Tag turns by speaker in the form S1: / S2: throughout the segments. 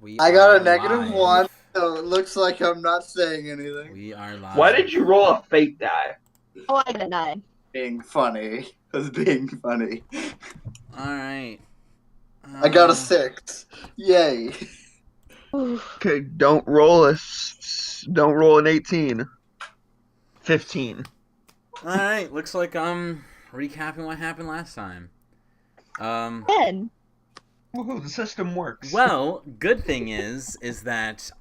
S1: We
S2: I got
S1: are
S2: a -1,
S1: live.
S2: so it looks like I'm not saying anything.
S1: We are live.
S3: Why did you roll a fate die?
S4: Oh, I got a 9.
S2: Being funny. I was being funny.
S1: All right.
S2: I got a 6. Yay.
S3: Okay, don't roll an 18. 15.
S1: All right. Looks like I'm recapping what happened last time.
S4: 10.
S3: Woohoo, the system works.
S1: Well, good thing is that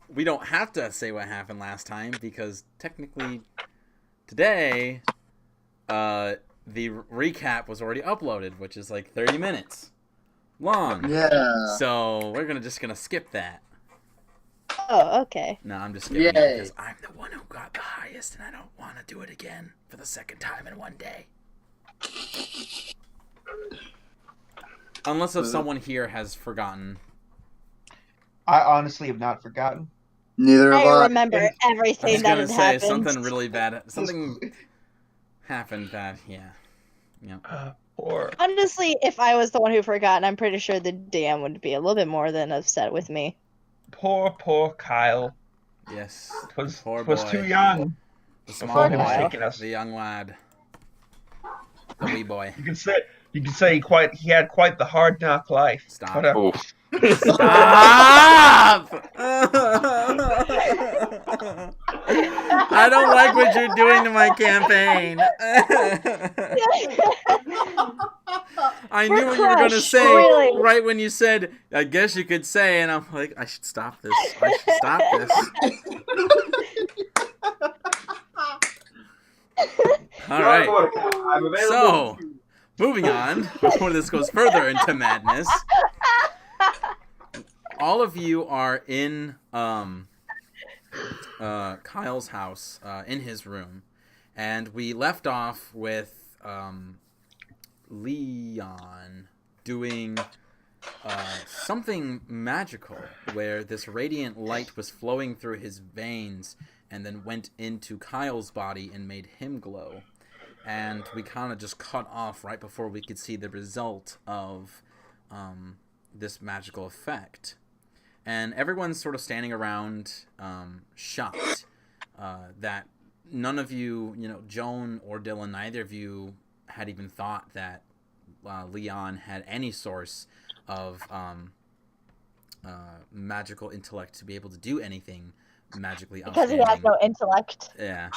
S1: we don't have to say what happened last time because technically today, the recap was already uploaded, which is like 30 minutes long.
S2: Yeah.
S1: So we're just gonna skip that.
S4: Oh, okay.
S1: No, I'm just skipping it
S2: Yay.
S1: because I'm the one who got the highest, and I don't want to do it again for the second time in one day. Unless if someone here has forgotten.
S3: I honestly have not forgotten.
S2: Neither have
S4: I
S2: I.
S4: remember
S1: I
S4: everything
S1: was
S4: that
S1: gonna
S4: had
S1: say
S4: happened.
S1: something really bad. Something happened that, yeah.
S3: Poor.
S4: Honestly, if I was the one who forgot, I'm pretty sure the DM would be a little bit more than upset with me.
S3: Poor Kyle.
S1: Yes.
S3: Was
S1: Poor
S3: was
S1: boy.
S3: too young
S1: The
S3: before
S1: small
S3: he was
S1: boy.
S3: taking us.
S1: The young lad. The wee boy.
S3: You can say he had quite the hard knock life.
S1: Stop.
S3: Whatever.
S5: Oh,
S1: Stop! I don't like what you're doing to my campaign. I knew what you were going to say
S4: really.
S1: right when you said, I guess you could say, and I'm like, I should stop this. I should stop this. All right.
S3: I'm available.
S1: So, moving on, before this goes further into madness, all of you are in Kyle's house, in his room, and we left off with Leon doing something magical, where this radiant light was flowing through his veins and then went into Kyle's body and made him glow. And we kind of just cut off right before we could see the result of this magical effect. And everyone's sort of standing around, shocked that none of you, Joan or Dylan, neither of you had even thought that Leon had any source of magical intellect to be able to do anything magically
S4: Because he
S1: outstanding.
S4: has no intellect.
S1: Yeah.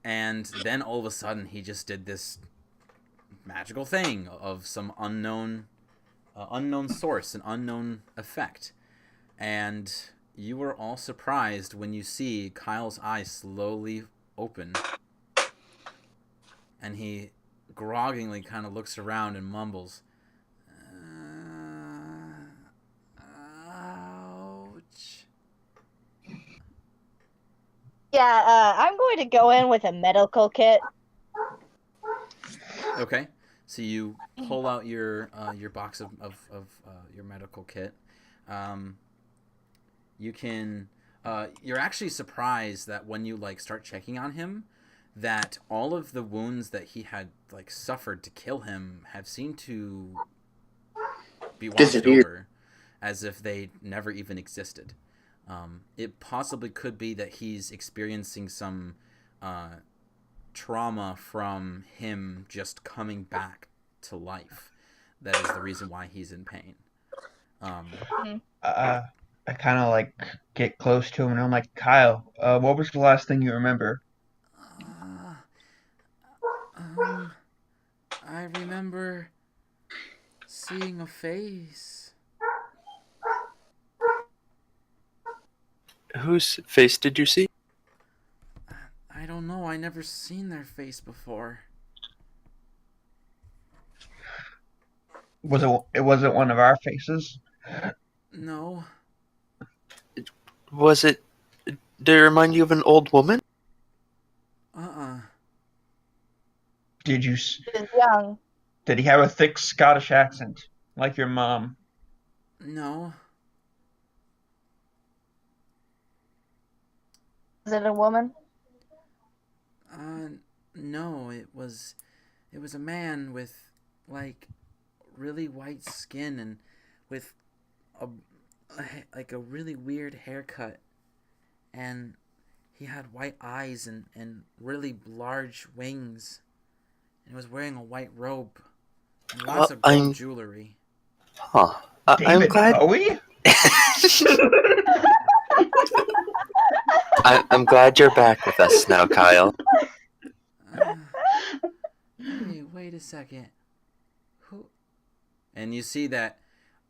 S1: And then all of a sudden he just did this magical thing of some unknown source, an unknown effect. And you were all surprised when you see Kyle's eyes slowly open. And he groggingly kind of looks around and mumbles, ouch.
S4: Yeah, I'm going to go in with a medical kit.
S1: Okay, so you pull out your box of your medical kit. You can you're actually surprised that when you start checking on him, that all of the wounds that he had suffered to kill him have seemed to be washed
S2: Disappeared.
S1: over, as if they never even existed. It possibly could be that he's experiencing some trauma from him just coming back to life. That is the reason why he's in pain.
S3: I kind of get close to him and I'm like, Kyle, what was the last thing you remember?
S1: I remember seeing a face.
S5: whose face did you see?
S1: I don't know. I never seen their face before.
S3: It wasn't one of our faces?
S1: No.
S5: Was it? Did it remind you of an old woman?
S3: Did you?
S4: He was young.
S3: Did he have a thick Scottish accent, like your mom?
S1: No.
S4: Is it a woman?
S1: No. It was a man with really white skin and with like a really weird haircut, and he had white eyes and really large wings, and was wearing a white robe and lots
S5: Well,
S1: of gold jewelry.
S5: I'm
S3: David
S5: glad.
S3: Bowie?
S5: I'm glad you're back with us now, Kyle.
S1: Hey, wait a second. Who? And you see that,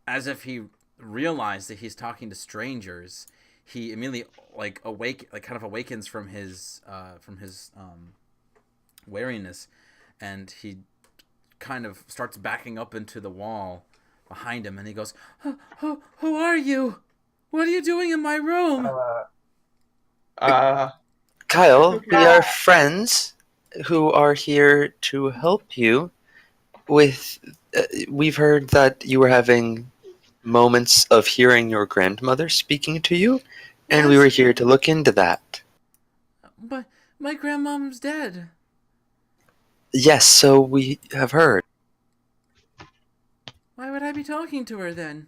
S1: as if he realized that he's talking to strangers, he immediately kind of awakens from his wariness, and he kind of starts backing up into the wall behind him, and he goes, who are you? What are you doing in my room?
S5: Kyle, we are friends who are here to help you with. We've heard that you were having moments of hearing your grandmother speaking to you, and we
S1: Yes.
S5: were here to look into that.
S1: But my grandmom's dead.
S5: Yes, so we have heard.
S1: Why would I be talking to her then?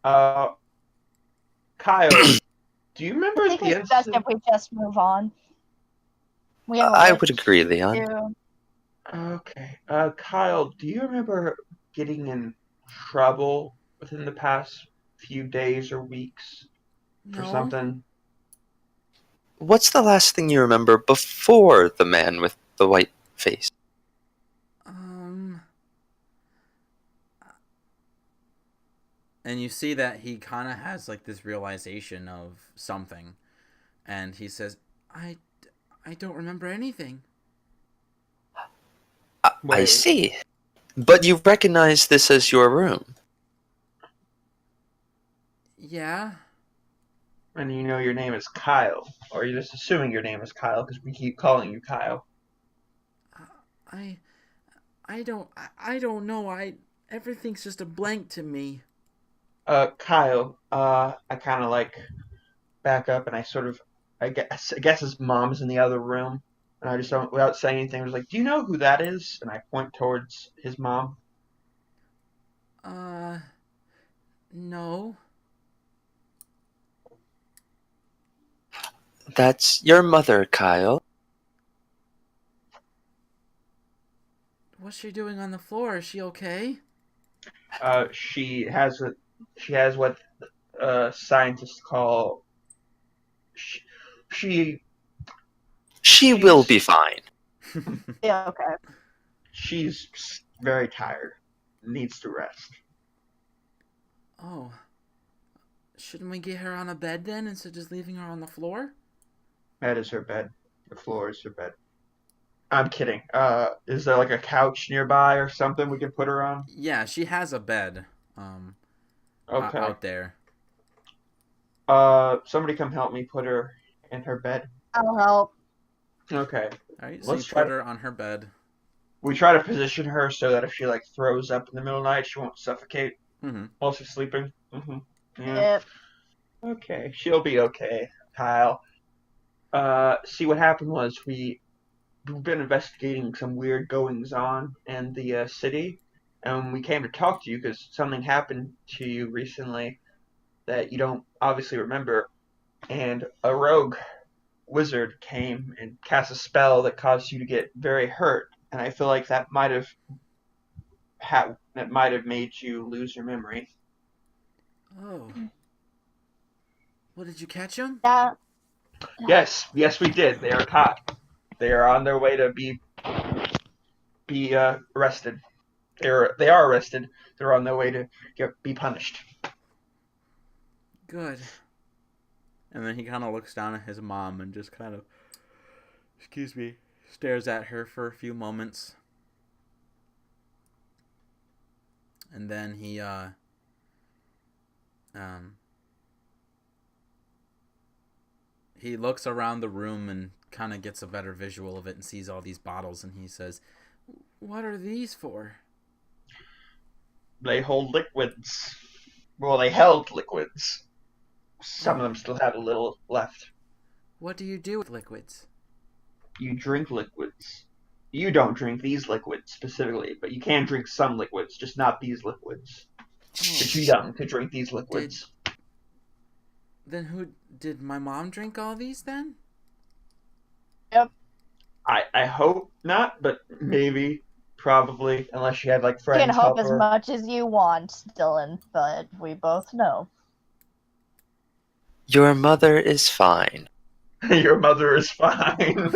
S3: Kyle, do you remember
S4: I think
S3: the
S4: it's best if
S3: incident?
S4: we just move on. We have a
S5: I
S4: list
S5: would agree,
S4: to
S5: Leon.
S4: do.
S3: Okay. Kyle, do you remember getting in trouble within the past few days or weeks for
S1: No.
S3: something?
S5: What's the last thing you remember before the man with the white face?
S1: And you see that he kind of has like this realization of something, and he says, I don't remember anything.
S5: I
S3: Wait.
S5: see. But you recognize this as your room.
S1: Yeah.
S3: And you know your name is Kyle. Or you're just assuming your name is Kyle because we keep calling you Kyle.
S1: I don't know. Everything's just a blank to me.
S3: Kyle, I kind of like back up and I guess his mom's in the other room. And I just don't, without saying anything, I was like, do you know who that is? And I point towards his mom.
S1: No.
S5: That's your mother, Kyle.
S1: What's she doing on the floor? Is she okay?
S3: She has what scientists call she
S5: She will be fine.
S4: Yeah, okay.
S3: she's very tired, needs to rest.
S1: Oh. Shouldn't we get her on a bed then instead of just leaving her on the floor?
S3: That is her bed. The floor is her bed. I'm kidding. Is there like a couch nearby or something we can put her on?
S1: Yeah, she has a bed.
S3: Okay.
S1: Out there.
S3: Somebody come help me put her in her bed.
S4: I'll help.
S3: Okay.
S1: All right, so
S3: Let's
S1: you
S3: try
S1: put
S3: to,
S1: her on her bed.
S3: we try to position her so that if she like throws up in the middle of the night, she won't suffocate
S1: Mm-hmm.
S3: while she's sleeping. Yeah.
S4: Yep.
S3: Okay, she'll be okay, Kyle. See what happened was we've been investigating some weird goings on in the city, and we came to talk to you because something happened to you recently that you don't obviously remember, and a rogue wizard came and cast a spell that caused you to get very hurt, and I feel like that might have made you lose your memory.
S1: Oh. Well, did you catch him?
S4: That
S3: Yes, we did. They are caught. They are on their way to be arrested. They are arrested. They're on their way to be punished.
S1: Good. And then he kind of looks down at his mom and just kind of, stares at her for a few moments. And then he looks around the room and kind of gets a better visual of it and sees all these bottles, and he says, "What are these for?"
S3: They hold liquids. Well, they held liquids. Some of them still have a little left.
S1: What do you do with liquids?
S3: You drink liquids. You don't drink these liquids specifically, but you can drink some liquids, just not these liquids. You're too young to drink these liquids.
S1: Then who did my mom drink all these then?
S3: I hope not, but maybe, probably, unless she had like
S4: You can
S3: friends
S4: hope
S3: help
S4: as
S3: her.
S4: much as you want, Dylan, but we both know.
S5: Your mother is fine.
S3: Your mother is fine.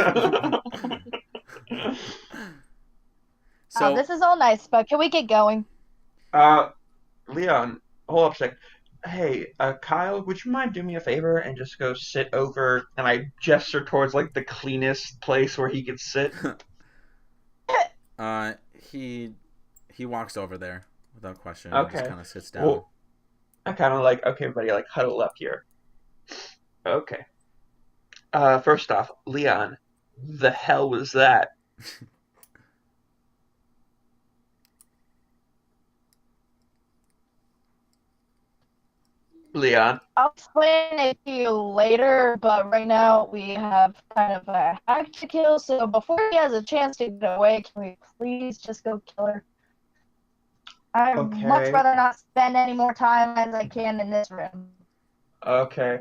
S1: So
S4: This is all nice, but can we get going?
S3: Leon, hold up a sec. Hey, Kyle, would you mind doing me a favor and just go sit over? And I gesture towards like the cleanest place where he could sit.
S1: he walks over there without question and just
S3: Okay.
S1: kind of sits down.
S3: Well, I kind of like, okay, everybody, like huddle up here. Okay. First off, Leon, the hell was that? Leon.
S4: I'll explain it to you later, but right now we have kind of a hack to kill, so before he has a chance to get away, can we please just go kill her? I'd much
S3: Okay.
S4: rather not spend any more time as I can in this room.
S3: Okay.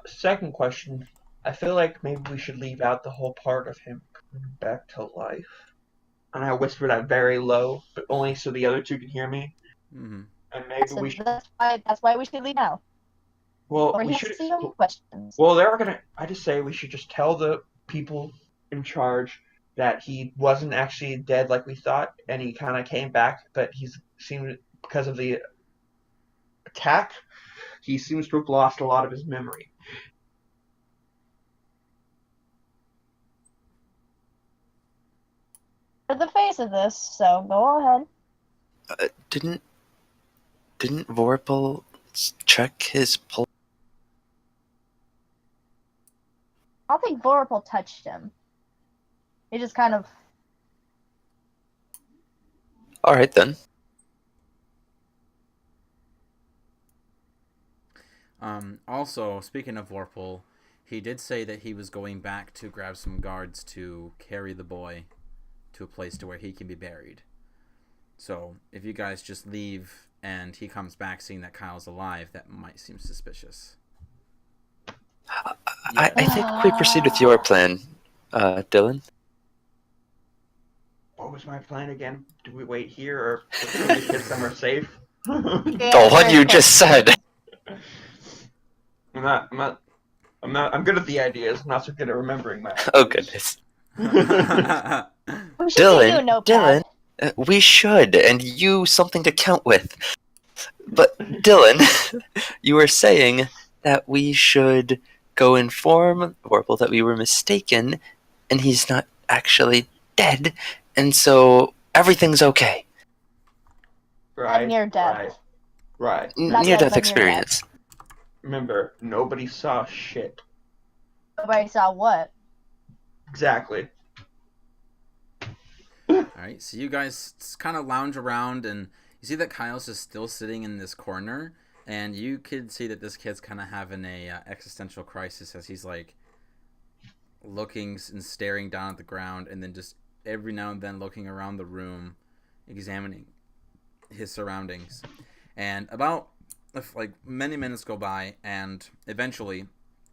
S3: Second question. I feel like maybe we should leave out the whole part of him coming back to life. And I whisper that very low, but only so the other two can hear me.
S1: Mm-hmm.
S3: And maybe
S4: So
S3: we should.
S4: that's why we should leave now.
S3: Well,
S4: Or
S3: we
S4: he
S3: should.
S4: has to see no questions.
S3: Well, they're gonna. I just say we should just tell the people in charge that he wasn't actually dead like we thought, and he kind of came back, but he's seemed because of the attack, he seems to have lost a lot of his memory.
S4: For the face of this, so go ahead.
S5: Didn't Vorpal check his pulse?
S4: I don't think Vorpal touched him. He just kind of.
S5: All right then.
S1: Also, speaking of Vorpal, he did say that he was going back to grab some guards to carry the boy to a place to where he can be buried. So, if you guys just leave and he comes back seeing that Kyle's alive, that might seem suspicious.
S5: I think we proceed with your plan, Dylan.
S3: What was my plan again? Do we wait here or can we get somewhere safe?
S5: The one you just said.
S3: I'm good at the ideas. I'm not so good at remembering my.
S5: Oh goodness.
S4: We should give you a
S5: Dylan,
S4: notepad.
S5: we should, and you something to count with. But Dylan, you were saying that we should go inform Vorpal that we were mistaken, and he's not actually dead, and so everything's okay.
S3: Right.
S4: Near death.
S3: Right.
S4: Not
S5: Near
S4: dead,
S5: death
S4: but near
S5: experience.
S3: Remember, nobody saw shit.
S4: Nobody saw what?
S3: Exactly.
S1: Alright, so you guys kind of lounge around, and you see that Kyle's just still sitting in this corner, and you could see that this kid's kind of having a existential crisis as he's like looking and staring down at the ground, and then just every now and then looking around the room, examining his surroundings. And about like many minutes go by, and eventually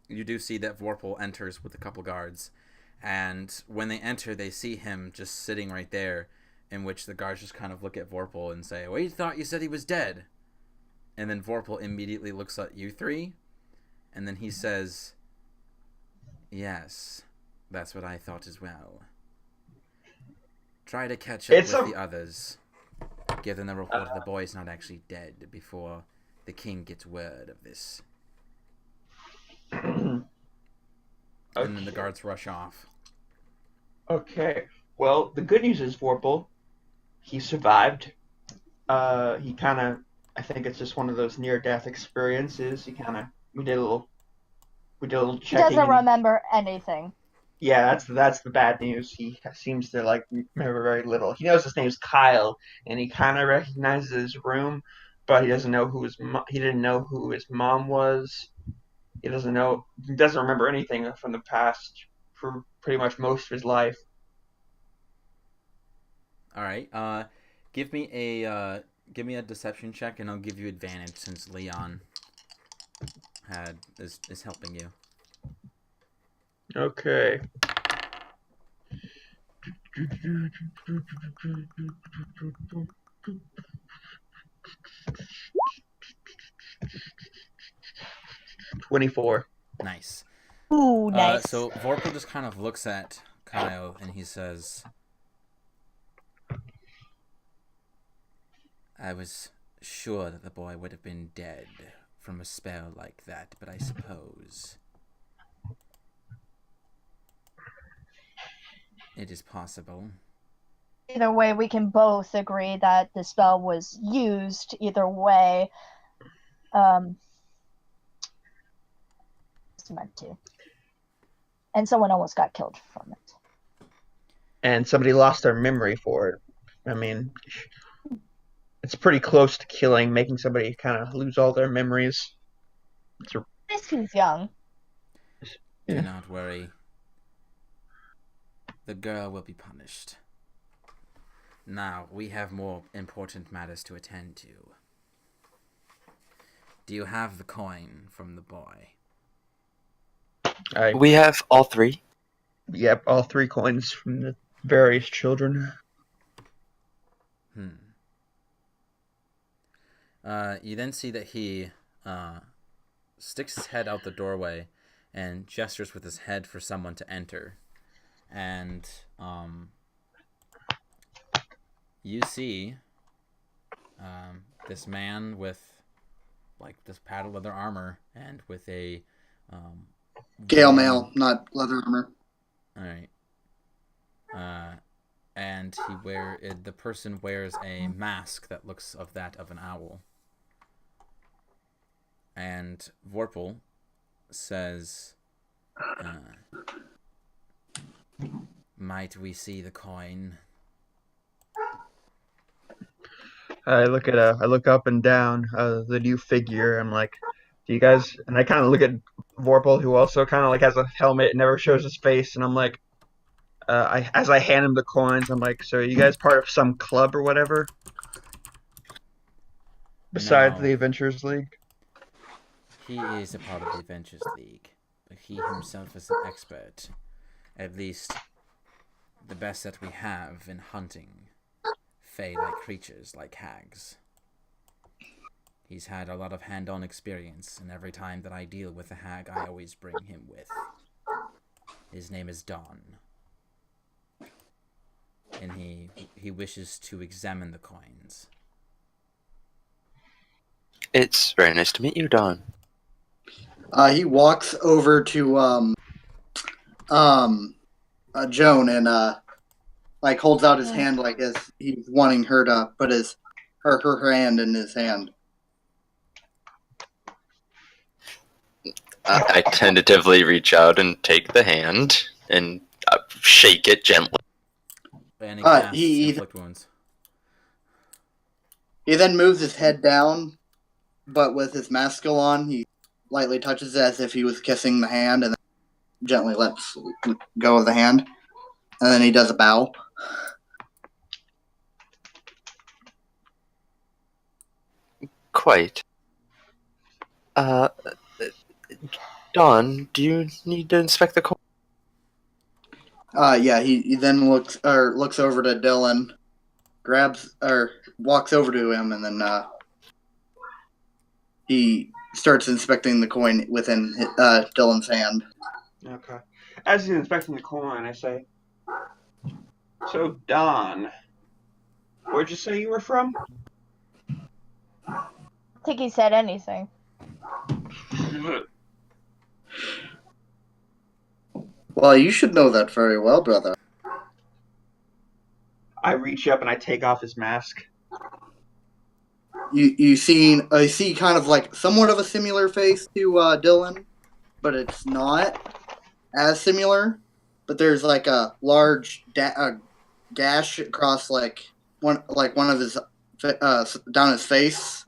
S1: you do see that Vorpal enters with a couple guards. And when they enter, they see him just sitting right there, in which the guards just kind of look at Vorpal and say, "We thought you said he was dead." And then Vorpal immediately looks at you three, and then he says, "Yes, that's what I thought as well. Try to catch up with the others. Give them the report that the boy is not actually dead before the king gets word of this." And then the guards rush off.
S3: Okay. Well, the good news is Vorpal, he survived. He kind of, I think it's just one of those near-death experiences. We did a little
S4: He
S3: checking.
S4: doesn't remember anything.
S3: Yeah, that's the bad news. He seems to like remember very little. He knows his name's Kyle, and he kind of recognizes his room, but he doesn't know he didn't know who his mom was. He doesn't remember anything from the past for pretty much most of his life.
S1: All right. Give me a give me a deception check, and I'll give you advantage since Leon is helping you.
S3: Okay. $24.
S1: Nice.
S4: Ooh, nice.
S1: So Vorpal just kind of looks at Kyle and he says, I was sure that the boy would have been dead from a spell like that, but I suppose it is possible.
S4: Either way, we can both agree that the spell was used. Either way, it's meant to. And someone almost got killed from it.
S3: And somebody lost their memory for it. I mean, it's pretty close to killing, making somebody kind of lose all their memories.
S4: At least he's young.
S1: Do not worry. The girl will be punished. Now, we have more important matters to attend to. Do you have the coin from the boy?
S5: We have all 3.
S3: Yep, all 3 coins from the various children.
S1: You then see that he sticks his head out the doorway and gestures with his head for someone to enter. And you see this man with like this padded leather armor and with a
S2: Gale mail, not leather armor.
S1: All right. And the person wears a mask that looks of that of an owl. And Vorpal says, might we see the coin?
S3: I look up and down the new figure. I'm like, do you guys? And I kind of look at Vorpal, who also kind of like has a helmet, and never shows his face. And I'm like, as I hand him the coins, I'm like, so are you guys part of some club or whatever? Besides
S1: No.
S3: the Adventurers League?
S1: He is a part of the Adventures League, but he himself is an expert. At least, the best that we have in hunting fey-like creatures like hags. He's had a lot of hand-on experience, and every time that I deal with a hag, I always bring him with. His name is Don. And he wishes to examine the coins.
S5: It's very nice to meet you, Don.
S2: He walks over to Joan and like holds out his hand like as he's wanting her to put her hand in his hand.
S5: I tentatively reach out and take the hand and shake it gently.
S1: And he casts inflict wounds.
S2: He then moves his head down, but with his mask still on, he lightly touches it as if he was kissing the hand, and then gently lets go of the hand. And then he does a bow.
S5: Quite. Don, do you need to inspect the coin?
S2: Yeah, he then looks over to Dylan, walks over to him, and then he starts inspecting the coin within Dylan's hand.
S3: Okay. As he's inspecting the coin, I say, so Don, where'd you say you were from?
S4: I think he said anything.
S2: Well, you should know that very well, brother.
S3: I reach up and I take off his mask.
S2: I see kind of like somewhat of a similar face to Dylan, but it's not as similar. But there's like a large gash across like one of his down his face.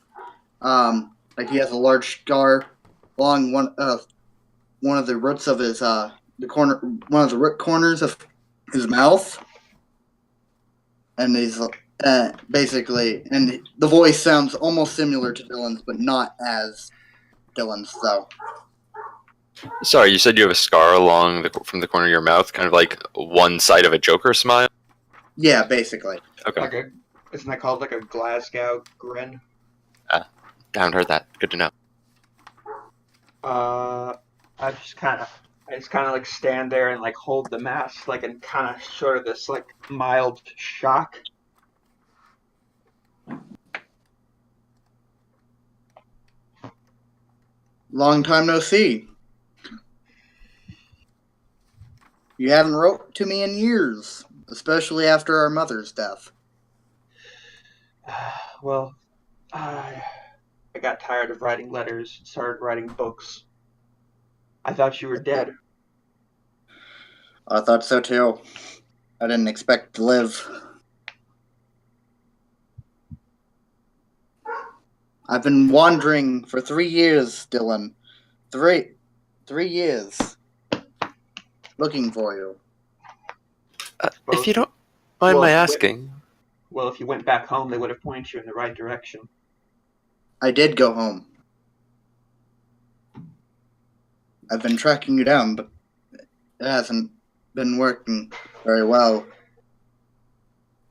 S2: Like he has a large scar along one of the roots of his one of the root corners of his mouth, and Basically, and the voice sounds almost similar to Dylan's, but not as Dylan's. So
S5: Sorry, you said you have a scar from the corner of your mouth, kind of like one side of a Joker smile.
S2: yeah, basically.
S5: Okay,
S3: Isn't that called like a Glasgow grin?
S5: I haven't heard that. Good to know.
S3: I just kind of like stand there and like hold the mask, like in kind of sort of this like mild shock.
S2: Long time no see. You haven't wrote to me in years, especially after our mother's death.
S3: Well, I got tired of writing letters and started writing books. I thought you were dead.
S2: I thought so too. I didn't expect to live. I've been wandering for 3 years, Dylan. 3 years. Looking for you.
S5: If you don't mind
S3: Well,
S5: my
S3: if you
S5: asking,
S3: Well, if you went back home, they would have pointed you in the right direction.
S2: I did go home. I've been tracking you down, but it hasn't been working very well.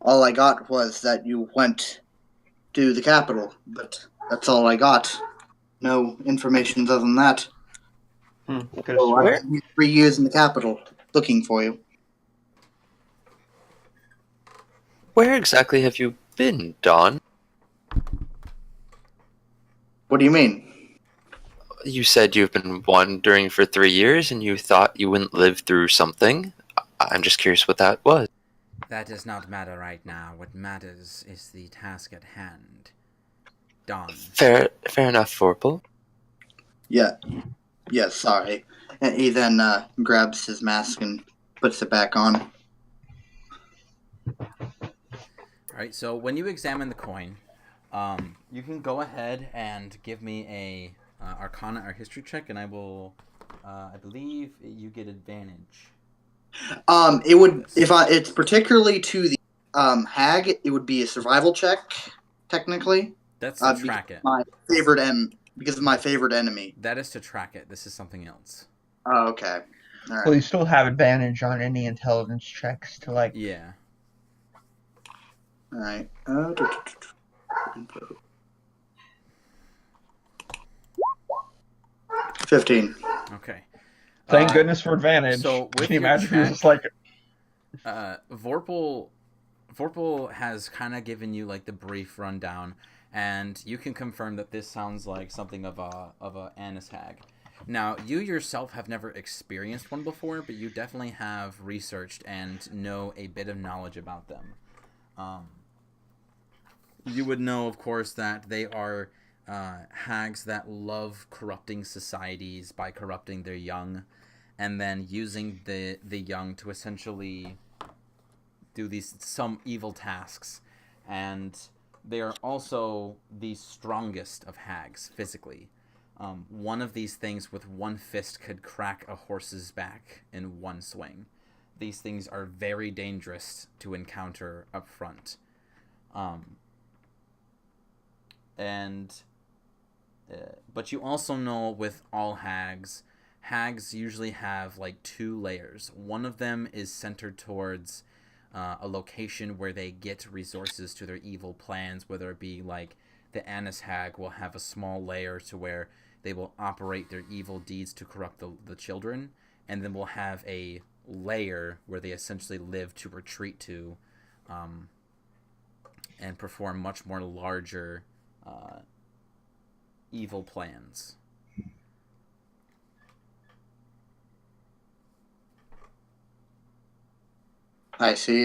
S2: All I got was that you went to the capital, but that's all I got. No information other than that.
S3: Could have
S2: So I've
S3: sworn.
S2: been here 3 years in the capital, looking for you.
S5: where exactly have you been, Don?
S2: What do you mean?
S5: You said you've been wandering for 3 years and you thought you wouldn't live through something. I'm just curious what that was.
S1: That does not matter right now. What matters is the task at hand. Don.
S5: Fair enough, Vorpal.
S2: Yeah. Yes, sorry. And he then grabs his mask and puts it back on.
S1: Alright, so when you examine the coin, you can go ahead and give me a Arcana or History check, and I will, I believe you get advantage.
S2: It would it's particularly to the hag. It would be a survival check, technically.
S1: That's to track it.
S2: Because of my favorite enemy.
S1: That is to track it. This is something else.
S2: Oh, okay. All right.
S3: Well, you still have advantage on any intelligence checks to like.
S1: Yeah.
S2: All right. 15.
S1: Okay.
S3: Thank goodness for advantage.
S1: So with
S3: Can you
S1: your
S3: imagine if it was
S1: check,
S3: just like
S1: Vorpal has kind of given you like the brief rundown, and you can confirm that this sounds like something of a Annis hag. Now, you yourself have never experienced one before, but you definitely have researched and know a bit of knowledge about them. You would know, of course, that they are hags that love corrupting societies by corrupting their young, and then using the young to essentially do some evil tasks. And they are also the strongest of hags physically. One of these things with one fist could crack a horse's back in one swing. These things are very dangerous to encounter up front. But you also know with all hags usually have like 2 layers. One of them is centered towards a location where they get resources to their evil plans, whether it be like the Annis hag will have a small layer to where they will operate their evil deeds to corrupt the children, and then we'll have a layer where they essentially live to retreat to and perform much more larger evil plans.
S2: I see.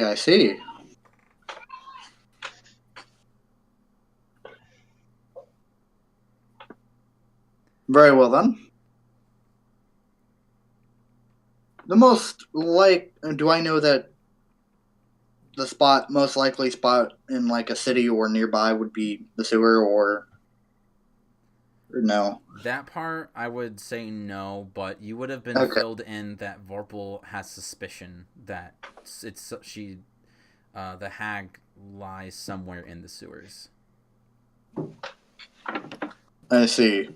S2: Very well then. Do I know that the most likely spot in like a city or nearby would be the sewer or no?
S1: That part, I would say no, but you would have been filled in that Vorpal has suspicion that the hag lies somewhere in the sewers.
S2: I see.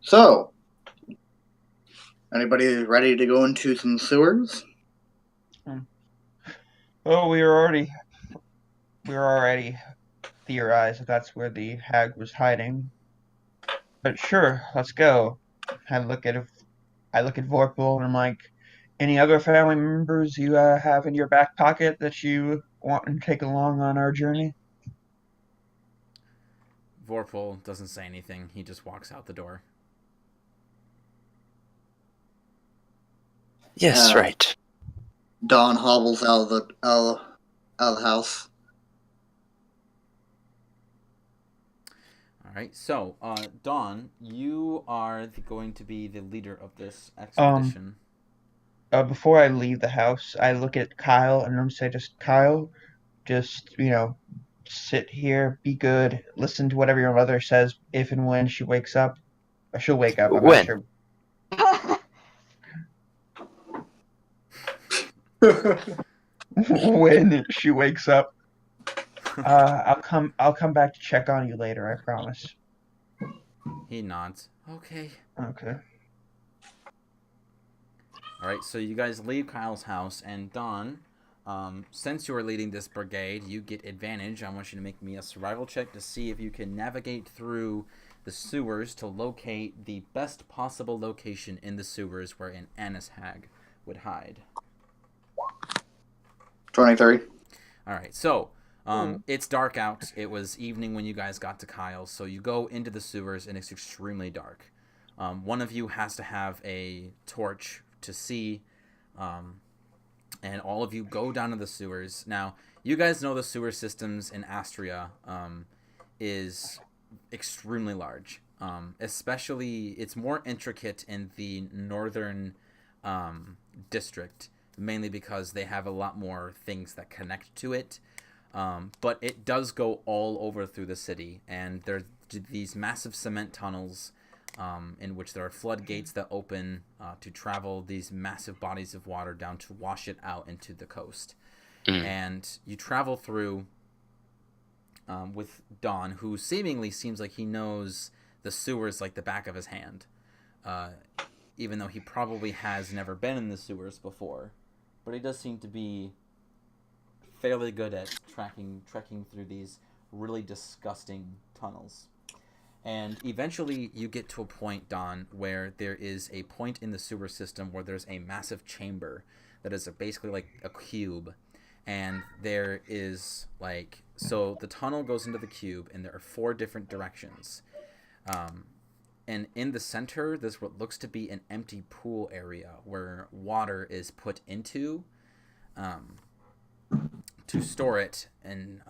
S2: So, anybody ready to go into some sewers?
S3: Oh, we were already theorized that that's where the hag was hiding. But sure, let's go. I look at Vorpal and I'm like, any other family members you have in your back pocket that you want to take along on our journey?
S1: Vorpal doesn't say anything. He just walks out the door.
S5: Yes, right.
S2: Dawn hobbles out of the house.
S1: All right. So, Dawn, you are going to be the leader of this expedition.
S3: Before I leave the house, I look at Kyle and I'm say, just Kyle, just sit here, be good, listen to whatever your mother says if and when she wakes up. Or she'll wake up. I'm not
S5: When?
S3: sure. When she wakes up. I'll come back to check on you later, I promise.
S1: He nods. Okay.
S3: Okay.
S1: All right. So you guys leave Kyle's house, and Dawn, since you are leading this brigade, you get advantage. I want you to make me a survival check to see if you can navigate through the sewers to locate the best possible location in the sewers where an Annis hag would hide.
S2: 23.
S1: All right, so it's dark out. It was evening when you guys got to Kyle's, so you go into the sewers and it's extremely dark. One of you has to have a torch to see, and all of you go down to the sewers. Now, you guys know the sewer systems in Astria is extremely large. Especially, it's more intricate in the northern district, mainly because they have a lot more things that connect to it. But it does go all over through the city, and there's these massive cement tunnels in which there are floodgates that open to travel these massive bodies of water down to wash it out into the coast. And you travel through with Don, who seemingly seems like he knows the sewers like the back of his hand, even though he probably has never been in the sewers before. But he does seem to be fairly good at trekking through these really disgusting tunnels. And eventually you get to a point, Don, where there is a point in the sewer system where there's a massive chamber that is basically like a cube. And there is like, so the tunnel goes into the cube and there are 4 different directions. And in the center, there's what looks to be an empty pool area where water is put into to store it and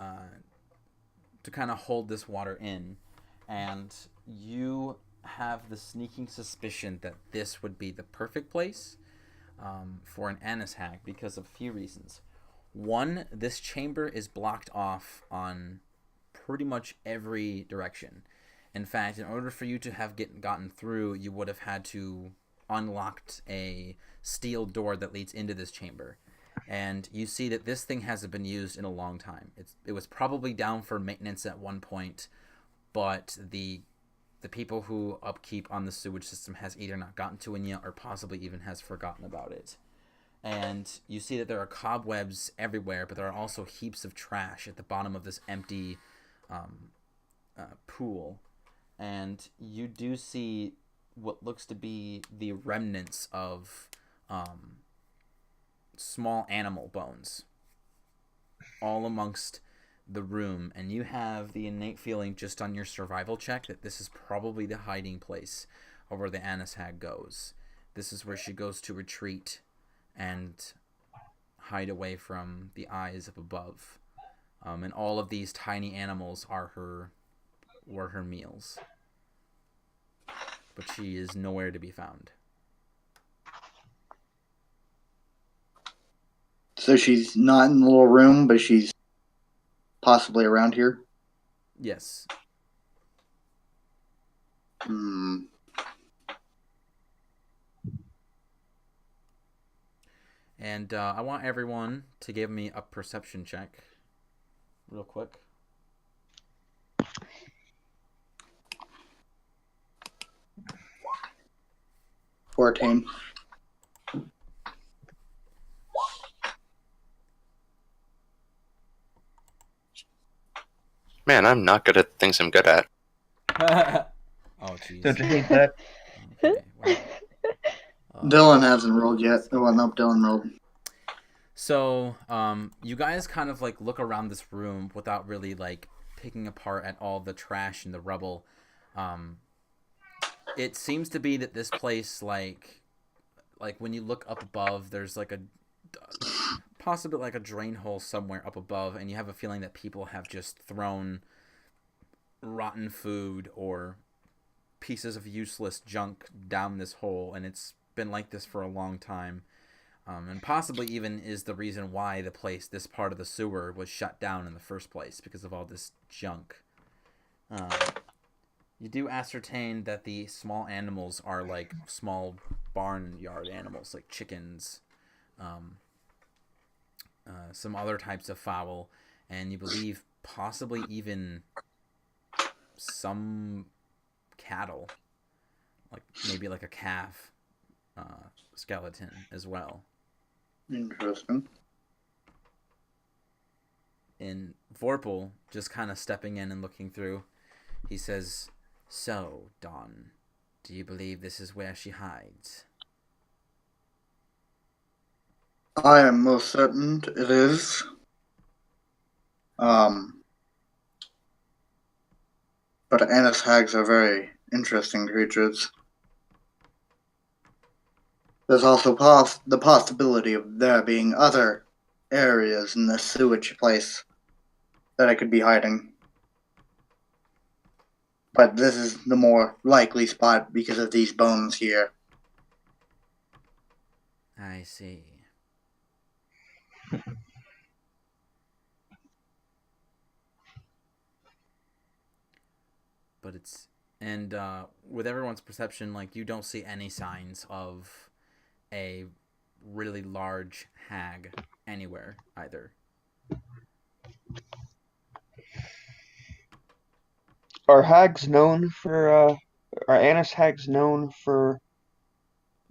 S1: to kind of hold this water in. And you have the sneaking suspicion that this would be the perfect place for an Annis hag because of a few reasons. One, this chamber is blocked off on pretty much every direction. In fact, in order for you to have gotten through, you would have had to unlocked a steel door that leads into this chamber. And you see that this thing hasn't been used in a long time. It was probably down for maintenance at one point, but the people who upkeep on the sewage system has either not gotten to it yet or possibly even has forgotten about it. And you see that there are cobwebs everywhere, but there are also heaps of trash at the bottom of this empty pool. And you do see what looks to be the remnants of small animal bones all amongst the room, and you have the innate feeling just on your survival check that this is probably the hiding place of where the Annis hag goes. This is where she goes to retreat and hide away from the eyes of above. And all of these tiny animals were her meals. But she is nowhere to be found.
S2: So she's not in the little room, but she's possibly around here?
S1: Yes. And I want everyone to give me a perception check, real quick.
S2: 14.
S5: Man, I'm not good at things I'm good at.
S1: Oh, jeez.
S3: Don't you hate that?
S1: Okay, well,
S2: Dylan hasn't rolled yet. Oh, no, Dylan rolled.
S1: So, you guys kind of like look around this room without really like picking apart at all the trash and the rubble. It seems to be that this place, like when you look up above, there's like a possibly like a drain hole somewhere up above, and you have a feeling that people have just thrown rotten food or pieces of useless junk down this hole, and it's been like this for a long time. And possibly even is the reason why this part of the sewer was shut down in the first place, because of all this junk. You do ascertain that the small animals are like small barnyard animals, like chickens, some other types of fowl, and you believe possibly even some cattle, like maybe like a calf skeleton as well.
S2: Interesting.
S1: And Vorpal, just kind of stepping in and looking through, he says, "So, Dawn, do you believe this is where she hides?"
S2: I am most certain it is. But Annis hags are very interesting creatures. There's also the possibility of there being other areas in this sewage place that I could be hiding. But this is the more likely spot because of these bones here.
S1: I see. But it's... And with everyone's perception, like, you don't see any signs of a really large hag anywhere either.
S3: Are hags known for, are Annis hags known for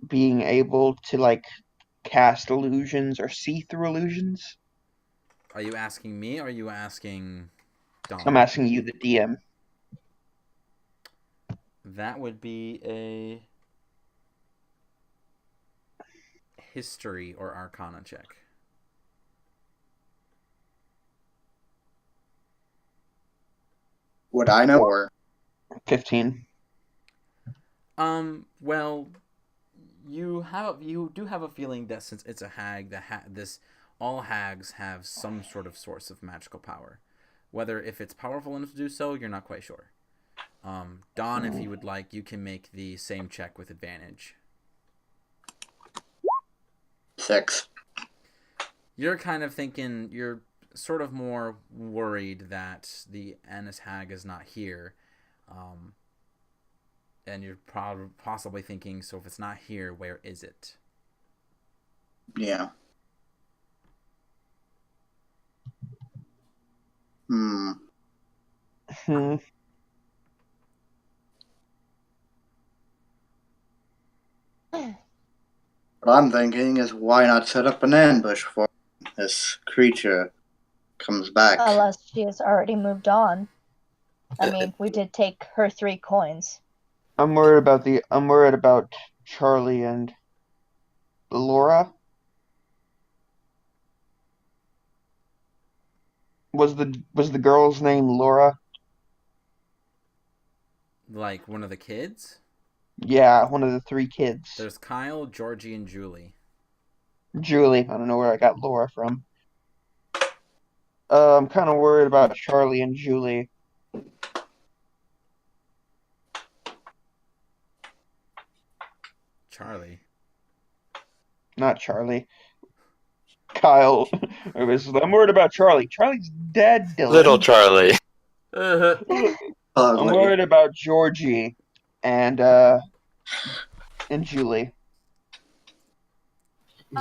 S3: being able to, like, cast illusions or see through illusions?
S1: Are you asking me, or are you asking Dawn?
S3: I'm asking you, the DM.
S1: That would be a history or arcana check.
S2: Would I know, or
S3: 15.
S1: Well, you do have a feeling that since it's a hag, all hags have some sort of source of magical power. Whether if it's powerful enough to do so, you're not quite sure. Dawn, if you would like, you can make the same check with advantage.
S2: 6?
S1: You're kind of thinking, you're sort of more worried that the Annis hag is not here. And you're possibly thinking, so if it's not here, where is it?
S2: Yeah. What I'm thinking is, why not set up an ambush for this creature comes back?
S4: Unless she has already moved on. I mean, we did take her 3 coins.
S3: I'm worried about Charlie and Laura. Was the girl's name Laura?
S1: Like one of the kids?
S3: Yeah, one of the 3 kids.
S1: There's Kyle, Georgie, and Julie.
S3: Julie. I don't know where I got Laura from. I'm kind of worried about Charlie and Julie.
S1: Charlie.
S3: Not Charlie. Kyle. I'm worried about Charlie. Charlie's dead, Dylan.
S5: Little Charlie.
S3: I'm worried about Georgie and Julie.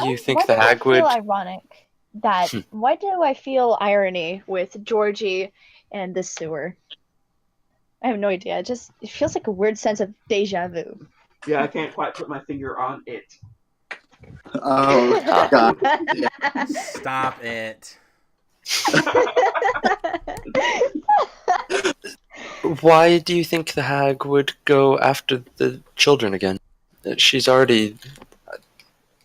S5: You think
S4: Why
S5: the
S4: do I
S5: hag
S4: feel
S5: would?
S4: ironic that why do I feel irony with Georgie and the sewer? I have no idea. It feels like a weird sense of deja vu.
S3: Yeah, I can't quite put my finger on it.
S2: Oh God. Yeah.
S1: Stop it.
S5: Why do you think the hag would go after the children again? She's already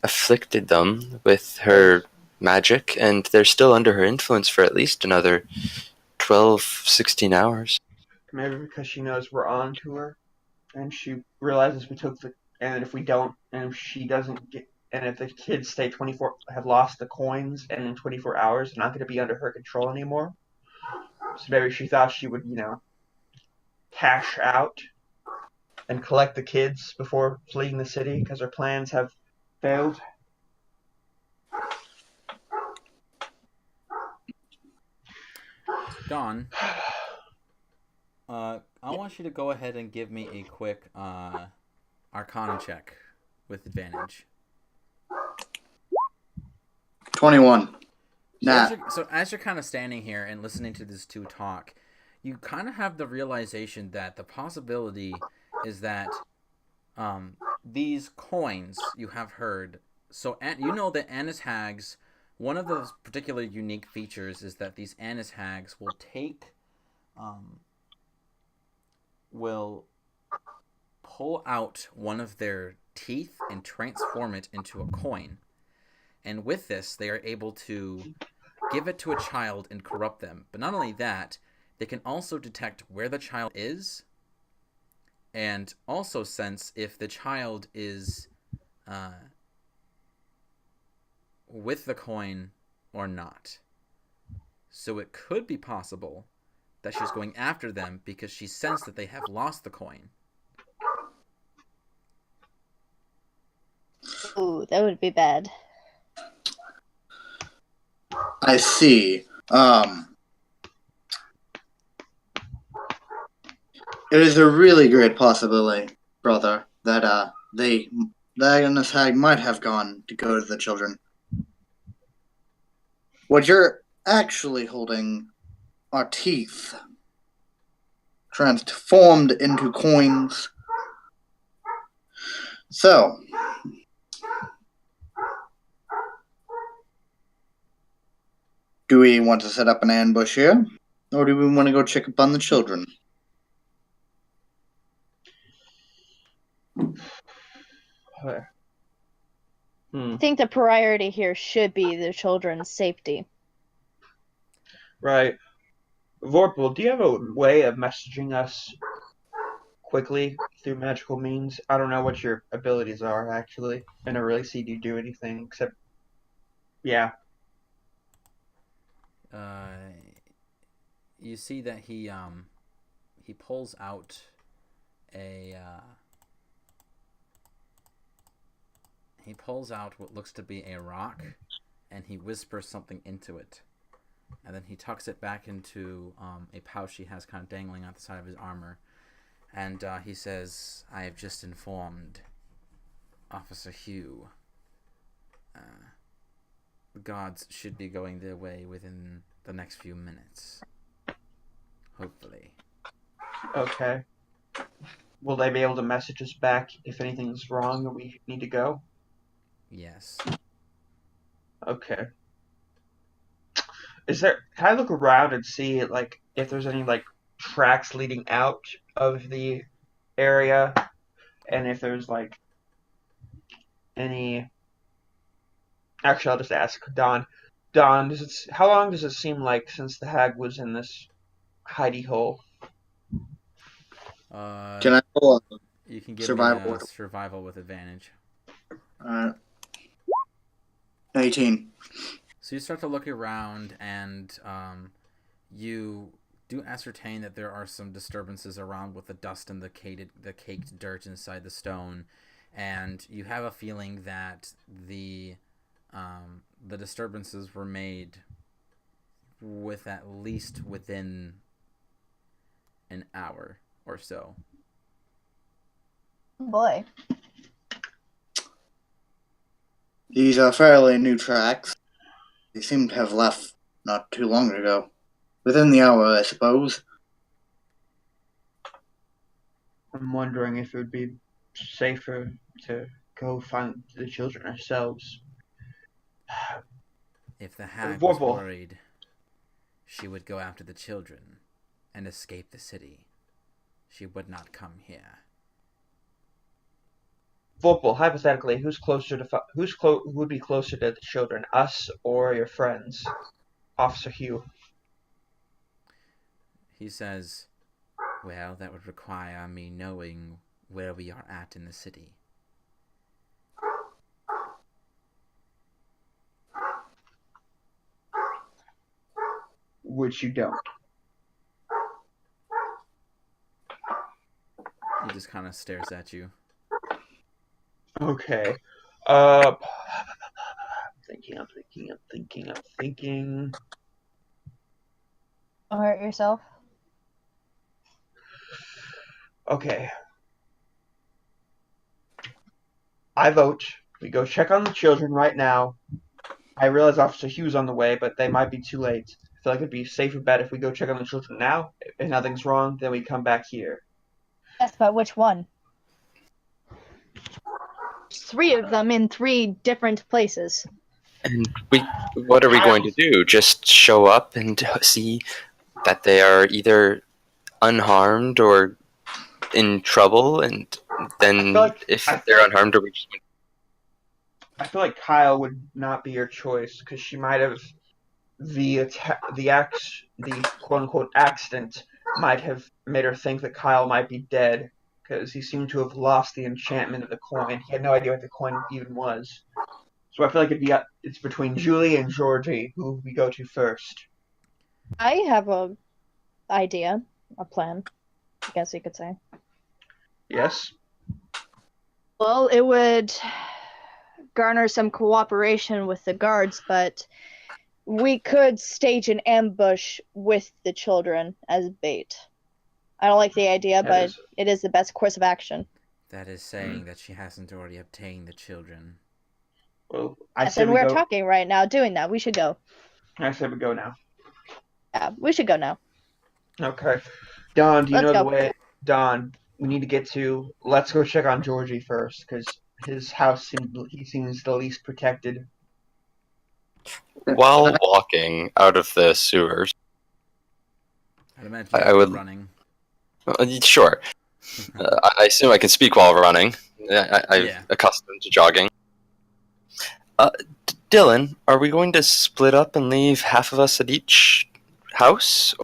S5: afflicted them with her magic, and they're still under her influence for at least another 12, 16 hours.
S3: Maybe because she knows we're on to her, and she realizes we took the. And if we don't, and if she doesn't get, and if the kids stay 24, have lost the coins, and in 24 hours, they're not going to be under her control anymore. So maybe she thought she would, cash out and collect the kids before fleeing the city because her plans have failed.
S1: Dawn, I want you to go ahead and give me a quick Arcana check with advantage.
S2: 21.
S1: So
S2: Nah.
S1: as you're kind of standing here and listening to these two talk, you kind of have the realization that the possibility is that these coins you have heard. So you know that Annis hags. One of those particular unique features is that these Annis hags will will pull out one of their teeth and transform it into a coin. And with this, they are able to give it to a child and corrupt them. But not only that, they can also detect where the child is and also sense if the child is with the coin or not. So it could be possible that she's going after them because she sensed that they have lost the coin.
S4: Ooh, that would be bad.
S2: I see. It is a really great possibility, brother, that the Agnes Hag might have gone to go to the children. What you're actually holding are teeth, transformed into coins. So, do we want to set up an ambush here? Or do we want to go check up on the children?
S4: I think the priority here should be the children's safety.
S3: Right. Vorpal, do you have a way of messaging us quickly through magical means? I don't know what your abilities are, actually. I never really see you do anything except. Yeah.
S1: You see that he pulls out what looks to be a rock, and he whispers something into it, and then he tucks it back into a pouch he has kind of dangling out the side of his armor, and he says, "I have just informed Officer Hugh. The guards should be going their way within the next few minutes. Hopefully."
S3: Okay. Will they be able to message us back if anything's wrong or we need to go?
S1: Yes.
S3: Okay. Can I look around and see if there's any tracks leading out of the area, and if there's any. Actually, I'll just ask Don. Don, how long does it seem like since the hag was in this hidey hole?
S2: Can I pull a
S1: You can give
S2: survival?
S1: me survival with advantage.
S2: 18.
S1: So you start to look around, and you do ascertain that there are some disturbances around with the dust and the caked dirt inside the stone, and you have a feeling that the disturbances were made with at least within an hour or so.
S4: Boy.
S2: These are fairly new tracks. They seem to have left not too long ago. Within the hour, I suppose.
S3: I'm wondering if it would be safer to go find the children ourselves.
S1: If the hag was
S3: Vorpal,
S1: worried, she would go after the children and escape the city. She would not come here.
S3: Vorpal, hypothetically, who would be closer to the children, us or your friends? Officer Hugh.
S1: He says, well, that would require me knowing where we are at in the city.
S3: Which you don't.
S1: He just kind of stares at you.
S3: Okay. I'm thinking.
S4: Don't hurt yourself.
S3: Okay. I vote we go check on the children right now. I realize Officer Hugh's on the way, but they might be too late. I feel like it'd be a safer bet if we go check on the children now. If nothing's wrong, then we come back here.
S4: Yes, but which one? There's 3 of them in 3 different places.
S5: And what are we going to do? Just show up and see that they are either unharmed or in trouble, and then if they're unharmed, are we just...
S3: I feel like Kyle would not be your choice because she might have the quote unquote accident might have made her think that Kyle might be dead because he seemed to have lost the enchantment of the coin. He had no idea what the coin even was. So I feel like it's between Julie and Georgie who we go to first.
S4: I have a idea, a plan, I guess you could say.
S3: Yes.
S4: Well, it would garner some cooperation with the guards, but we could stage an ambush with the children as bait. I don't like the idea, but it is the best course of action.
S1: That is saying that she hasn't already obtained the children.
S3: Well,
S4: And we're talking right now, doing that. We should go.
S3: I said we go now.
S4: Yeah, we should go now.
S3: Okay. Don, do you
S4: Let's
S3: know
S4: go.
S3: the way? Don, we need to get to. Let's go check on Georgie first, because his house seems the least protected.
S5: While walking out of the sewers,
S1: I'd imagine
S5: I would
S1: running.
S5: Sure. I assume I can speak while running. I'm accustomed to jogging. Dylan, are we going to split up and leave half of us at each house?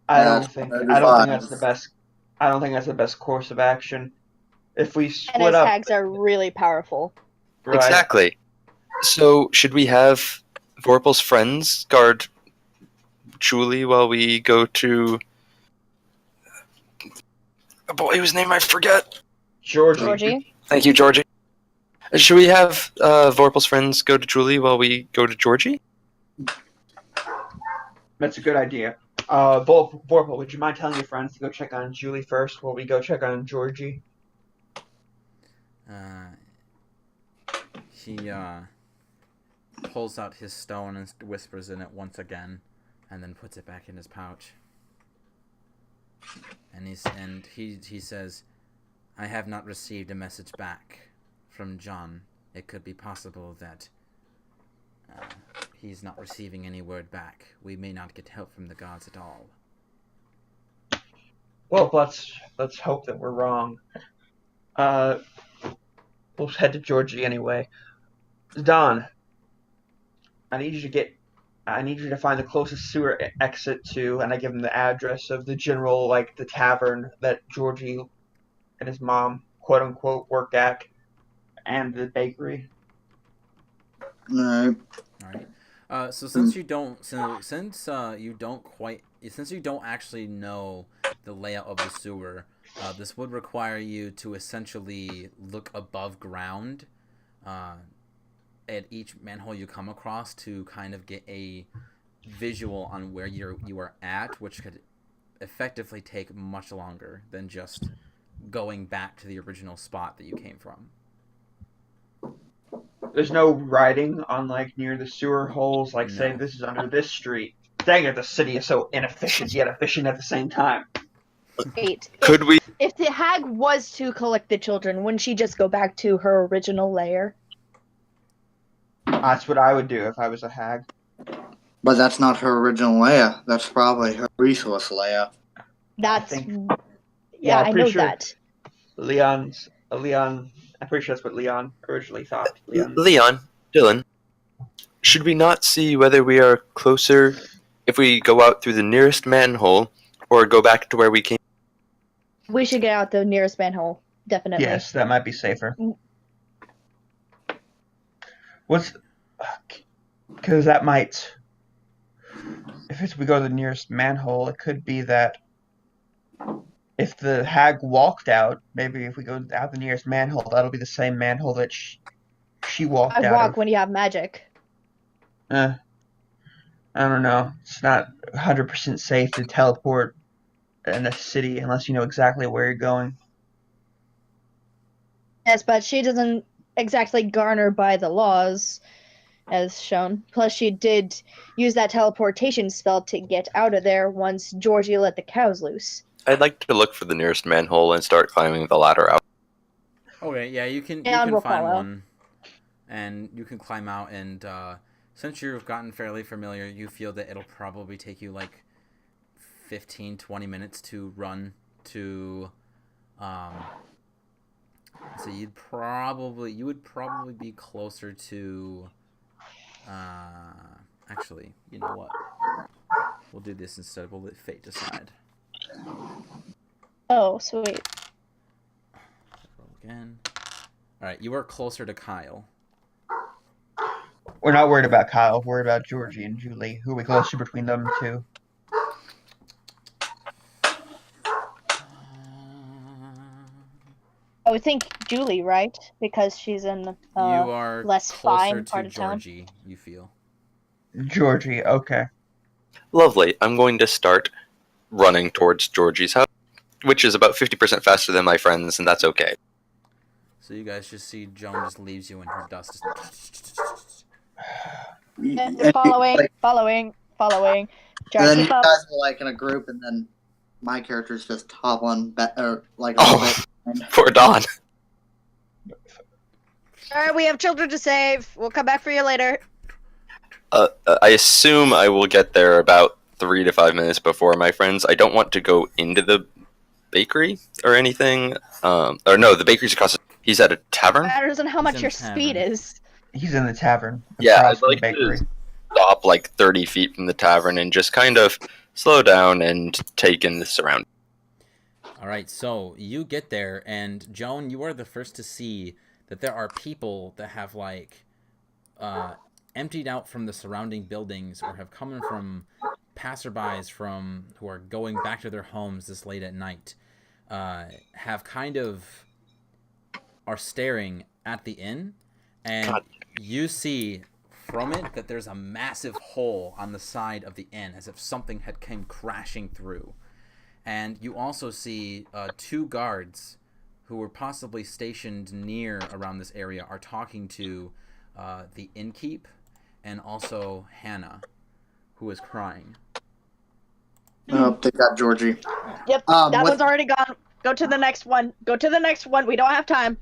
S3: I don't think that's the best. I don't think that's the best course of action. If we split up,
S4: hags are really powerful.
S3: Right.
S5: Exactly. So should we have Vorpal's friends guard Julie while we go to a boy whose name I forget?
S3: Georgie.
S5: Thank you, Georgie. Should we have Vorpal's friends go to Julie while we go to Georgie?
S3: That's a good idea. Vorpal, would you mind telling your friends to go check on Julie first while we go check on Georgie?
S1: He pulls out his stone and whispers in it once again, and then puts it back in his pouch. And he says, "I have not received a message back from John. It could be possible that he's not receiving any word back. We may not get help from the gods at all."
S3: Well, let's hope that we're wrong. We'll head to Georgie anyway. Don, I need you to find the closest sewer exit to, and I give him the address of the general, like the tavern that Georgie and his mom, quote unquote, work at, and the bakery.
S2: No.
S1: All right. So since you don't actually know the layout of the sewer, this would require you to essentially look above ground at each manhole you come across to kind of get a visual on where you are at, which could effectively take much longer than just going back to the original spot that you came from.
S3: There's no writing on like near the sewer holes, like saying
S1: No.
S3: this is under this street. Dang it, the city is so inefficient yet efficient at the same time.
S4: Wait.
S5: Could we?
S4: If the hag was to collect the children, wouldn't she just go back to her original lair?
S3: That's what I would do if I was a hag.
S2: But that's not her original Leia. That's probably her resource Leia.
S4: That's
S3: think-
S4: yeah,
S3: I'm
S4: I
S3: pretty
S4: know
S3: sure-
S4: that.
S3: Leon. I'm pretty sure that's what Leon originally thought.
S5: Leon, Dylan, should we not see whether we are closer if we go out through the nearest manhole or go back to where we came?
S4: We should get out the nearest manhole. Definitely.
S3: Yes, that might be safer. Because that might. If we go to the nearest manhole, it could be that if the hag walked out, maybe if we go out the nearest manhole, that'll be the same manhole that she walked
S4: I
S3: out
S4: walk
S3: of.
S4: when you have magic.
S3: I don't know. It's not 100% safe to teleport in a city unless you know exactly where you're going.
S4: Yes, but she doesn't exactly garner by the laws, as shown. Plus, she did use that teleportation spell to get out of there once Georgie let the cows loose.
S5: I'd like to look for the nearest manhole and start climbing the ladder out.
S1: Okay, yeah, you can
S4: Yeah, we'll
S1: find
S4: follow.
S1: one, and you can climb out. And since you've gotten fairly familiar, you feel that it'll probably take you like 15, 20 minutes to run to. So you would probably be closer to. Actually, you know what? We'll do this instead. We'll let fate decide.
S4: Oh, sweet.
S1: Roll again. All right, you are closer to Kyle.
S3: We're not worried about Kyle. We're worried about Georgie and Julie. Who are we closer between them two?
S4: I would think Julie, right? Because she's in
S1: You are
S4: less
S1: closer
S4: fine part
S1: to
S4: of town.
S1: Georgie. You feel.
S3: Georgie, okay.
S5: Lovely. I'm going to start running towards Georgie's house, which is about 50% faster than my friends, and that's okay.
S1: So you guys just see Joan just leaves you in her dust.
S4: They're following.
S2: And
S4: Try
S2: then
S4: to
S2: you
S4: keep up.
S2: guys are like in a group, and then my character's just hobbling back, like a little bit.
S5: Poor Dawn.
S4: Alright, we have children to save. We'll come back for you later.
S5: I assume I will get there about 3 to 5 minutes before my friends. I don't want to go into the bakery or anything. Or no, the bakery's across. He's at a tavern.
S4: Matters on how
S1: He's
S4: much
S1: in
S4: your
S1: the tavern.
S4: speed is.
S3: He's in the tavern.
S5: Yeah,
S3: across
S5: I'd
S3: from
S5: like
S3: the bakery.
S5: to stop like 30 feet from the tavern and just kind of slow down and take in the surroundings.
S1: All right, so you get there, and Joan, you are the first to see that there are people that have like emptied out from the surrounding buildings or have come in from passerbys from who are going back to their homes this late at night. Have kind of are staring at the inn, and
S5: God.
S1: you see from it that there's a massive hole on the side of the inn, as if something had came crashing through. And you also see 2 guards who were possibly stationed near around this area are talking to the innkeep and also Hannah, who is crying.
S2: Oh, they got Georgie.
S4: Yep, that
S2: with-
S4: one's already gone. Go to the next one. Go to the next one. We don't have time.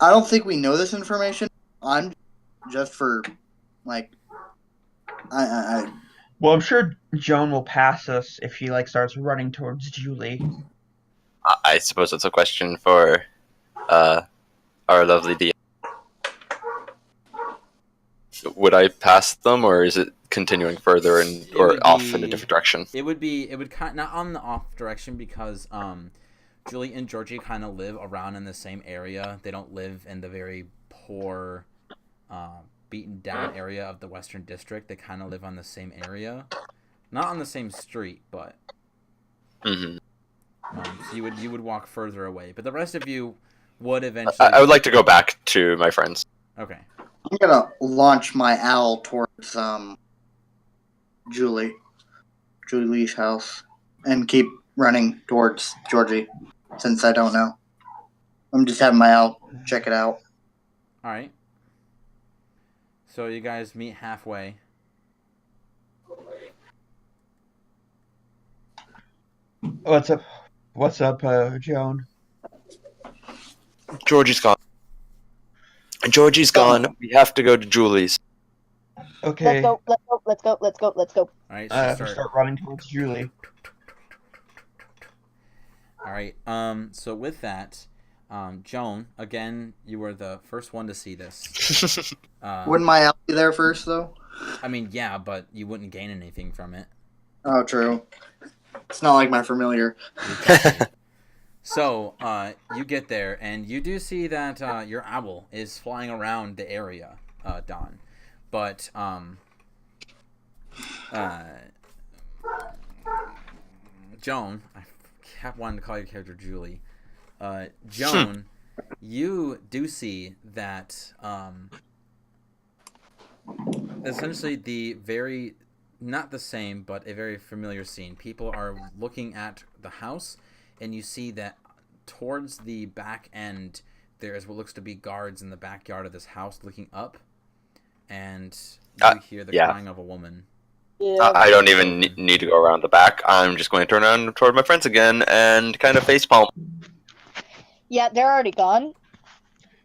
S2: I don't think we know this information. I'm just for, like,
S3: Well, I'm sure Joan will pass us if she like starts running towards Julie.
S5: I suppose that's a question for our lovely DM. Would I pass them, or is it continuing further
S1: It
S5: or
S1: would
S5: off in a
S1: be-
S5: different direction?
S1: It would kind not on the off direction because Julie and Georgie kind of live around in the same area. They don't live in the very poor, beaten down area of the Western District. They kind of live on the same area, not on the same street, but
S5: Mm-hmm.
S1: so you would walk further away. But the rest of you would eventually.
S5: I would like to go back to my friends.
S1: Okay.
S2: I'm gonna launch my owl towards Julie's house, and keep running towards Georgie, since I don't know. I'm just having my owl check it out.
S1: All right. So you guys meet halfway.
S3: What's up? What's up, Joan?
S5: Georgie's gone. Georgie's gone. We have to go to Julie's.
S3: Okay.
S4: Let's go.
S1: All right.
S3: I
S1: So
S3: have to start running towards Julie.
S1: All right. So with that, Joan, again, you were the first one to see this.
S2: Wouldn't my owl be there first, though?
S1: I mean, yeah, but you wouldn't gain anything from it.
S2: Oh, true. It's not like my familiar.
S1: Exactly. So, you get there, and you do see that your owl is flying around the area, Don. But, Joan, I kept wanting to call your character Julie. Joan, you do see that, essentially the very, not the same, but a very familiar scene. People are looking at the house, and you see that towards the back end, there is what looks to be guards in the backyard of this house looking up, and you hear the crying of a woman.
S4: Yeah.
S5: I don't even need to go around the back. I'm just going to turn around toward my friends again and kind of facepalm.
S4: Yeah, they're already gone.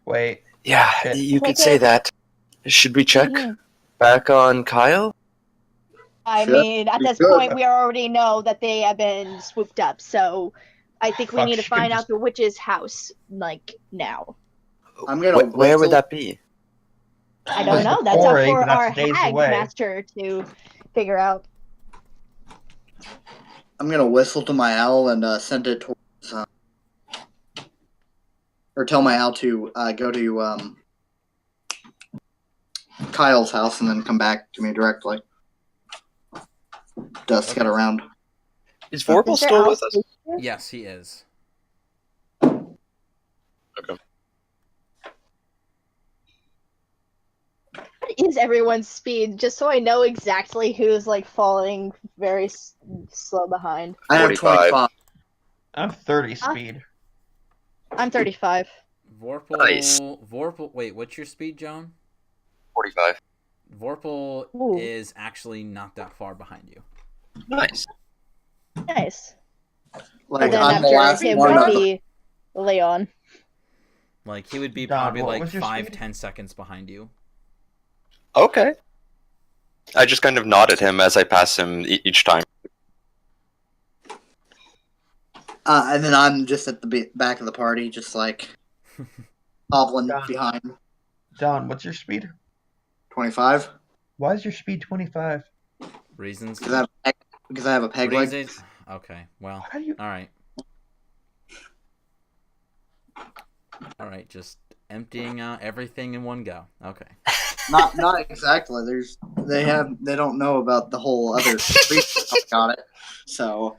S3: Wait.
S5: Yeah,
S3: Shit.
S5: you could say that. Should we check back on Kyle?
S4: I
S2: Sure.
S4: mean, at
S2: We
S4: this
S2: could.
S4: point, we already know that they have been swooped up, so I think we
S3: Fuck,
S4: need to
S3: she could
S4: find
S3: just-
S4: out the witch's house, like, now.
S2: I'm gonna
S5: Where would
S2: whistle.
S5: that be?
S4: I don't
S3: It's
S4: know.
S3: the
S4: That's up
S3: quarry,
S4: for
S3: but that's
S4: our
S3: days
S4: hag
S3: away.
S4: master to figure out.
S2: I'm gonna whistle to my owl and send it towards, or tell my owl to go to Kyle's house and then come back to me directly. Dust get around.
S5: Is Vorpal
S4: Is there
S5: still
S4: else
S5: with us?
S1: Yes, he is.
S5: Okay.
S4: What is everyone's speed? Just so I know exactly who's, like, falling very slow behind.
S2: I have
S5: 45.
S2: 25.
S3: I'm 30
S4: Huh?
S3: speed.
S4: I'm 35.
S1: Vorpal.
S5: Nice.
S1: Vorpal. Wait, what's your speed, Joan?
S5: 45.
S4: Ooh.
S1: Vorpal is actually not that far behind you.
S5: Nice.
S4: Nice.
S2: Like,
S4: And then
S2: I'm the
S4: after
S2: last
S4: him
S2: one
S4: would
S2: of them.
S4: be Leon.
S1: Like, he would be
S3: Don,
S1: probably
S3: what
S1: like
S3: was your
S1: 5,
S3: speed?
S1: 10 seconds behind you.
S5: Okay. I just kind of nod at him as I pass him each time.
S2: And then I'm just at the back of the party, just like hobbling
S3: Don.
S2: behind.
S3: Don, what's your speed?
S2: 25.
S3: Why is your speed 25?
S1: Reasons?
S2: Because I have a peg leg.
S1: Reasons? Okay, well,
S3: How do you?
S1: alright. Alright, just emptying out everything in one go. Okay.
S2: Not exactly. They don't know about the whole other reason I got it. So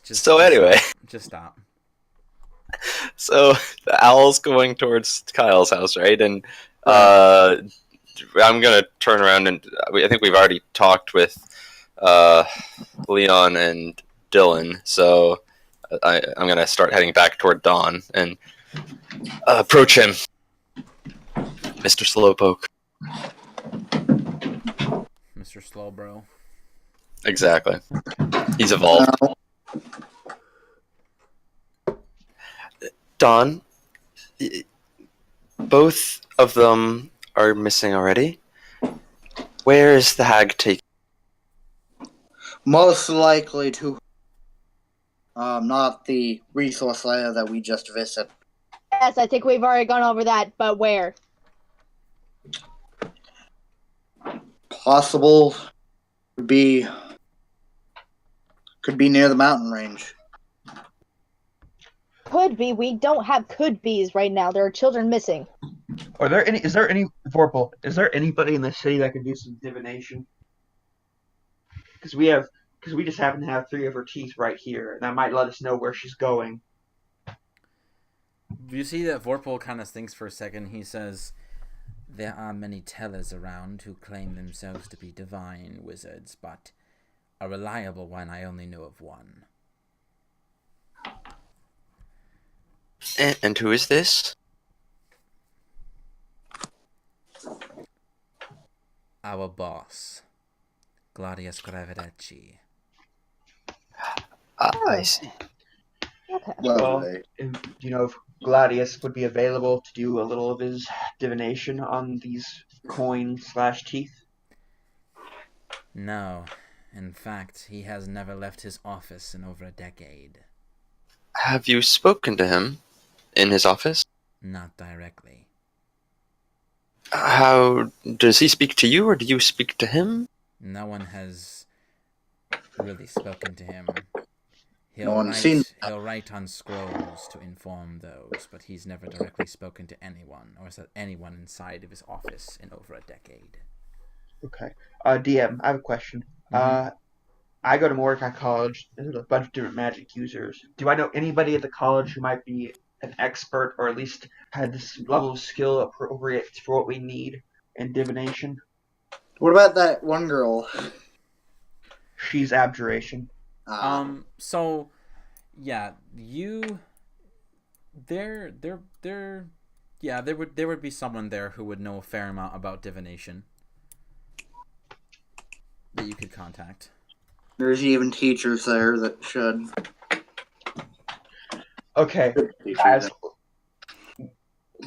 S5: So anyway.
S1: Just stop.
S5: So the owl's going towards Kyle's house, right? And I'm gonna turn around and I think we've already talked with Leon and Dylan, so I'm gonna start heading back toward Dawn and approach him, Mr. Slowpoke.
S1: Mr. Slowbro.
S5: Exactly. He's evolved.
S2: no.
S5: Dawn, both of them are missing already. Where is the hag taken?
S2: Most likely to not the resource layer that we just visited.
S4: Yes, I think we've already gone over that, but where?
S2: Possible could be near the mountain range.
S4: Could be. We don't have could be's right now. There are children missing.
S3: Is there any Vorpal? Is there anybody in the city that can do some divination? Because we just happen to have 3 of her teeth right here, and that might let us know where she's going.
S1: You see that Vorpal kind of thinks for a second. He says, "There are many tellers around who claim themselves to be divine wizards, but a reliable one I only know of one."
S5: And who is this?
S1: Our boss, Gladius Gravedeci.
S5: I see.
S4: Okay.
S3: Well,
S2: Lovely.
S3: do you know if Gladius would be available to do a little of his divination on these coin/teeth?
S1: No. In fact, he has never left his office in over a decade.
S5: Have you spoken to him in his office?
S1: Not directly.
S5: How does he speak to you, or do you speak to him?
S1: No one has really spoken to him.
S2: No one's seen that.
S1: He'll write on scrolls to inform those, but he's never directly spoken to anyone, or said anyone inside of his office in over a decade.
S3: Okay. DM, I have a question.
S1: Mhm.
S3: I go to Mordecai College. There's a bunch of different magic users. Do I know anybody at the college who might be an expert, or at least had this level of skill appropriate for what we need in divination?
S2: What about that one girl?
S3: She's abjuration.
S1: So, yeah, there would be someone there who would know a fair amount about divination that you could contact.
S2: There's even teachers there that should.
S3: Okay,
S2: Teachers
S3: guys,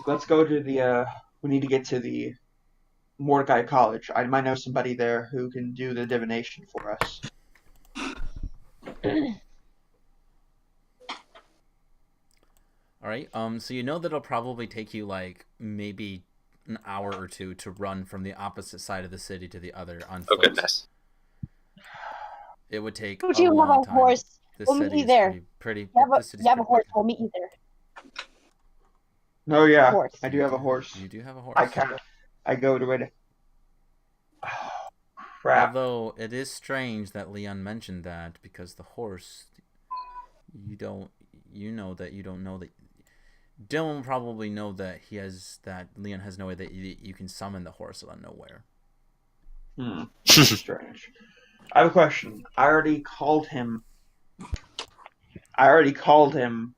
S3: let's go to the. We need to get to the Mordecai College. I might know somebody there who can do the divination for us.
S1: All right. So you know that it'll probably take you like maybe an hour or two to run from the opposite side of the city to the other on
S5: Oh
S1: foot.
S5: goodness.
S1: It would take
S4: Would
S1: a
S4: you have
S1: long
S4: a
S1: time.
S4: horse?
S1: The
S4: We'll meet
S1: city
S4: you
S1: is
S4: there.
S1: pretty.
S4: You
S1: The city's
S4: have a
S1: pretty
S4: horse.
S1: big.
S4: We'll meet you there.
S3: Oh yeah,
S4: Horse.
S3: I do have a horse.
S1: You do have a horse.
S3: I go to it. Oh, crap.
S1: Although it is strange that Leon mentioned that, because the horse, you don't know that Dylan will probably know that Leon has no way that you can summon the horse out of nowhere.
S3: That's strange. I have a question. I already called him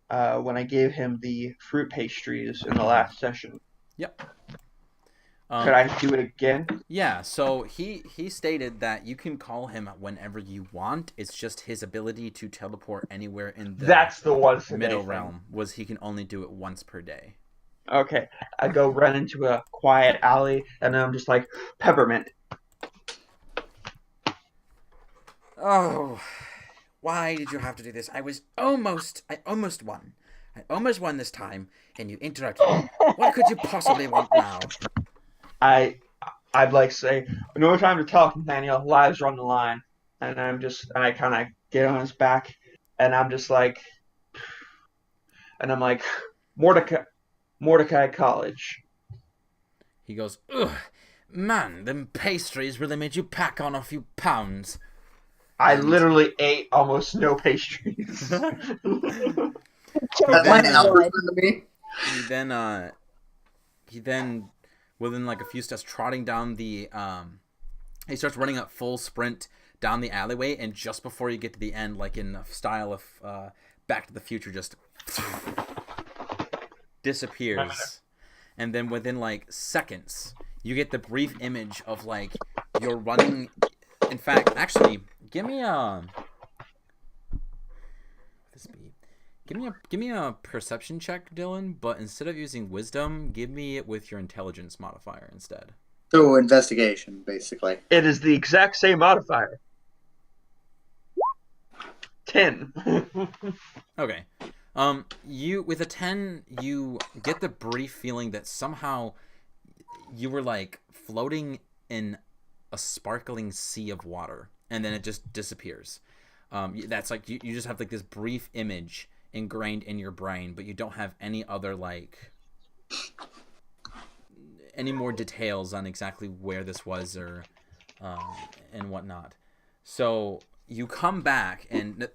S3: when I gave him the fruit pastries in the last session.
S1: Yep.
S3: Could I do it again?
S1: Yeah, so he stated that you can call him whenever you want. It's just his ability to teleport anywhere in the
S3: That's the once a day
S1: middle
S3: thing.
S1: realm was he can only do it once per day.
S3: Okay. I go run into a quiet alley, and then I'm just like, Peppermint.
S1: Oh, why did you have to do this? I almost won. I almost won this time, and you interrupted me. What could you possibly want now?
S3: I'd like to say, no time to talk, Nathaniel. Lives are on the line. And I kind of get on his back, and I'm like, Mordecai College.
S1: He goes, ugh, man, them pastries really made you pack on a few pounds.
S3: I literally ate almost no pastries.
S2: That's
S1: Then,
S2: my hours to me.
S1: He then, within like a few steps, trotting down the, he starts running at full sprint down the alleyway, and just before you get to the end, like in the style of Back to the Future, just disappears. And then within like seconds, you get the brief image of like you're running. In fact, actually, give me a perception check, Dylan. But instead of using wisdom, give me it with your intelligence modifier instead.
S2: So investigation, basically.
S3: It is the exact same modifier. 10.
S1: Okay. You with a 10, you get the brief feeling that somehow you were like floating in a sparkling sea of water, and then it just disappears. That's like you just have like this brief image ingrained in your brain, but you don't have any other like any more details on exactly where this was or and whatnot. So you come back, and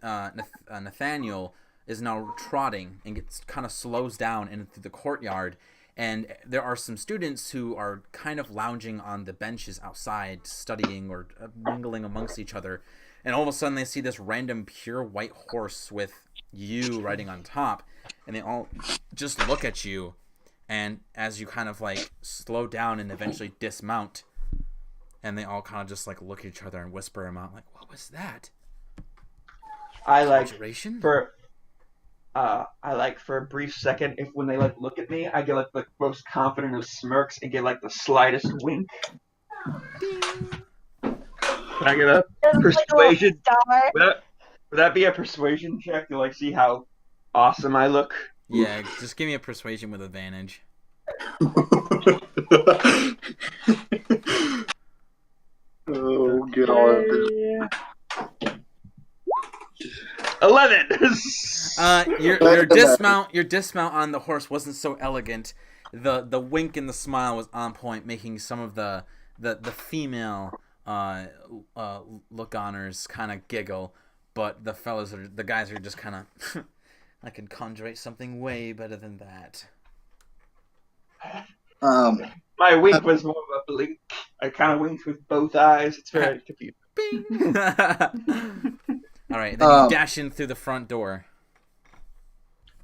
S1: Nathaniel is now trotting and gets kind of slows down into the courtyard, and there are some students who are kind of lounging on the benches outside studying or mingling amongst each other, and all of a sudden they see this random pure white horse with you riding on top, and they all just look at you. And as you kind of like slow down and eventually dismount, and they all kind of just like look at each other and whisper them out, like, "What was that?
S3: I like
S1: Conjuration?"
S3: for a brief second, if when they like look at me, I get like the most confident of smirks and get like the slightest wink.
S1: Ding.
S3: Can I get a
S4: Just like a little
S3: persuasion?
S4: star.
S3: Would that be a persuasion check to like see how awesome I look?
S1: Yeah, just give me a persuasion with advantage.
S2: Oh god.
S3: 11.
S1: Your dismount on the horse wasn't so elegant. The wink and the smile was on point, making some of the female look-oners kind of giggle, but the guys are just kind of I can conjure something way better than that.
S3: My wink was more of a blink. I kind of winked with both eyes. It's very confusing.
S1: Bing. All right, then you dash in through the front door.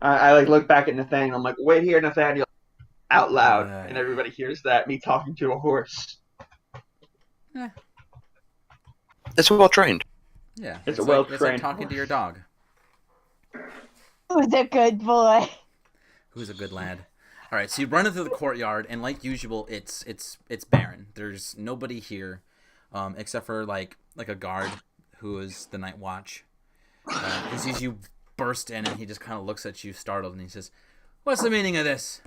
S3: I like look back at Nathaniel. I'm like, wait here, Nathaniel, out loud,
S1: Yeah.
S3: and everybody hears that me talking to a horse.
S5: It's well trained.
S1: Yeah,
S3: It's a
S1: like
S3: well-trained
S1: talking to your
S3: horse.
S1: dog.
S4: Who's a good boy?
S1: Who's a good lad. All right, so you run into the courtyard, and like usual, it's barren. There's nobody here, except for like a guard who is the night watch. He sees you burst in, and he just kind of looks at you, startled, and he says, "What's the meaning of this?"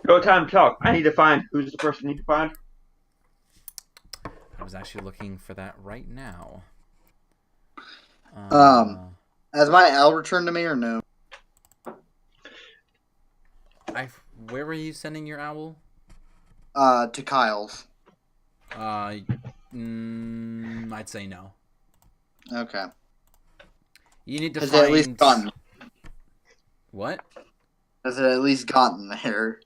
S3: No time to talk. I need to find who's the person I need to find.
S1: I was actually looking for that right now.
S2: Has my owl returned to me or no?
S1: Where were you sending your owl?
S2: To Kyle's.
S1: I'd say no.
S2: Okay.
S1: You need to
S2: Has
S1: find.
S2: it at least gotten?
S1: What?
S2: Has it at least gotten there?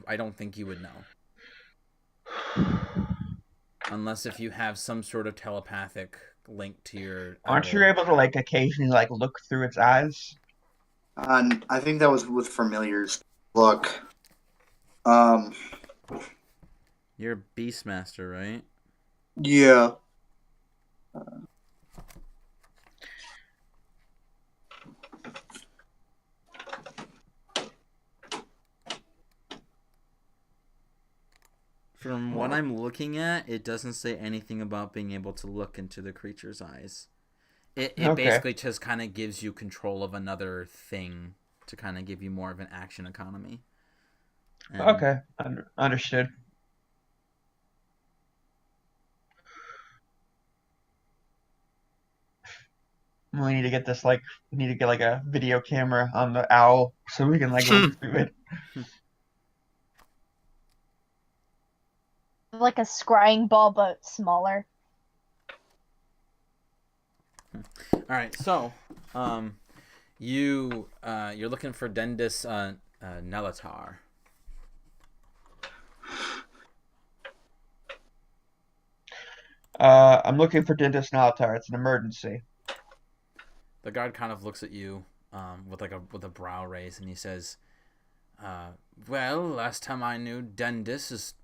S1: I don't think you would know. Unless if you have some sort of telepathic link to your.
S3: Aren't you able to like occasionally like look through its eyes?
S2: I think that was with familiars. Look.
S1: You're Beastmaster, right?
S2: Yeah.
S1: From what I'm looking at, it doesn't say anything about being able to look into the creature's eyes. It
S3: Okay.
S1: basically just kind of gives you control of another thing to kind of give you more of an action economy. And
S3: Okay, understood. We need to get this like a video camera on the owl so we can like look through it.
S4: Like a scrying ball, but smaller.
S1: All right, so you're looking for Dendis Nelatar.
S3: I'm looking for Dentist Nalatar. It's an emergency.
S1: The guard kind of looks at you with a brow raise, and he says, "Well, last time I knew, Dendis is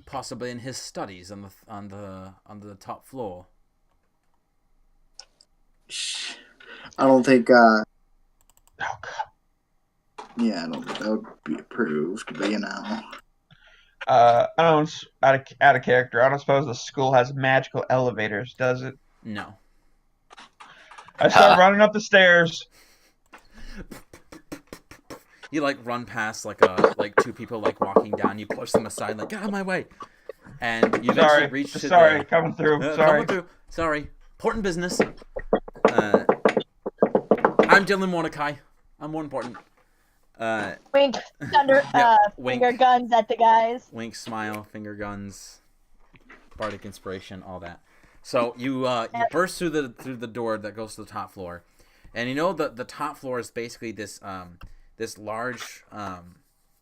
S1: possibly in his studies on the top floor."
S2: I don't think.
S3: Oh god.
S2: Yeah, I don't think that would be approved. But you know.
S3: I don't out of character. I don't suppose the school has magical elevators, does it?
S1: No.
S3: I start running up the stairs.
S1: You like run past like two people like walking down. You push them aside, like, get out of my way. And you eventually reach to the...
S3: coming through.
S1: Coming through. Sorry. Important business. I'm Dylan Mordecai. I'm more important.
S4: Wink,
S1: wink.
S4: finger guns at the guys.
S1: Wink, smile, finger guns, bardic inspiration, all that. So you burst through the door that goes to the top floor, and you know the top floor is basically this large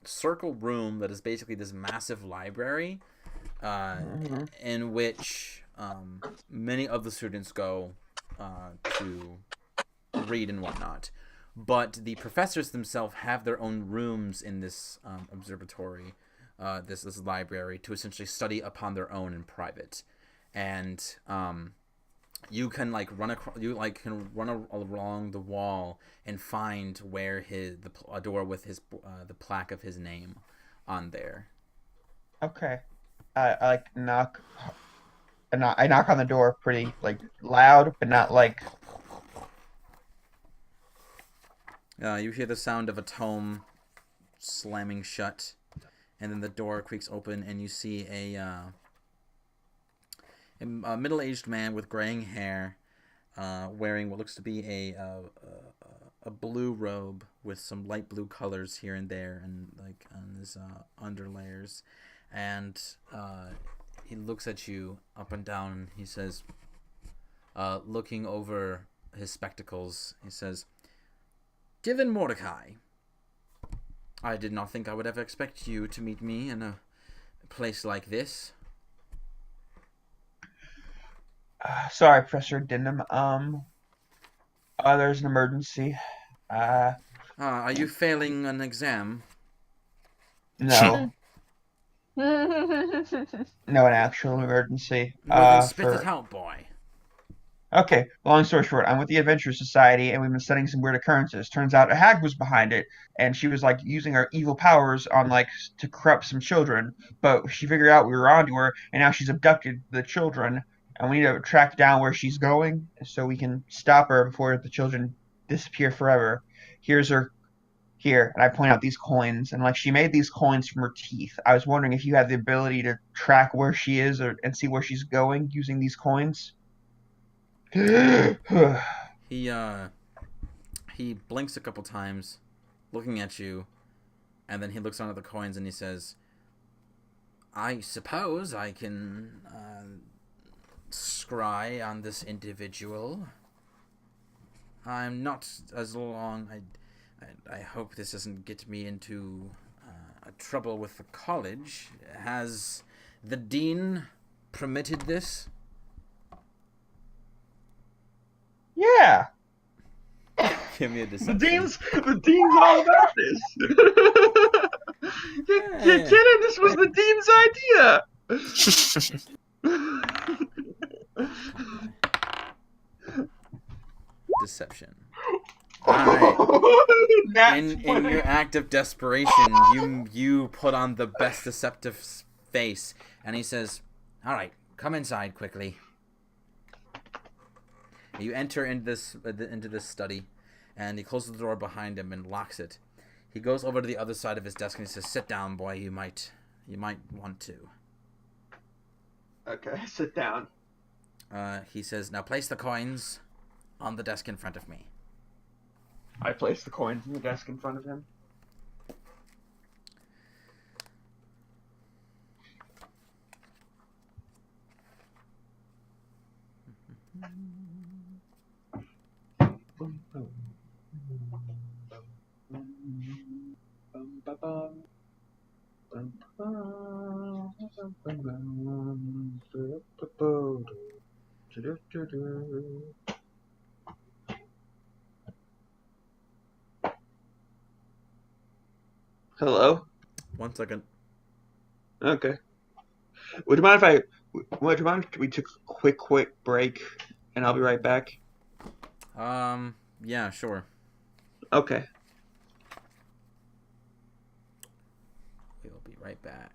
S1: circle room that is basically this massive library, in which many of the students go to read and whatnot. but the professors themselves have their own rooms in this observatory, this library, to essentially study upon their own in private, and you can run along the wall and find where a door with the plaque of his name on there.
S3: Okay. I knock on the door pretty loud, but not like.
S1: You hear the sound of a tome slamming shut, and then the door creaks open, and you see a middle-aged man with graying hair, wearing what looks to be a blue robe with some light blue colors here and there, and on his underlayers, and he looks at you up and down, and he says, looking over his spectacles, he says, "Given Mordecai, I did not think I would ever expect you to meet me in a place like this."
S3: Sorry, Professor Denham. There's an emergency.
S1: Are you failing an exam?
S3: No. No, an actual emergency.
S1: Well, then spit it out, boy.
S3: Okay, long story short, I'm with the Adventure Society, and we've been studying some weird occurrences. Turns out a hag was behind it, and she was using her evil powers on to corrupt some children. But she figured out we were onto her, and now she's abducted the children, and we need to track down where she's going so we can stop her before the children disappear forever. Here's her here, and I point out these coins, and she made these coins from her teeth. I was wondering if you had the ability to track where she is and see where she's going using these coins.
S1: He blinks a couple times, looking at you, and then he looks down at the coins and he says, "I suppose I can scry on this individual. I'm not as long. I hope this doesn't get me into trouble with the college. Has the dean permitted this?"
S3: Yeah.
S1: Give me a deception.
S3: The dean's all about this. You're kidding? This was the dean's idea.
S1: Deception. Alright. In your act of desperation, you put on the best deceptive face, and he says, "Alright, come inside quickly." You enter into this study, and he closes the door behind him and locks it. He goes over to the other side of his desk and he says, "Sit down, boy. You might want to."
S3: Okay, sit down.
S1: He says, "Now place the coins on the desk in front of me."
S3: I place the coins on the desk in front of him. Hello?
S1: 1 second.
S3: Okay. Would you mind if we took a quick break, and I'll be right back?
S1: Yeah, sure.
S3: Okay.
S1: We'll be right back.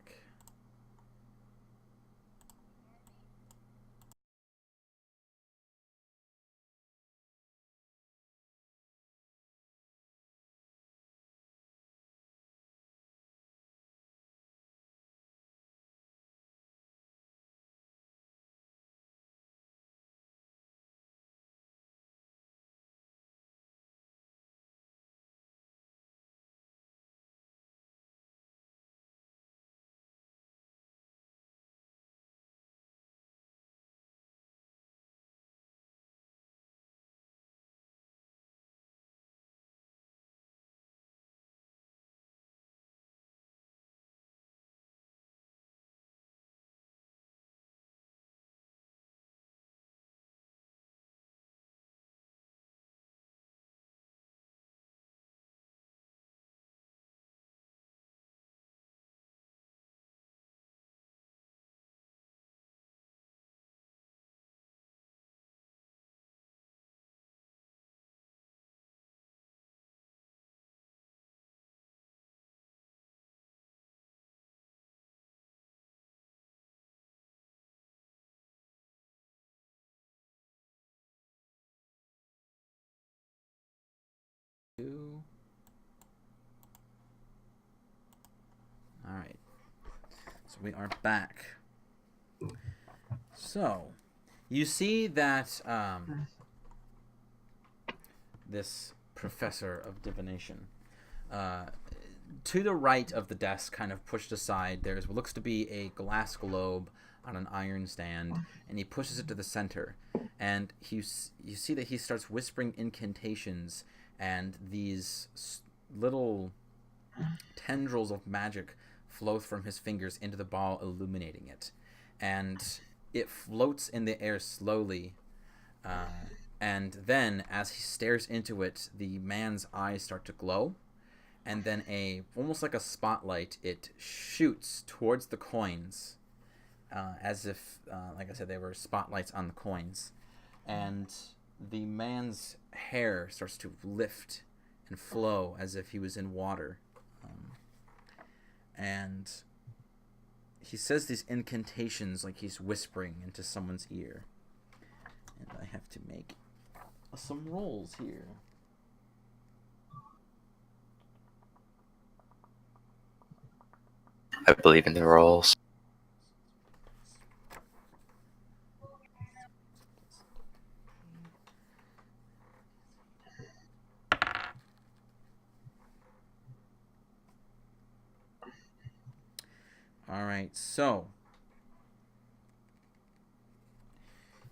S1: So we are back. So, you see that this professor of divination, to the right of the desk, kind of pushed aside, there's what looks to be a glass globe on an iron stand, and he pushes it to the center. And you see that he starts whispering incantations, and these little tendrils of magic flow from his fingers into the ball, illuminating it. And it floats in the air slowly. And then, as he stares into it, the man's eyes start to glow. And then almost like a spotlight, it shoots towards the coins, as if, like I said, they were spotlights on the coins. And the man's hair starts to lift and flow as if he was in water. And he says these incantations like he's whispering into someone's ear. And I have to make some rolls here.
S5: I believe in the rolls.
S1: Alright, so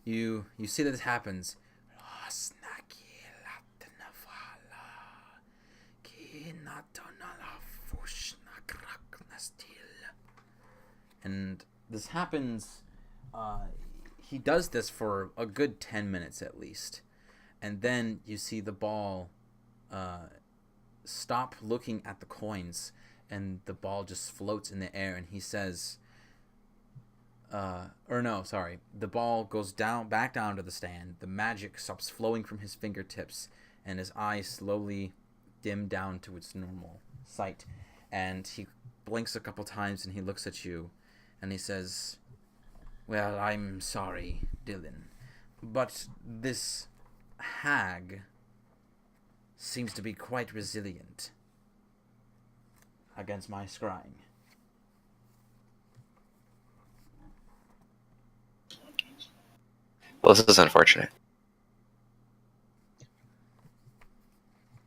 S1: you see that this happens. And this happens, he does this for a good 10 minutes at least. And then you see the ball stop looking at the coins, and the ball just floats in the air, and he says, the ball goes back down to the stand. The magic stops flowing from his fingertips, and his eyes slowly dim down to its normal sight. And he blinks a couple times, and he looks at you, and he says, "Well, I'm sorry, Dylan, but this hag seems to be quite resilient against my scrying."
S5: Well, this is unfortunate.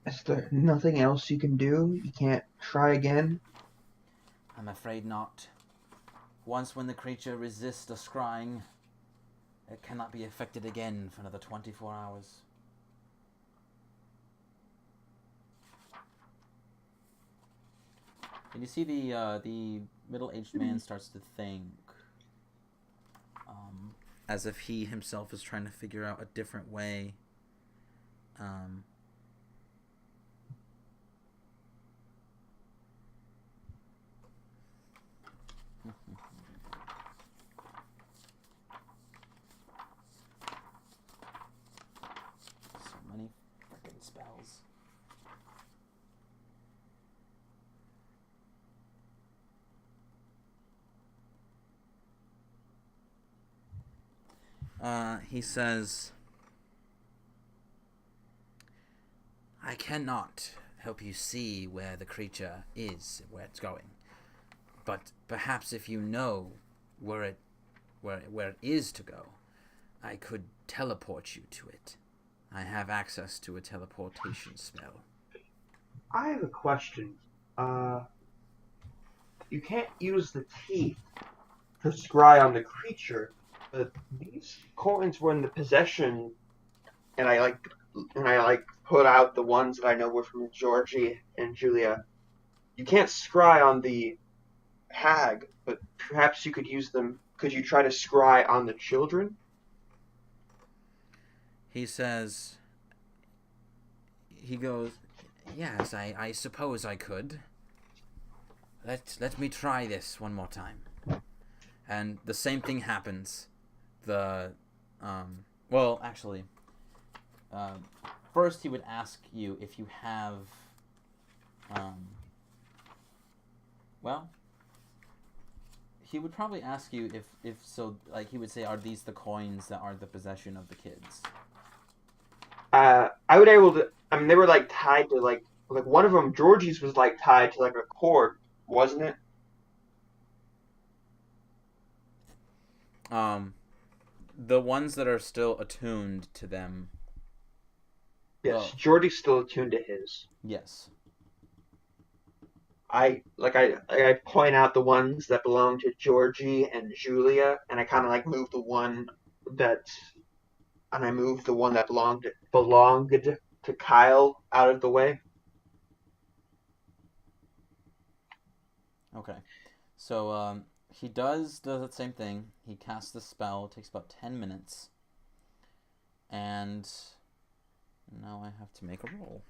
S3: Is there nothing else you can do? You can't try again?
S1: I'm afraid not. Once when the creature resists the scrying, it cannot be affected again for another 24 hours. And you see the middle-aged man starts to think, as if he himself is trying to figure out a different way. So many freaking spells. He says, "I cannot help you see where the creature is, where it's going. But perhaps if you know where it is to go, I could teleport you to it. I have access to a teleportation spell."
S3: I have a question. You can't use the teeth to scry on the creature, but these coins were in the possession, and I put out the ones that I know were from Georgie and Julia. You can't scry on the hag, but perhaps you could use them. Could you try to scry on the children?
S1: He says, he goes, "Yes, I suppose I could. Let me try this one more time." And the same thing happens. First he would ask you if you have, he would probably ask you if so, like he would say, "Are these the coins that are the possession of the kids?"
S3: I would able to. I mean, they were like tied to like one of them. Georgie's was like tied to like a cord, wasn't it?
S1: The ones that are still attuned to them.
S3: Yes,
S1: Well,
S3: Jordy's still attuned to his.
S1: yes.
S3: I point out the ones that belong to Georgie and Julia, and I kind of like move the one that, and I move the one that belonged to Kyle out of the way.
S1: Okay. So he does that same thing. He casts the spell. It takes about 10 minutes. And now I have to make a roll.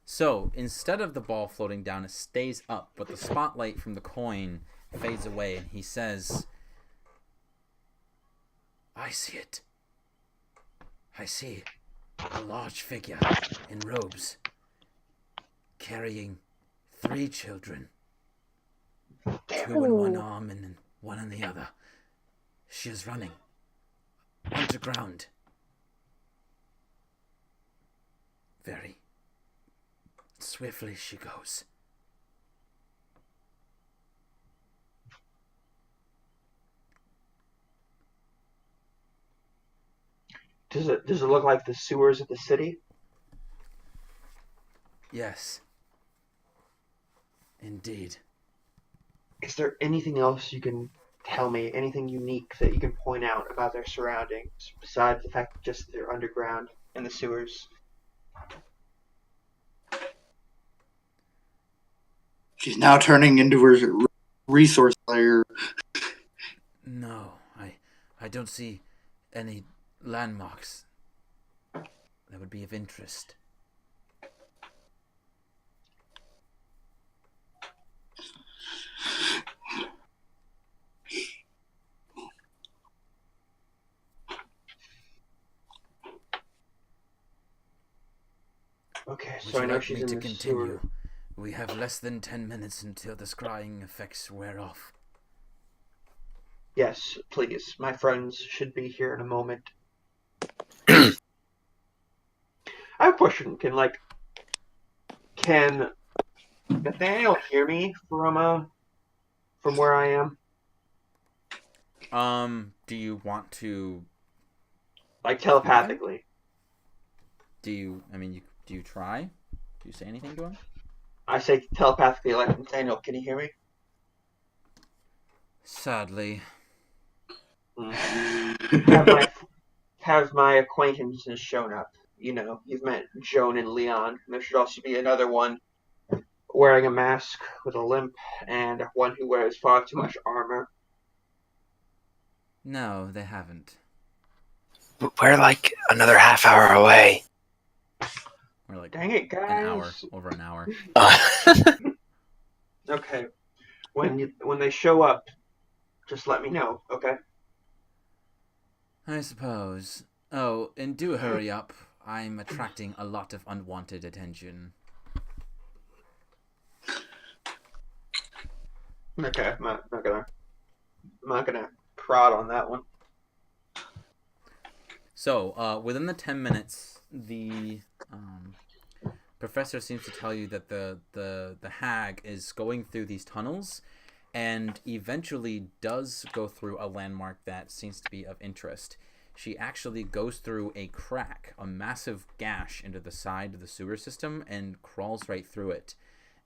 S1: So instead of the ball floating down, it stays up, but the spotlight from the coin fades away, and he says, I see it. I see a large figure in robes carrying 3 children. 2 in one arm and 1 in the other. She is running underground. Very swiftly she goes.
S3: Does it look like the sewers of the city?
S1: Yes. Indeed.
S3: Is there anything else you can tell me? Anything unique that you can point out about their surroundings besides the fact that just they're underground in the sewers?
S2: She's now turning into her resource player.
S1: No, I don't see any landmarks that would be of interest.
S3: Okay,
S1: Would
S3: so
S1: you
S3: I know
S1: like
S3: she's
S1: me
S3: in
S1: to
S3: the
S1: continue?
S3: sewer.
S1: We have less than 10 minutes until the scrying effects wear off.
S3: Yes, please. My friends should be here in a moment. I have a question. Can Nathaniel hear me from where I am?
S1: Do you want to
S3: Like
S1: speak to him?
S3: telepathically.
S1: Do you try? Do you say anything to him?
S3: I say telepathically, like, Nathaniel, can you hear me?
S1: Sadly.
S3: Have my acquaintances shown up? You know, you've met Joan and Leon. There should also be another one wearing a mask with a limp, and one who wears far too much armor.
S1: No, they haven't.
S5: We're like another half hour away.
S1: We're like
S3: Dang it,
S1: an hour,
S3: guys!
S1: over an hour.
S3: Okay, when they show up, just let me know, okay?
S1: I suppose. Oh, and do hurry up. I'm attracting a lot of unwanted attention.
S3: Okay, I'm not gonna prod on that one.
S1: So, within the 10 minutes, the professor seems to tell you that the hag is going through these tunnels and eventually does go through a landmark that seems to be of interest. She actually goes through a crack, a massive gash into the side of the sewer system, and crawls right through it,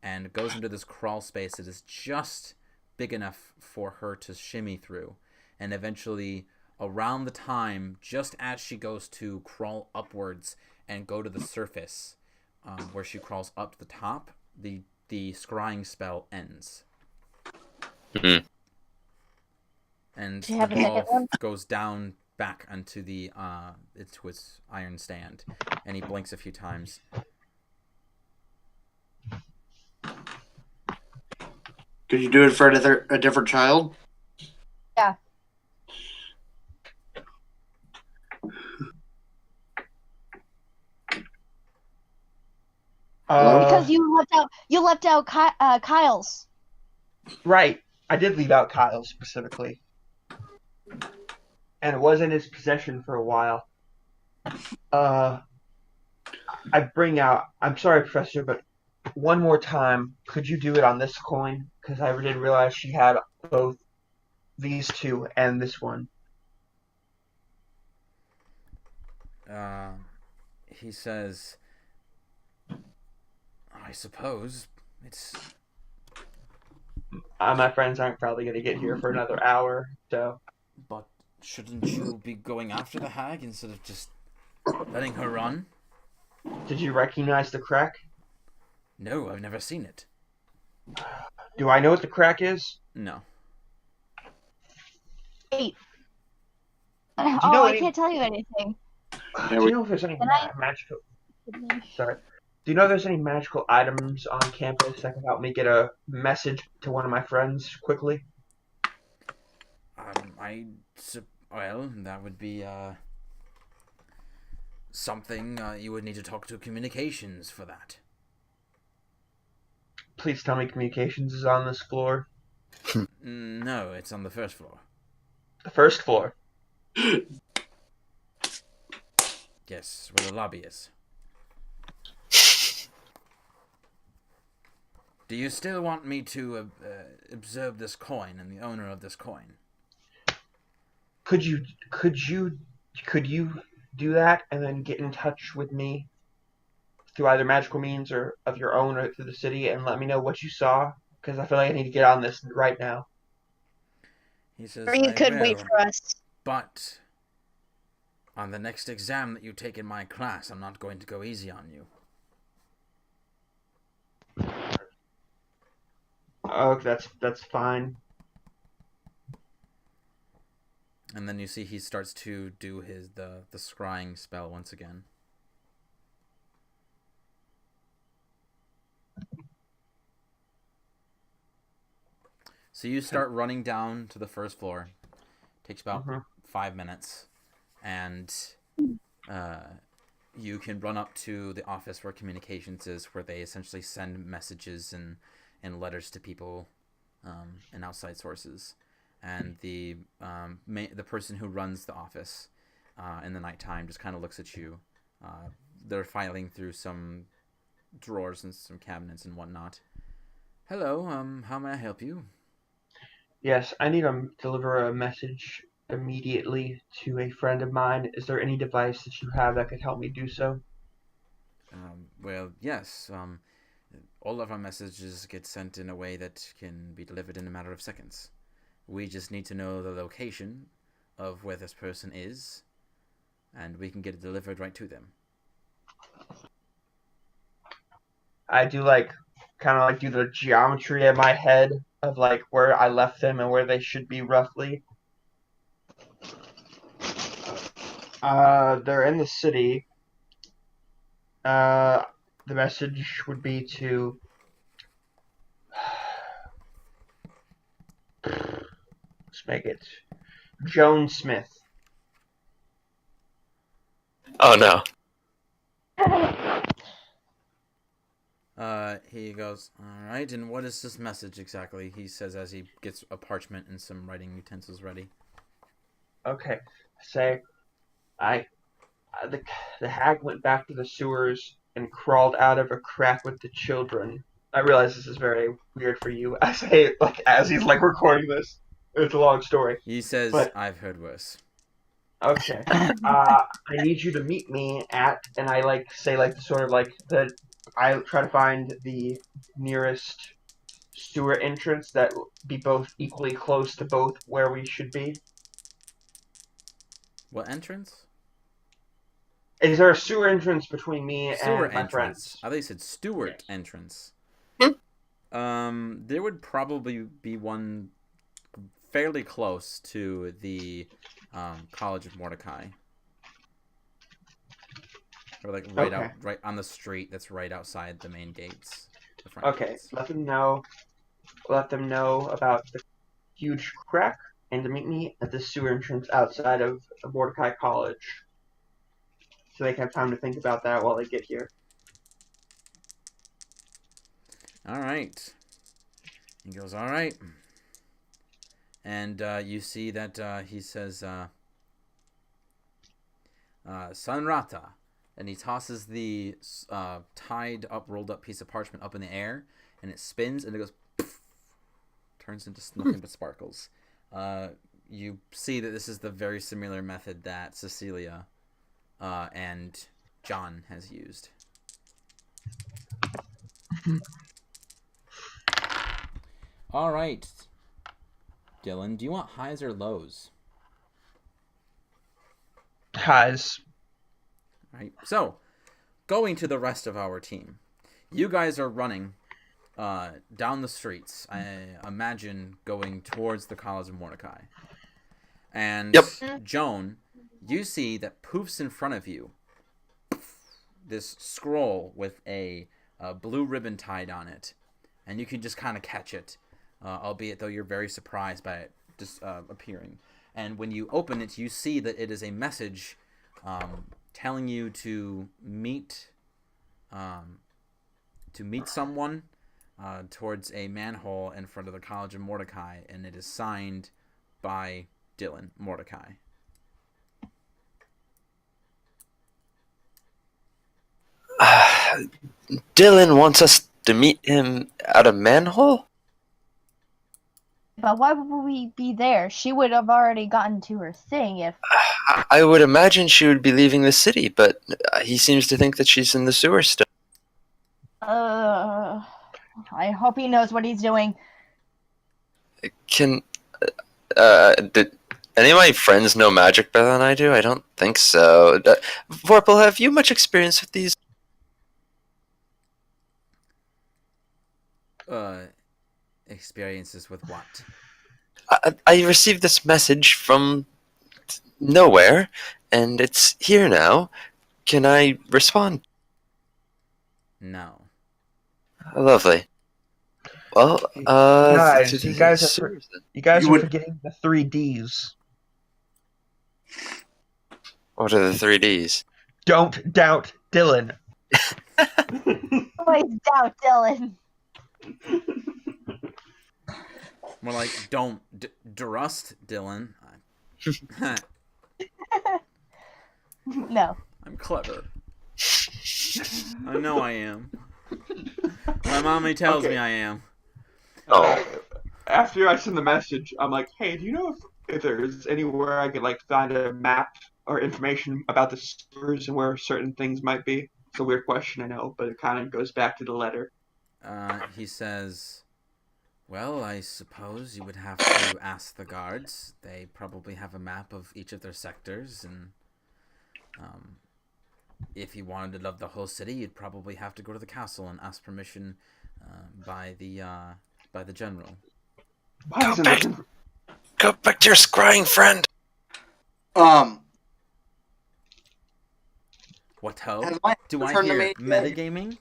S1: and goes into this crawl space that is just big enough for her to shimmy through. And eventually, around the time, just as she goes to crawl upwards and go to the surface, where she crawls up to the top, the scrying spell ends.
S5: Mhm.
S1: And
S4: Do you
S1: the
S4: have a second
S1: ball
S4: one?
S1: goes down back onto the to its iron stand, and he blinks a few times.
S2: Could you do it for a different child?
S4: Yeah. Because you left out Kyle's.
S3: Right. I did leave out Kyle specifically. And it was in his possession for a while. I bring out. I'm sorry, Professor, but one more time, could you do it on this coin? Because I didn't realize she had both these two and this one.
S1: He says, I suppose it's.
S3: My friends aren't probably going to get here for another hour, so.
S1: But shouldn't you be going after the hag instead of just letting her run?
S3: Did you recognize the crack?
S1: No, I've never seen it.
S3: Do I know what the crack is?
S1: No.
S4: 8.
S3: Do you
S4: Oh,
S3: know
S4: I
S3: any?
S4: can't tell you anything.
S3: Do you know if there's any
S4: Can I-
S3: magical? Sorry. Do you know if there's any magical items on campus that can help me get a message to one of my friends quickly?
S1: Well, that would be something you would need to talk to communications for that.
S3: Please tell me communications is on this floor.
S1: No, it's on the first floor.
S3: The first floor.
S1: Yes, where the lobby is. Do you still want me to observe this coin and the owner of this coin?
S3: Could you do that and then get in touch with me through either magical means or of your own or through the city and let me know what you saw? Because I feel like I need to get on this right now.
S1: He says,
S4: Or you
S1: I
S4: could
S1: will,
S4: wait for us.
S1: but on the next exam that you take in my class, I'm not going to go easy on you.
S3: Oh, that's fine.
S1: And then you see he starts to do the scrying spell once again. So you start running down to the first floor. Takes about 5 minutes, and you can run up to the office where communications is, where they essentially send messages and letters to people and outside sources. And the person who runs the office in the nighttime just kind of looks at you. They're filing through some drawers and some cabinets and whatnot. Hello, how may I help you?
S3: Yes, I need to deliver a message immediately to a friend of mine. Is there any device that you have that could help me do so?
S1: Well, yes. All of our messages get sent in a way that can be delivered in a matter of seconds. We just need to know the location of where this person is, and we can get it delivered right to them.
S3: I do kind of do the geometry in my head of where I left them and where they should be roughly. They're in the city. The message would be to let's make it Joan Smith.
S5: Oh no.
S1: He goes, all right, and what is this message exactly? He says as he gets a parchment and some writing utensils ready.
S3: Okay, say, the hag went back to the sewers and crawled out of a crack with the children. I realize this is very weird for you. I say as he's recording this. It's a long story.
S1: He says,
S3: but
S1: I've heard worse.
S3: Okay. I need you to meet me at, and I say I try to find the nearest sewer entrance that be both equally close to both where we should be.
S1: What entrance?
S3: Is there a sewer entrance between me
S1: Sewer
S3: and my
S1: entrance.
S3: friends?
S1: I think they said Stewart
S3: Yes.
S1: entrance. There would probably be one fairly close to the College of Mordecai. Or right on the street that's right outside the main gates. The front gates.
S3: Let them know about the huge crack and to meet me at the sewer entrance outside of Mordecai College. So they can have time to think about that while they get here.
S1: All right. He goes, all right. And you see that he says, Sanrata, and he tosses the tied up, rolled up piece of parchment up in the air, and it spins and it goes, poof, turns into nothing but sparkles. You see that this is the very similar method that Cecilia and John has used. All right, Dylan, do you want highs or lows?
S3: Highs.
S1: Right. So, going to the rest of our team, you guys are running down the streets. I imagine going towards the College of Mordecai. And
S5: Yep.
S1: Joan, you see that poofs in front of you this scroll with a blue ribbon tied on it, and you can just kind of catch it, albeit though you're very surprised by it just appearing. And when you open it, you see that it is a message telling you to meet someone towards a manhole in front of the College of Mordecai, and it is signed by Dylan Mordecai.
S5: Dylan wants us to meet him at a manhole?
S4: But why would we be there? She would have already gotten to her thing if.
S5: I would imagine she would be leaving the city, but he seems to think that she's in the sewer still.
S4: I hope he knows what he's doing.
S5: Did any of my friends know magic better than I do? I don't think so. Vorpal, have you much experience with these?
S1: Experiences with what?
S5: I received this message from nowhere, and it's here now. Can I respond?
S1: No.
S5: Lovely. Well,
S3: Guys,
S5: to
S3: you
S5: the
S3: guys are
S5: sewers, then.
S3: You guys
S2: You
S3: are
S2: would-
S3: forgetting the 3Ds.
S5: What are the 3Ds?
S3: Don't doubt Dylan.
S4: Always doubt Dylan.
S1: More like, don't drust, Dylan.
S4: No.
S1: I'm clever. I know I am. My mommy tells me I am.
S5: Oh.
S3: After I send the message, I'm like, hey, do you know if there's anywhere I could like find a map or information about the sewers and where certain things might be? It's a weird question, I know, but it kind of goes back to the letter.
S1: He says, well, I suppose you would have to ask the guards. They probably have a map of each of their sectors, and if you wanted to love the whole city, you'd probably have to go to the castle and ask permission by the general.
S3: Why isn't this inf-
S5: Go back to your scrying friend.
S1: What ho?
S2: Has my
S1: Do I
S2: turn to
S1: hear
S2: me?
S1: metagaming?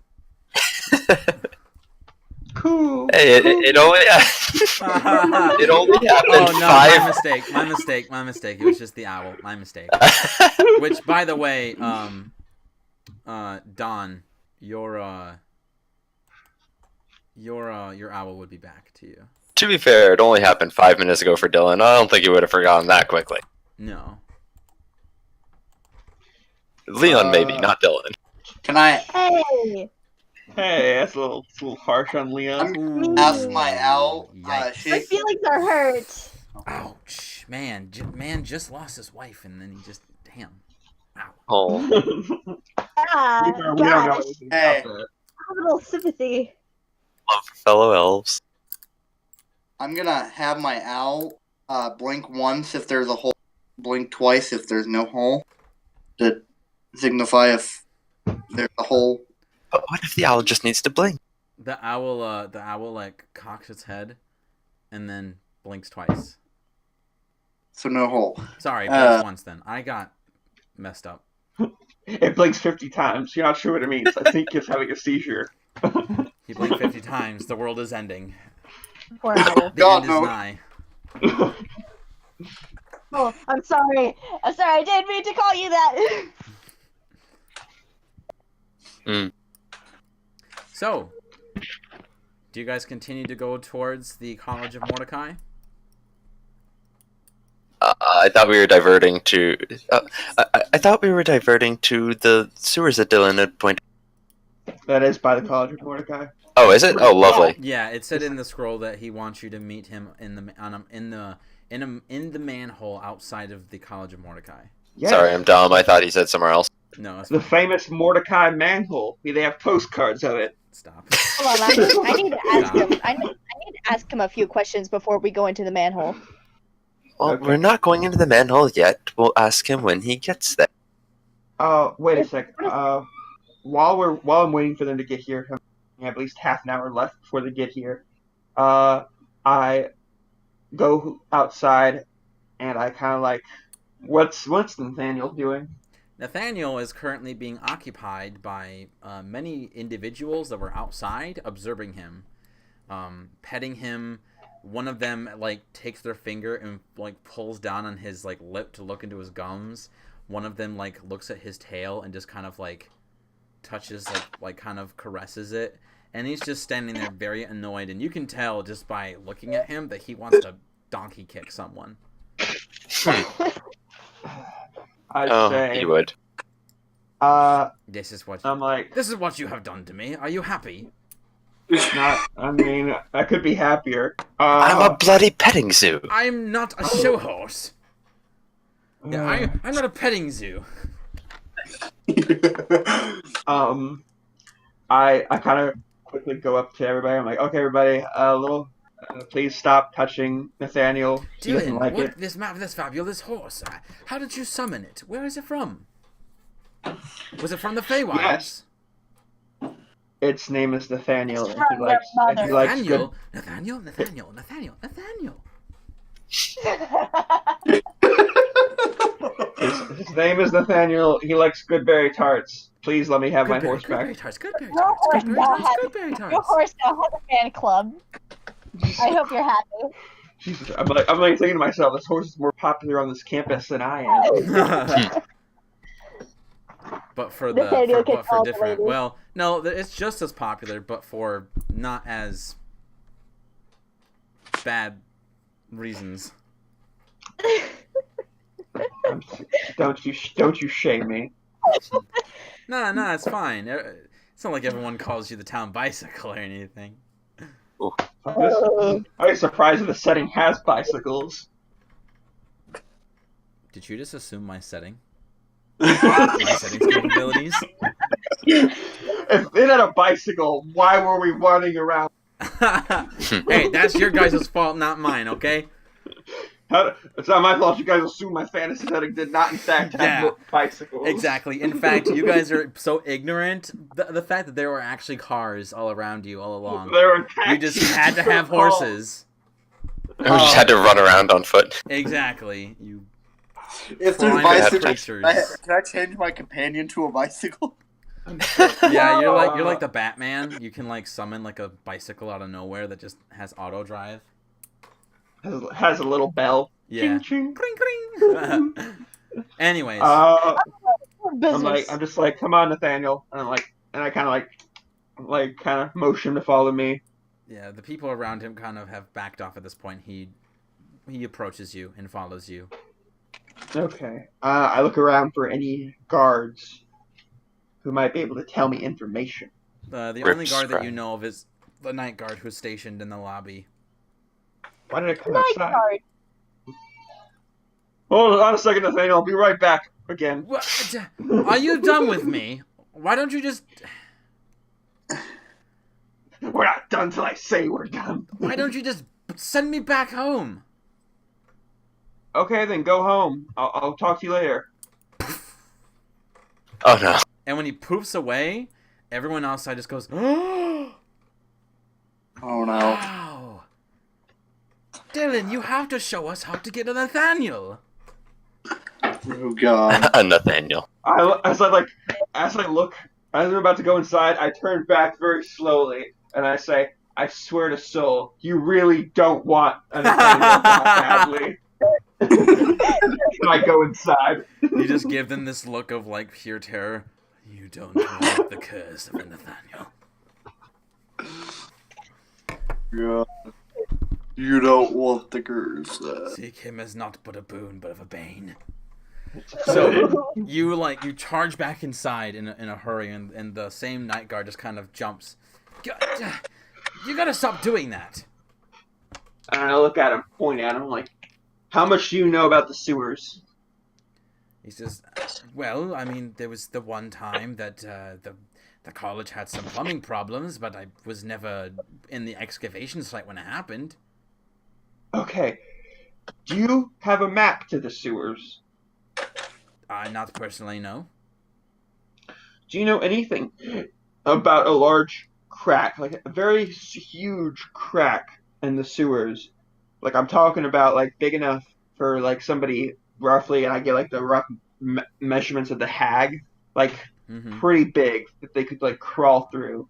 S3: cool?
S5: Hey, it only it only happened
S1: Oh no,
S5: five.
S1: my mistake. It was just the owl. My mistake. Which, by the way, Don, your owl would be back to you.
S5: To be fair, it only happened 5 minutes ago for Dylan. I don't think he would have forgotten that quickly.
S1: No.
S5: Leon, maybe, not Dylan.
S2: Can I
S4: Hey!
S3: Hey, that's a little harsh on Leon.
S1: Ooh,
S2: ask my owl?
S1: yikes.
S4: My
S2: She,
S4: feelings are hurt.
S1: Ouch, man! Man just lost his wife, and then he just damn. Wow.
S5: Oh,
S4: Ah,
S3: we don't know
S4: gosh.
S3: anything
S2: Hey.
S3: about that.
S4: A little sympathy.
S5: love for fellow elves.
S2: I'm gonna have my owl blink once if there's a hole, blink twice if there's no hole, to signify if there's a hole.
S5: But what if the owl just needs to blink?
S1: The owl like cocks its head, and then blinks twice.
S2: So no hole.
S1: Sorry, blinks once. Then I got messed up.
S3: It blinks 50 times. You're not sure what it means. I think it's having a seizure.
S1: He blinked 50 times. The world is ending.
S4: Poor owl.
S1: The
S2: God,
S1: end is
S2: no.
S1: nigh.
S4: Oh, I'm sorry. I didn't mean to call you that.
S1: So, do you guys continue to go towards the College of Mordecai?
S5: I thought we were diverting to. I thought we were diverting to the sewers that Dylan had pointed.
S3: That is by the College of Mordecai.
S5: Oh, is it? Oh, lovely.
S1: Yeah, it said in the scroll that he wants you to meet him in the manhole outside of the College of Mordecai.
S3: Yes.
S5: Sorry, I'm dumb. I thought he said somewhere else.
S1: No, that's
S3: The
S1: fine.
S3: famous Mordecai manhole. They have postcards of it.
S1: Stop.
S4: Hold on, I need to ask
S1: Stop.
S4: him. I need to ask him a few questions before we go into the manhole.
S5: Well,
S3: Okay.
S5: we're not going into the manhole yet. We'll ask him when he gets there.
S3: Wait a sec. While I'm waiting for them to get here, I have at least half an hour left before they get here. I go outside and I kind of like, what's Nathaniel doing?
S1: Nathaniel is currently being occupied by many individuals that were outside observing him, petting him. One of them takes their finger and pulls down on his lip to look into his gums. One of them looks at his tail and just kind of touches kind of caresses it. And he's just standing there very annoyed, and you can tell just by looking at him that he wants to donkey kick someone.
S3: I'd say,
S5: he would.
S1: This is what you have done to me. Are you happy?
S3: I could be happier.
S5: I'm a bloody petting zoo.
S1: I'm not a show horse. Yeah, I'm not a petting zoo.
S3: I kind of quickly go up to everybody. I'm like, okay, everybody, please stop touching Nathaniel. He doesn't
S1: Dylan,
S3: like
S1: what
S3: it.
S1: this fabulous horse? How did you summon it? Where is it from? Was it from the Feywilds?
S3: Yes. Its name is Nathaniel,
S4: It's
S3: and
S4: from your mother.
S3: he likes good.
S1: Nathaniel.
S3: His name is Nathaniel. He likes good berry tarts. Please let me have my horse
S1: Good berry
S3: back.
S1: tarts. Good berry
S4: Your
S1: tarts.
S4: horse
S1: Good berry
S4: now
S1: tarts.
S4: has
S1: Good berry
S4: your
S1: tarts.
S4: horse now has a fan club. I hope you're happy.
S3: Jesus, I'm thinking to myself, this horse is more popular on this campus than I am.
S1: But for
S4: Nathaniel can call the
S1: different.
S4: ladies.
S1: Well, no, it's just as popular, but for not as bad reasons.
S3: Don't you shame me.
S1: No, it's fine. It's not like everyone calls you the town bicycle or anything.
S3: I'm surprised that the setting has bicycles.
S1: Did you just assume my setting? My settings capabilities?
S3: If it had a bicycle, why were we running around?
S1: Hey, that's your guys' fault, not mine, okay?
S3: It's not my fault you guys assume my fantasy setting did not in fact have bicycles.
S1: Exactly. In fact, you guys are so ignorant. The fact that there were actually cars all around you all along.
S3: There were
S1: You just had to have horses.
S5: We just had to run around on foot.
S1: Exactly. You.
S2: If there's
S1: Blind
S2: bicycles,
S1: creatures.
S2: can I change my companion to a bicycle?
S1: Yeah, you're like the Batman. You can summon a bicycle out of nowhere that just has auto drive.
S3: Has a little bell.
S1: Yeah.
S3: Ching, ching.
S1: Cring cring. Anyways.
S3: I'm
S4: Business.
S3: I'm just like, come on, Nathaniel, and I kind of motion to follow me.
S1: Yeah, the people around him kind of have backed off at this point. He approaches you and follows you.
S3: Okay. I look around for any guards who might be able to tell me information.
S1: The
S5: Rip
S1: only guard that
S5: scrap.
S1: you know of is the night guard who's stationed in the lobby.
S3: Why did I come
S4: Night
S3: outside?
S4: guard.
S3: Hold on a second, Nathaniel. I'll be right back again.
S1: What? Are you done with me? Why don't you just...
S3: We're not done till I say we're done.
S1: Why don't you just send me back home?
S3: Okay, then go home. I'll talk to you later.
S5: Oh no.
S1: And when he poofs away, everyone outside just goes, "Oh,
S2: Oh no.
S1: wow. Dylan, you have to show us how to get to Nathaniel."
S2: Oh god.
S5: Nathaniel.
S3: As I'm about to go inside, I turn back very slowly and I say, I swear to soul, you really don't want a Nathaniel that badly. And I go inside.
S1: You just give them this look of pure terror. You don't want the curse of Nathaniel.
S2: God. You don't want the curse.
S1: Seek him as not but a boon, but of a bane.
S3: So,
S1: So you charge back inside in a hurry, and the same night guard just kind of jumps. You gotta stop doing that.
S3: and I look at him, point at him, like, how much do you know about the sewers?
S1: He says, "Well, I mean, there was the one time that the college had some plumbing problems, but I was never in the excavation site when it happened."
S3: Okay. Do you have a map to the sewers?
S1: Not personally, no.
S3: Do you know anything about a large crack, like a very huge crack in the sewers? Like I'm talking about, like big enough for like somebody roughly, and I get like the rough measurements of the hag, like
S1: Mm-hmm.
S3: pretty big that they could like crawl through,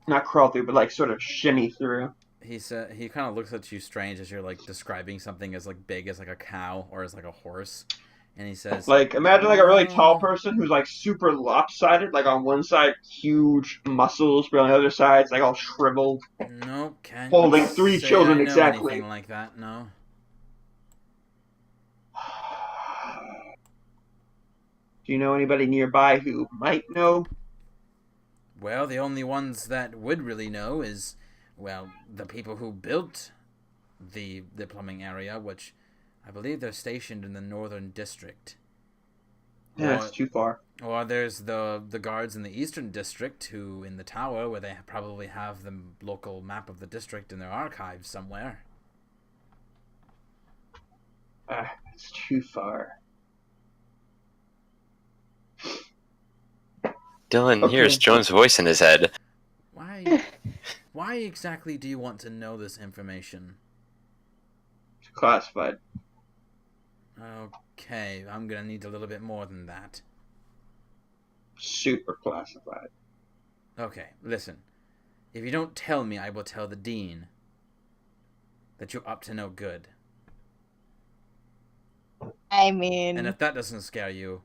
S3: not crawl through, but like sort of shimmy through.
S1: He kind of looks at you strange as you're like describing something as like big as like a cow or as like a horse, and he says,
S3: Like imagine like a really tall
S1: "No,
S3: person who's like super lopsided, like on one side huge muscles, but on the other side it's like all shriveled,
S1: no, can't
S3: holding three
S1: say
S3: children
S1: I know
S3: exactly.
S1: anything like that. No."
S3: Do you know anybody nearby who might know?
S1: Well, the only ones that would really know is, well, the people who built the plumbing area, which I believe they're stationed in the northern district.
S3: Yeah, that's too far.
S1: Or there's the guards in the eastern district who, in the tower, where they probably have the local map of the district in their archives somewhere.
S3: It's too far.
S5: Dylan
S3: Okay.
S5: hears Joan's voice in his head.
S1: Why exactly do you want to know this information?
S3: It's classified.
S1: Okay, I'm gonna need a little bit more than that.
S3: Super classified.
S1: Okay, listen. If you don't tell me, I will tell the dean that you're up to no good.
S4: I mean,
S1: And if that doesn't scare you,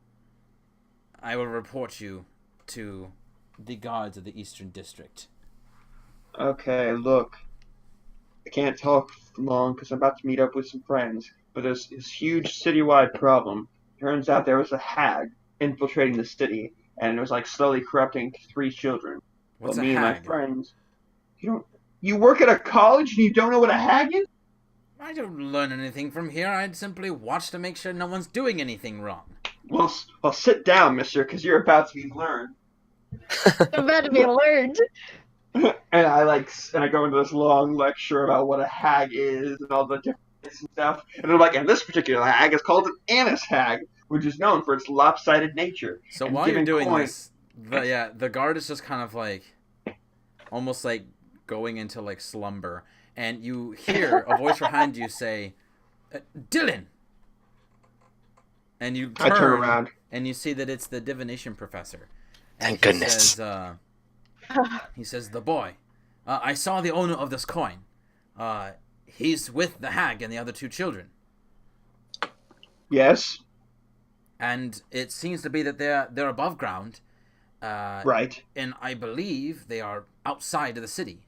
S1: I will report you to the guards of the Eastern District.
S3: Okay, look. I can't talk long because I'm about to meet up with some friends, but there's this huge citywide problem. Turns out there was a hag infiltrating the city, and it was like slowly corrupting three children.
S1: What's
S3: But
S1: a
S3: me and my
S1: hag?
S3: friends, you work at a college and you don't know what a hag is?
S1: I don't learn anything from here. I'd simply watch to make sure no one's doing anything wrong.
S3: Well, sit down, mister, because you're about to be learned.
S4: about to be learned.
S3: And I go into this long lecture about what a hag is and all the differences and stuff. And I'm like, and this particular hag is called an anise hag, which is known for its lopsided nature.
S1: So
S3: and
S1: while you're
S3: giving
S1: doing
S3: coins-
S1: this, the guard is just kind of like, almost like going into like slumber, and you hear a voice behind you say, "Dylan." And you
S3: I turn around.
S1: and you see that it's the divination professor. And
S5: Thank goodness.
S1: He says, "The boy, I saw the owner of this coin. He's with the hag and the other two children,
S3: Yes,
S1: and it seems to be that they're above ground.
S3: right.
S1: And I believe they are outside of the city."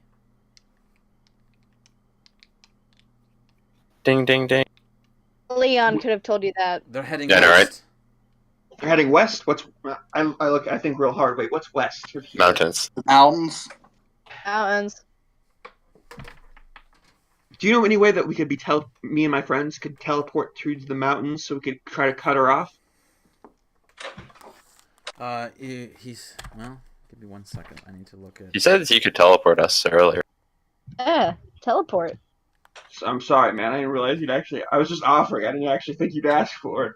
S5: Ding, ding, ding.
S4: Leon could have told you that.
S1: They're heading
S5: Yeah, I know,
S1: west.
S3: They're heading west. I think real hard. Wait, what's west of here?
S5: Mountains.
S2: Mountains.
S4: Mountains.
S3: Do you know any way that we could me and my friends could teleport to the mountains so we could try to cut her off?
S1: He's well. Give me 1 second. I need to look at.
S5: You said that you could teleport us earlier.
S4: Yeah, teleport.
S3: I'm sorry, man. I didn't realize you'd actually. I was just offering. I didn't actually think you'd ask for it.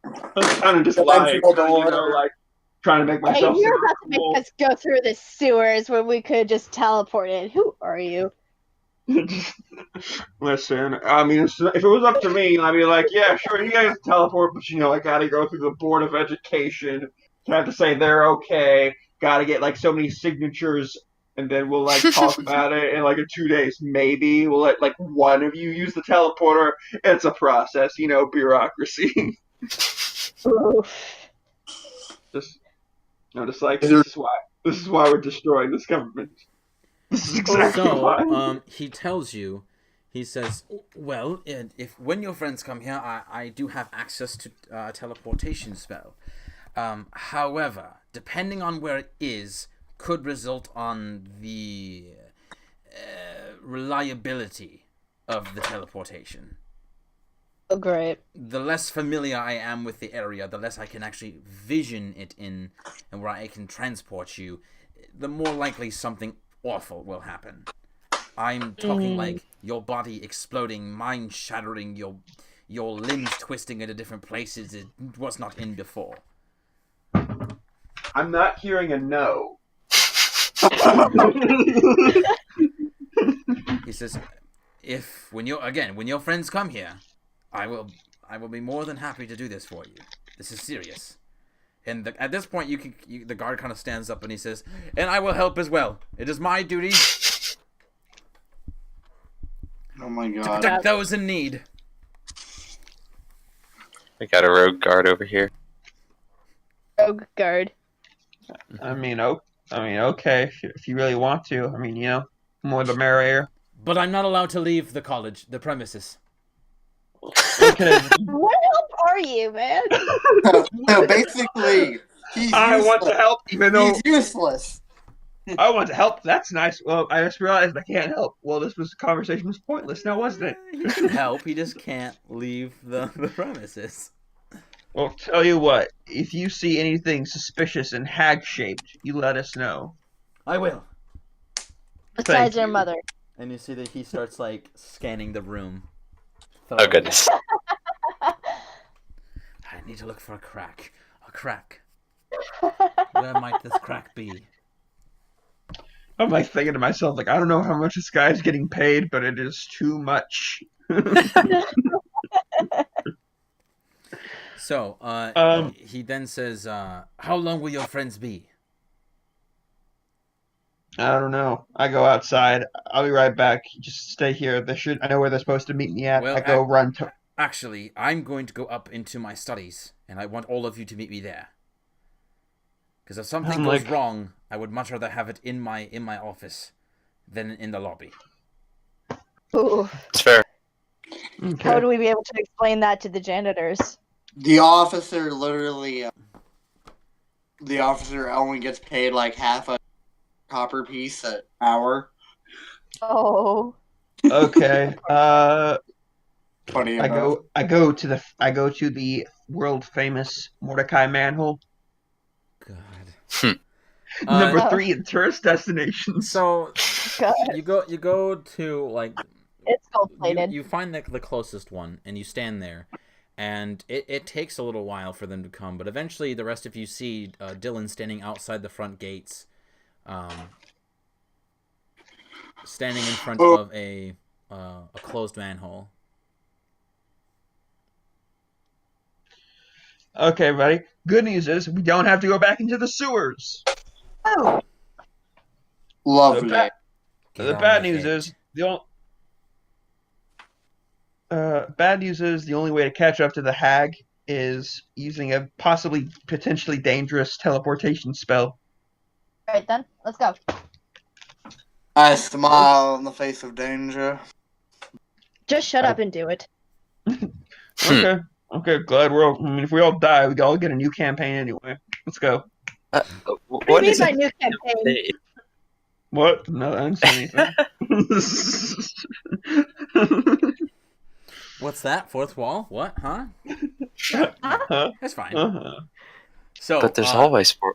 S3: I was kind of just lying, like trying to make
S4: Hey,
S3: myself.
S4: you're
S3: sound
S4: about to
S3: cool.
S4: make us go through the sewers when we could just teleport in. Who are you?
S3: Listen, I mean, if it was up to me, I'd be like, yeah, sure, you guys teleport, but I gotta go through the Board of Education. I have to say they're okay. Gotta get like so many signatures, and then we'll like talk about it in like 2 days. Maybe we'll let like one of you use the teleporter. It's a process, bureaucracy.
S4: Oof.
S3: just like this is why we're destroying this government. This is exactly why.
S1: He He says, "Well, if when your friends come here, I do have access to teleportation spell. However, depending on where it is, could result on the reliability of the teleportation.
S4: Oh, great.
S1: The less familiar I am with the area, the less I can actually vision it in, and where I can transport you, the more likely something awful will happen. I'm talking like your body exploding, mind shattering, your limbs twisting into different places it was not in before."
S3: I'm not hearing a no.
S1: He says, when your friends come here, I will be more than happy to do this for you. This is serious. And at this point, the guard kind of stands up and he says, "And I will help as well. It is my duty
S2: Oh my
S1: to
S2: god.
S1: protect those in need."
S5: We got a rogue guard over here.
S4: Rogue guard.
S3: I mean, okay, if you really want to. I mean, more the merrier.
S1: But I'm not allowed to leave the premises.
S3: Okay.
S4: What help are you, man?
S2: So basically, he's
S3: I
S2: useless.
S3: want to help, even though
S2: He's useless.
S3: I want to help. That's nice. Well, I just realized I can't help. Well, this conversation was pointless now, wasn't it?
S1: He can help. He just can't leave the premises.
S3: Well, tell you what. If you see anything suspicious and hag-shaped, you let us know.
S1: I will.
S4: Besides
S3: you.
S4: your mother.
S1: And you see that he starts like scanning the room.
S5: Oh goodness.
S1: I need to look for a crack. A crack. Where might this crack be?
S3: I'm like thinking to myself, like, I don't know how much this guy's getting paid, but it is too much.
S1: So, he then says, "How long will your friends be?"
S3: I don't know. I go outside. I'll be right back. Just stay here. I know where they're supposed to meet me at.
S1: Well,
S3: I go run to.
S1: Actually, I'm going to go up into my studies, and I want all of you to meet me there. Because if something goes wrong, I would much rather have it in my office than in the lobby.
S4: Ooh.
S5: It's fair.
S3: Okay.
S4: How do we be able to explain that to the janitors?
S2: The officer literally, the officer only gets paid like half a copper piece an hour.
S4: Oh.
S3: Okay.
S2: Funny
S3: I
S2: enough.
S3: go to the world famous Mordecai manhole.
S1: God.
S3: Number 3 in tourist destinations.
S1: So
S4: God.
S1: you go to like
S4: It's gold plated.
S1: you find the closest one and you stand there, and it takes a little while for them to come, but eventually the rest of you see Dylan standing outside the front gates, standing in front of a closed manhole.
S3: Okay, buddy. Good news is we don't have to go back into the sewers.
S4: Oh.
S2: Lovely.
S3: The bad news is bad news is the only way to catch up to the hag is using a potentially dangerous teleportation spell.
S4: Alright then, let's go.
S2: I smile in the face of danger.
S4: Just shut up and do it.
S3: Okay. Okay, glad if we all die, we all get a new campaign anyway. Let's go.
S4: What do you mean by new campaign?
S3: What? No, I didn't say anything.
S1: What's that? Fourth wall? What? Huh?
S3: Huh?
S1: That's fine.
S3: Uh-huh.
S1: So,
S5: But there's always more.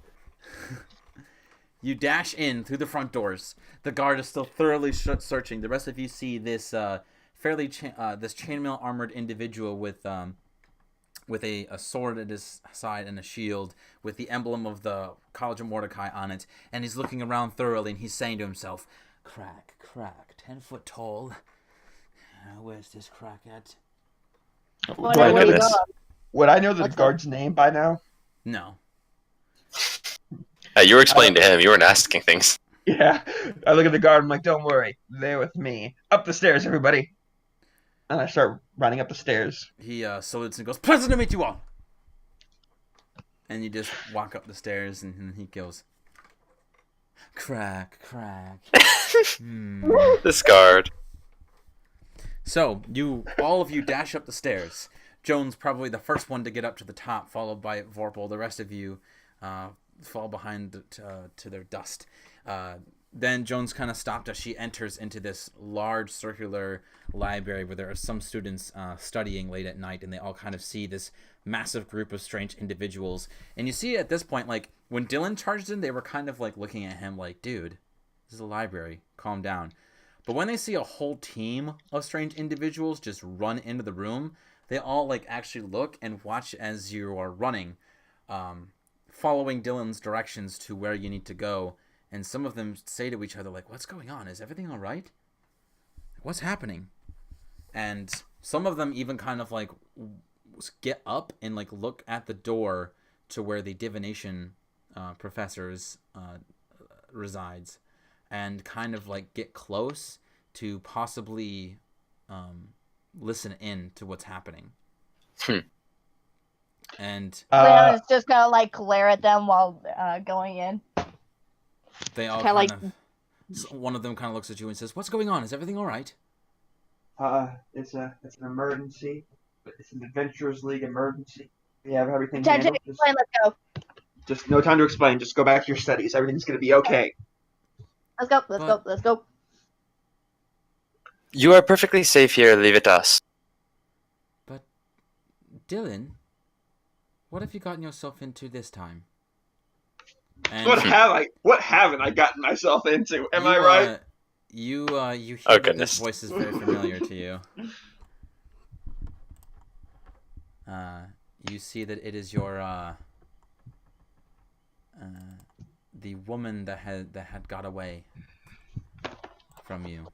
S1: you dash in through the front doors. The guard is still thoroughly searching. The rest of you see this this chainmail armored individual with a sword at his side and a shield with the emblem of the College of Mordecai on it, and he's looking around thoroughly and he's saying to himself, "Crack, 10 foot tall. Where's this crack at?"
S4: Oh, no, where you going?
S3: Would I know the
S4: What's
S3: guard's name by now?
S1: No.
S5: You were explaining to him. You weren't asking things.
S3: Yeah. I look at the guard. I'm like, don't worry. They're with me. Up the stairs, everybody. And I start running up the stairs.
S1: He salutes and goes, "Pleasant to meet you all." And you just walk up the stairs, and he goes, "Crack."
S5: This guard.
S1: So all of you dash up the stairs. Joan's probably the first one to get up to the top, followed by Vorpal. The rest of you fall behind to their dust. Then Jones kind of stopped as she enters into this large circular library where there are some students studying late at night, and they all kind of see this massive group of strange individuals. And you see at this point, like, when Dylan charged in, they were kind of like looking at him like, dude, this is a library, calm down. But when they see a whole team of strange individuals just run into the room, they all like actually look and watch as you are running, following Dylan's directions to where you need to go. And some of them say to each other, like, what's going on? Is everything all right? What's happening? And some of them even kind of, like, get up and, like, look at the door to where the divination professors resides and kind of, like, get close to possibly listen in to what's happening. And
S4: Leon's just gonna, like, glare at them while going in.
S1: They all kind of one of them kind of looks at you and says, "What's going on? Is everything all right?"
S3: It's an emergency. It's an Adventurers League emergency. We have everything
S4: Time to
S3: handled.
S4: explain, let's go.
S3: Just no time to explain. Just go back to your studies. Everything's gonna be okay.
S4: Let's go.
S5: You are perfectly safe here. Leave it to us.
S1: But, Dylan, what have you gotten yourself into this time? And
S3: What haven't I gotten myself into? Am I right?
S1: You hear
S5: Oh,
S1: that
S5: goodness.
S1: this voice is very familiar to you. You see that it is your the woman that had got away from you.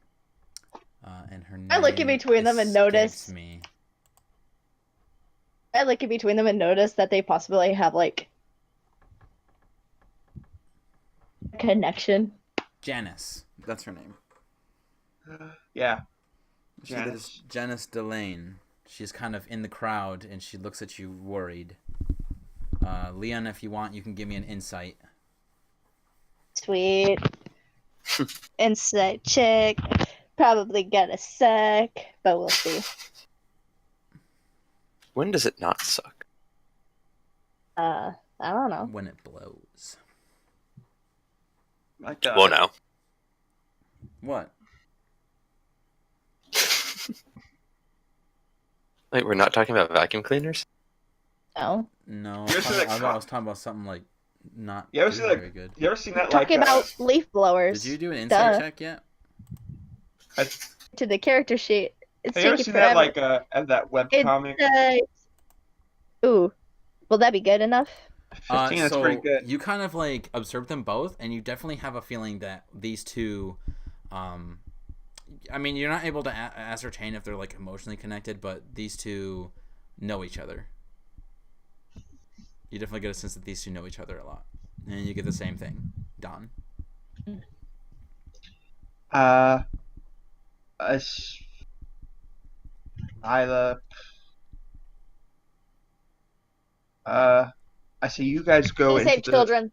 S1: And her name
S4: I look in between them and notice.
S1: me.
S4: I look in between them and notice that they possibly have, like, a connection.
S1: Janice. That's her name.
S3: Yeah.
S1: That is Janice Delane. She's kind of in the crowd, and she looks at you worried. Leon, if you want, you can give me an insight.
S4: Sweet. Insight check. Probably gonna suck, but we'll see.
S5: When does it not suck?
S4: I don't know.
S1: When it blows.
S3: Like,
S5: Well, now.
S1: What?
S5: Wait, we're not talking about vacuum cleaners?
S4: No.
S1: No,
S3: You ever see that
S1: I was talking about something like not
S3: You ever see
S1: very good.
S3: You ever seen that?
S4: Talking about leaf blowers.
S1: Did you do an insight
S4: Duh.
S1: check yet?
S4: To the character sheet. It's
S3: Have you ever
S4: taking
S3: seen
S4: forever.
S3: that that webcomic?
S4: Ooh. Will that be good enough?
S3: 15, that's
S1: so
S3: pretty good.
S1: You kind of like observe them both, and you definitely have a feeling that these two, I mean, you're not able to ascertain if they're like emotionally connected, but these two know each other. You definitely get a sense that these two know each other a lot, and you get the same thing, Don.
S3: I say you guys go
S4: We
S3: into
S4: save children.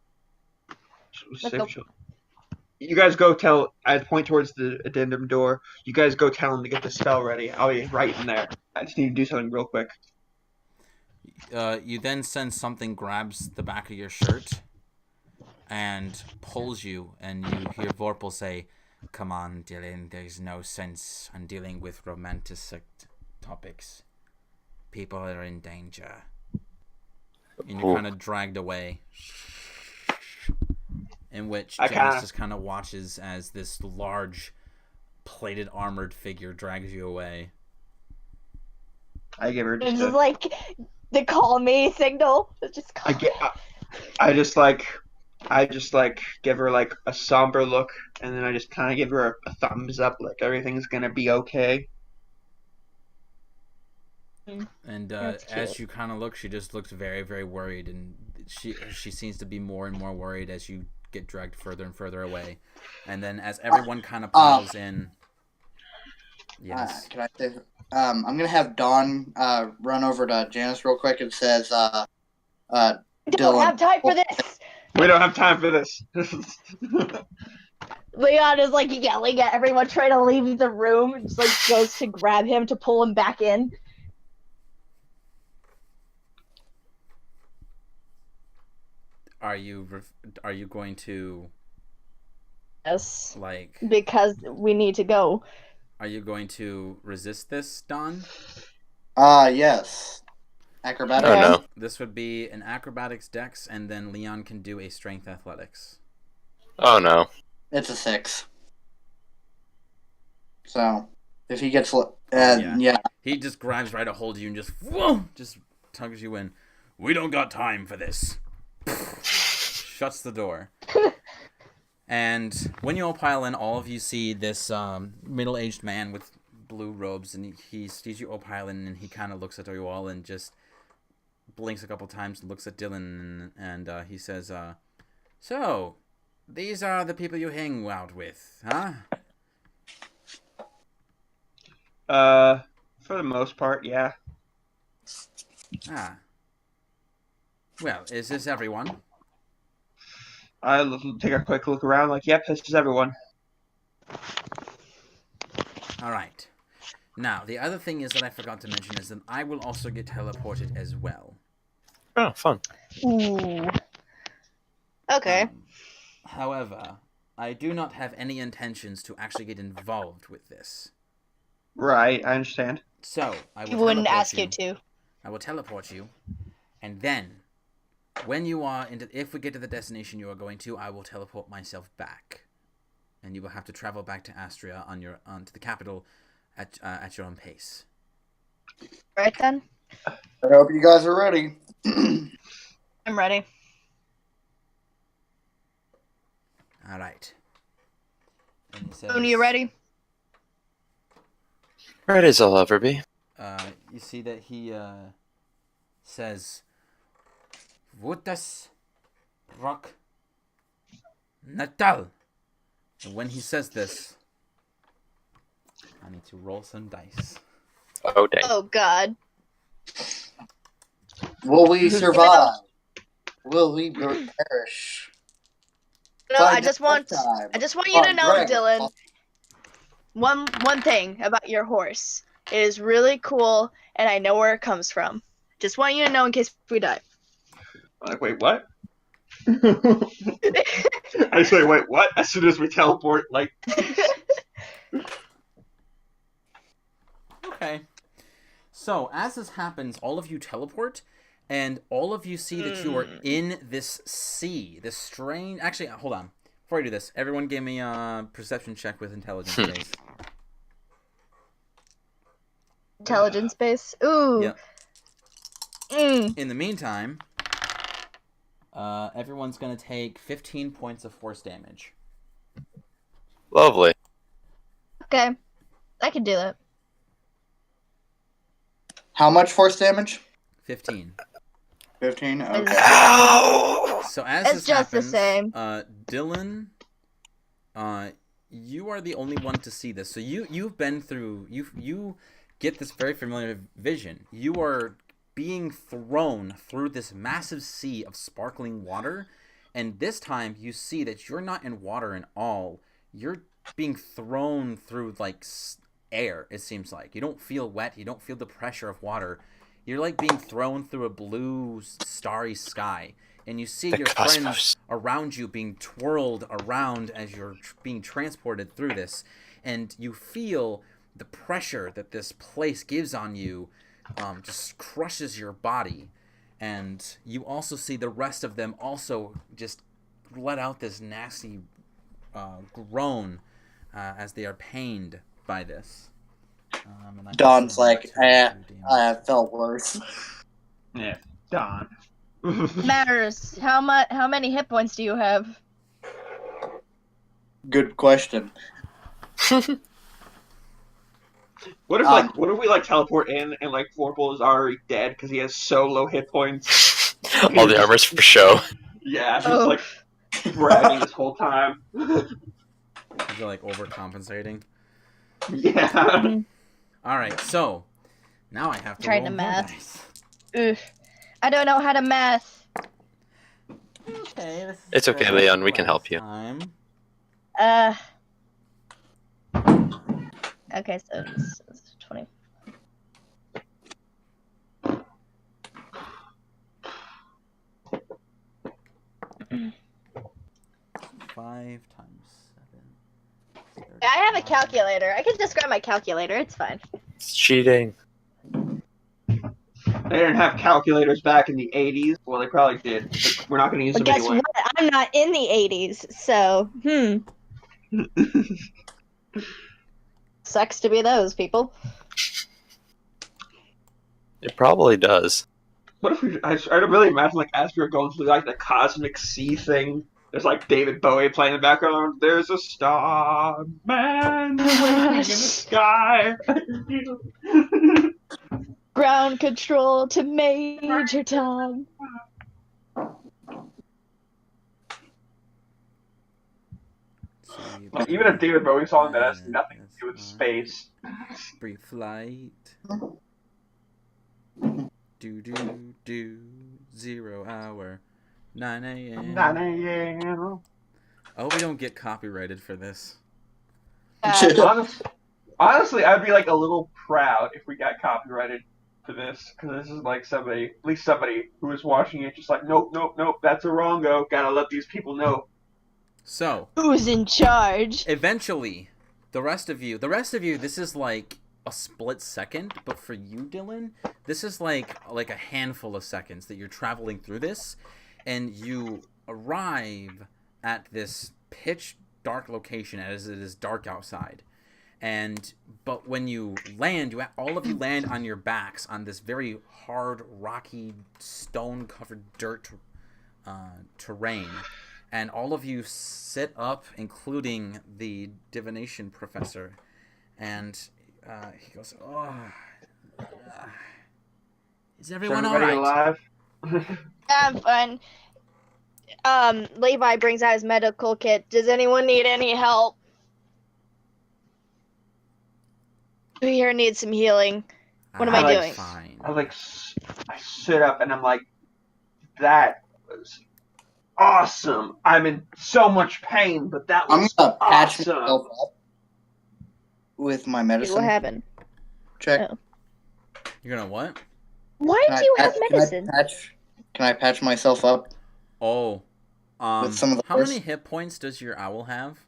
S3: Save
S4: go.
S3: children. You guys go tell. I point towards the addendum door. You guys go tell him to get the spell ready. I'll be right in there. I just need to do something real quick.
S1: You then sense something grabs the back of your shirt and pulls you, and you hear Vorpal say, "Come on, Dylan, there's no sense in dealing with romantic topics. People are in danger." And you're kind of dragged away. In which Janice just kind of watches as this large, plated, armored figure drags you away.
S3: I give her
S4: It's
S3: just
S4: just like the call me signal. Just call
S3: I just give her like a somber look, and then I just kind of give her a thumbs up, like everything's gonna be okay.
S1: And as you kind of look, she just looks very, very worried, and she seems to be more and more worried as you get dragged further and further away. And then as everyone kind of piles in, yes.
S2: Can I say? I'm gonna have Dawn run over to Janice real quick and says,
S4: We don't have time for this.
S3: We don't have time for this.
S4: Leon is like yelling at everyone trying to leave the room. Just like goes to grab him to pull him back in.
S1: Are you going to
S4: Yes,
S1: like?
S4: because we need to go.
S1: Are you going to resist this, Don?
S2: Yes. Acrobatics.
S5: Oh no.
S1: This would be an acrobatics dex, and then Leon can do a strength athletics.
S5: Oh no.
S2: It's a 6. So, if he gets...
S1: yeah. He just grabs right a hold of you and just, whoa, just tugs you in. We don't got time for this. Shuts the door. And when you all pile in, all of you see this middle-aged man with blue robes, and he sees you all pile in, and he kind of looks at you all and just blinks a couple times and looks at Dylan, and he says, so, these are the people you hang out with, huh?
S3: For the most part, yeah.
S1: Ah. Well, is this everyone?
S3: I take a quick look around, like, yep, this is everyone.
S1: All right. Now, the other thing is that I forgot to mention is that I will also get teleported as well.
S5: Oh, fun.
S4: Ooh. Okay.
S1: However, I do not have any intentions to actually get involved with this.
S3: Right, I understand.
S1: So, I will
S4: He wouldn't
S1: teleport
S4: ask you to.
S1: I will teleport you, and then, when you are if we get to the destination you are going to, I will teleport myself back, and you will have to travel back to Astria to the capital at your own pace.
S4: Right then?
S2: I hope you guys are ready.
S4: I'm ready.
S1: All right. And he says,
S4: Moon, you ready?
S5: Ready as I'll ever be.
S1: You see that he says, Vutas Rock Natal. And when he says this, I need to roll some dice.
S5: Oh, dang.
S4: Oh God.
S2: Will we survive? Will we perish?
S4: No,
S2: Find
S4: I just
S2: out
S4: want
S2: next time
S4: you to
S2: on
S4: know,
S2: Dragon
S4: Dylan.
S2: Ball.
S4: One thing about your horse. It is really cool, and I know where it comes from. Just want you to know in case we die.
S3: Like, wait, what? I say, wait, what? As soon as we teleport, like...
S1: Okay. So, as this happens, all of you teleport, and all of you see that you are in this sea. This strange... Actually, hold on. Before I do this, everyone give me a perception check with intelligence base.
S4: Intelligence base. Ooh.
S1: Yep. In the meantime, everyone's going to take 15 points of force damage.
S5: Lovely.
S4: Okay. I can do that.
S2: How much force damage?
S1: 15.
S2: 15? Okay.
S5: Ow!
S1: So as
S4: It's
S1: this
S4: just the
S1: happens,
S4: same.
S1: Dylan, you are the only one to see this. So you've been through you get this very familiar vision. You are being thrown through this massive sea of sparkling water, and this time you see that you're not in water at all. You're being thrown through like air. It seems like you don't feel wet. You don't feel the pressure of water. You're like being thrown through a blue, starry sky. And you see your friends around you being twirled around as you're being transported through this. And you feel the pressure that this place gives on you just crushes your body. And you also see the rest of them also just let out this nasty groan as they are pained by this.
S2: Don's like, I felt worse.
S3: Yeah, Don.
S4: Matters. How many hit points do you have?
S2: Good question.
S3: What if we teleport in and like Vorpal is already dead because he has so low hit points?
S5: All the armor's for show.
S3: Yeah, he's like bragging this whole time.
S1: Is it like overcompensating?
S3: Yeah.
S1: All right, so now I have to
S4: Trying
S1: roll
S4: to
S1: more
S4: math.
S1: dice.
S4: Ugh. I don't know how to math.
S1: Okay, this is
S5: It's okay,
S1: better
S5: Leon,
S1: than
S5: we can help
S1: last
S5: you.
S1: time.
S4: Uh. Okay, so it's 20.
S1: 5 times 7.
S4: I have a calculator. I can just grab my calculator. It's fine.
S5: It's cheating.
S3: They didn't have calculators back in the 80s. Well, they probably did. But we're not going to use
S4: But
S3: them
S4: guess
S3: anyway.
S4: what? I'm not in the 80s, so sucks to be those people.
S5: It probably does.
S3: What if we? I really imagine like as we were going through like the cosmic sea thing. There's like David Bowie playing in the background. There's a star man waiting in the sky.
S4: Ground control to Major Tom.
S3: Like even a David Bowie song that has nothing to do with space.
S1: Brief flight. Do 0 hour 9 a.m.
S3: 9 a.m.
S1: I hope we don't get copyrighted for this.
S3: Honestly, I'd be like a little proud if we got copyrighted for this, because this is like somebody, at least somebody who is watching it, just like, nope, that's a wrongo. Gotta let these people know.
S1: So,
S4: who's in charge?
S1: Eventually, the rest of you, this is like a split second, but for you, Dylan, this is like a handful of seconds that you're traveling through this, and you arrive at this pitch dark location as it is dark outside. But when you land, all of you land on your backs on this very hard, rocky, stone-covered dirt terrain. And all of you sit up, including the divination professor. And he goes, "Oh, is everyone all right?"
S3: Alive?
S4: I'm fine. Levi brings out his medical kit. Does anyone need any help? Who here needs some healing? What am I doing?
S1: Fine.
S3: I sit up and I'm like, that was awesome. I'm in so much pain, but that was
S2: I'm gonna patch
S3: awesome.
S2: myself up with my medicine.
S4: What happened?
S2: Check.
S4: Oh.
S1: You're gonna what?
S4: Why do you have medicine?
S2: Can I patch myself up?
S1: Oh.
S2: With some of the
S1: how many hit points does your owl have?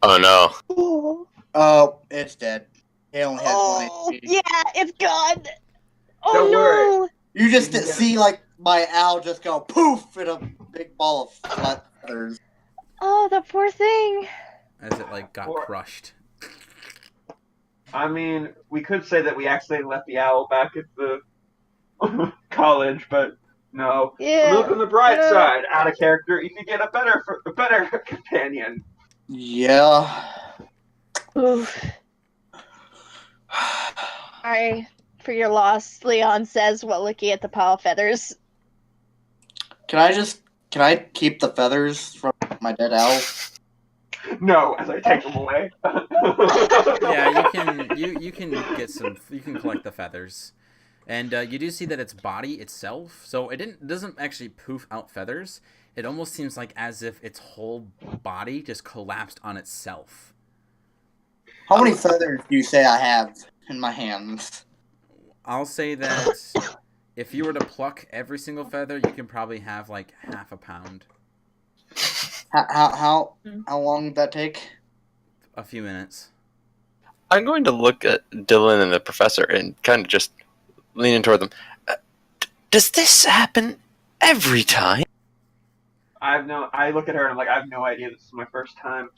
S5: Oh no.
S2: Oh, it's dead. It only has one HP.
S4: Yeah, it's gone. Oh
S3: Don't
S4: no!
S3: worry.
S2: You just see like my owl just go poof in a big ball of flat feathers.
S4: Oh, the poor thing.
S1: As it like got crushed.
S3: I mean, we could say that we accidentally left the owl back at the college, but no.
S4: Yeah.
S3: Look on the bright side. Out of character, you can get a better companion.
S2: Yeah.
S4: Oof. Sorry for your loss, Leon says while looking at the pile of feathers.
S2: Can I keep the feathers from my dead owl?
S3: No, as I take them away.
S1: Yeah, you can get some. You can collect the feathers, and you do see that its body itself. So it doesn't actually poof out feathers. It almost seems like as if its whole body just collapsed on itself.
S2: How many feathers do you say I have in my hands?
S1: I'll say that if you were to pluck every single feather, you can probably have like half a pound.
S2: How long would that take?
S1: A few minutes.
S5: I'm going to look at Dylan and the professor and kind of just lean in toward them. Does this happen every time?
S3: I look at her and I'm like, I have no idea. This is my first time.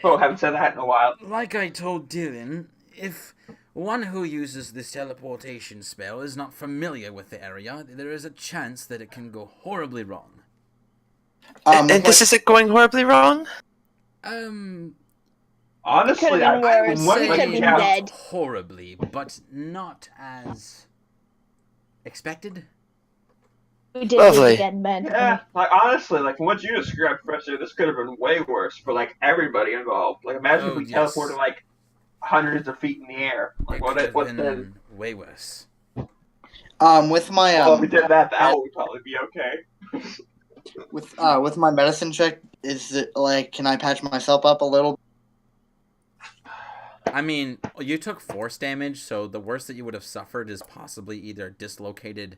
S3: Oh, I haven't said that in a while.
S1: Like I told Dylan, if one who uses this teleportation spell is not familiar with the area, there is a chance that it can go horribly wrong.
S5: And this isn't going horribly wrong?
S3: Honestly,
S4: I
S1: Say
S4: been dead.
S1: horribly, but not as expected.
S4: We did
S5: Lovely.
S4: dead men.
S3: Yeah, like honestly, like from what you described, Professor, this could have been way worse for like everybody involved. Like imagine if we teleported like hundreds of feet in the air. Like what then?
S1: Way worse.
S2: With my
S3: Well, if we did that, the owl would probably be okay.
S2: with my medicine check, is it like, can I patch myself up a little?
S1: I mean, you took force damage, so the worst that you would have suffered is possibly either a dislocated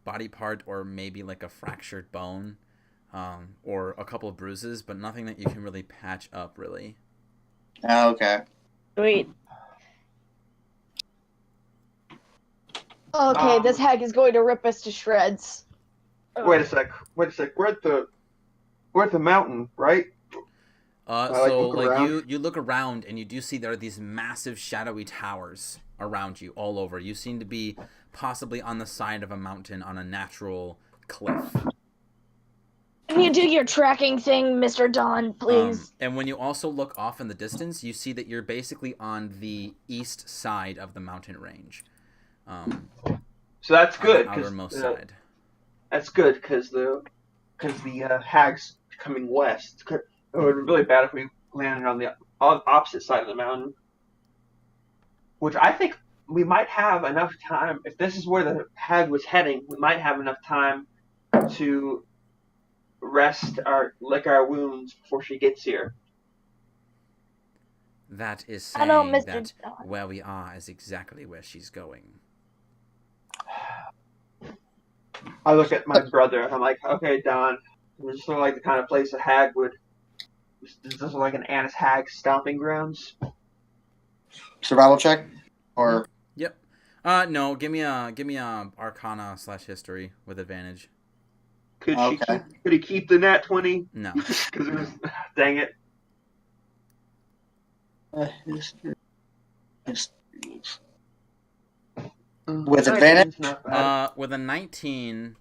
S1: body part or maybe like a fractured bone, or a couple of bruises, but nothing that you can really patch up, really.
S2: Oh, okay.
S4: Sweet. Okay, this hag is going to rip us to shreds.
S3: Wait a sec. We're at the mountain, right?
S1: So
S3: look
S1: like
S3: around.
S1: you look around and you do see there are these massive shadowy towers around you all over. You seem to be possibly on the side of a mountain on a natural cliff.
S4: Can you do your tracking thing, Mr. Don, please?
S1: And when you also look off in the distance, you see that you're basically on the east side of the mountain range.
S3: So that's
S1: On the
S3: good, because
S1: outermost side.
S3: that's good because the hag's coming west. It would be really bad if we landed on the opposite side of the mountain, which I think we might have enough time. If this is where the hag was heading, we might have enough time to lick our wounds before she gets here.
S1: That is
S4: I know,
S1: saying
S4: Mr.
S1: that
S4: Don.
S1: where we are is exactly where she's going.
S3: I look at my brother and I'm like, okay, Don, this is like the kind of place a hag would. This is like an Annis hag stomping grounds.
S2: Survival check? Or
S1: Yep. No, give me a Arcana / history with advantage.
S3: Could
S2: Okay.
S3: he keep the nat 20?
S1: No.
S3: Because it was, dang it.
S2: With advantage?
S3: Not bad.
S1: With a 19,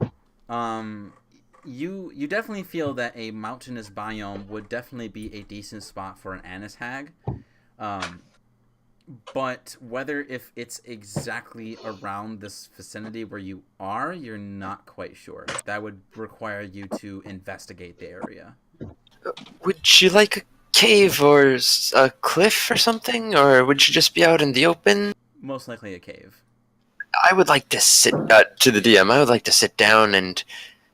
S1: you definitely feel that a mountainous biome would definitely be a decent spot for an Annis hag. But whether if it's exactly around this vicinity where you are, you're not quite sure. That would require you to investigate the area.
S5: Would you like a cave or a cliff or something, or would you just be out in the open?
S1: Most likely a cave.
S5: I would like to sit to the DM. I would like to sit down and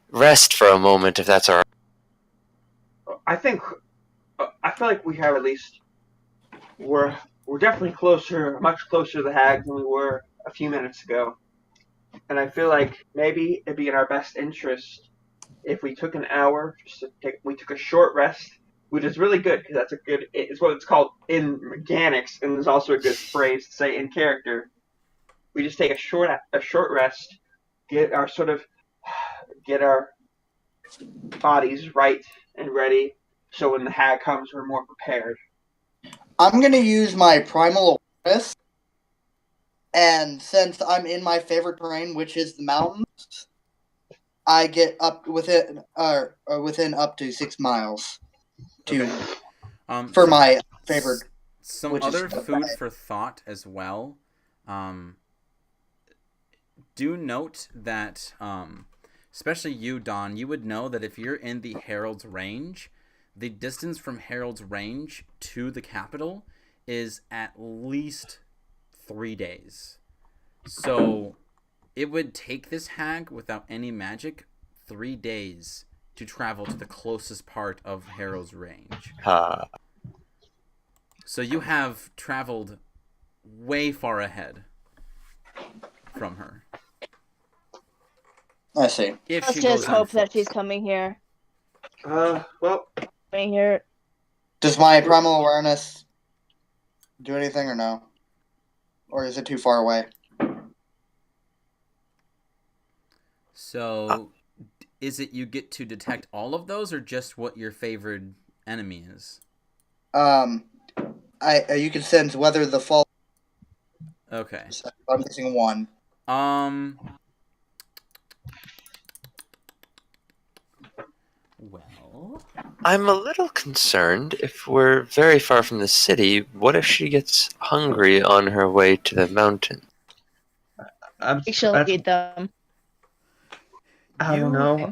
S5: rest for a moment, if that's all right.
S3: I feel like we have at least we're definitely much closer to the hag than we were a few minutes ago, and I feel like maybe it'd be in our best interest if we took an hour we took a short rest, which is really good because it's what it's called in mechanics, and there's also a good phrase to say in character. We just take a short rest, get our bodies right and ready, so when the hag comes, we're more prepared.
S2: I'm going to use my primal awareness, and since I'm in my favorite terrain, which is the mountains, I get up within up to 6 miles for my favorite.
S1: Some other food for thought as well. Do note that, especially you, Don, you would know that if you're in the Herald's range, the distance from Herald's range to the capital is at least 3 days. So it would take this hag without any magic 3 days to travel to the closest part of Herald's range. So you have traveled way far ahead from her.
S2: I see.
S1: If
S4: Let's
S1: she
S4: just
S1: goes on
S4: hope
S1: foot.
S4: that she's coming here.
S3: Well,
S4: Coming here.
S2: Does my primal awareness do anything or no? Or is it too far away?
S1: So, is it you get to detect all of those, or just what your favored enemy is?
S2: You can sense whether the fall.
S1: Okay.
S2: I'm missing one.
S1: Well,
S5: I'm a little concerned. If we're very far from the city, what if she gets hungry on her way to the mountain?
S4: She'll eat them.
S3: I don't know.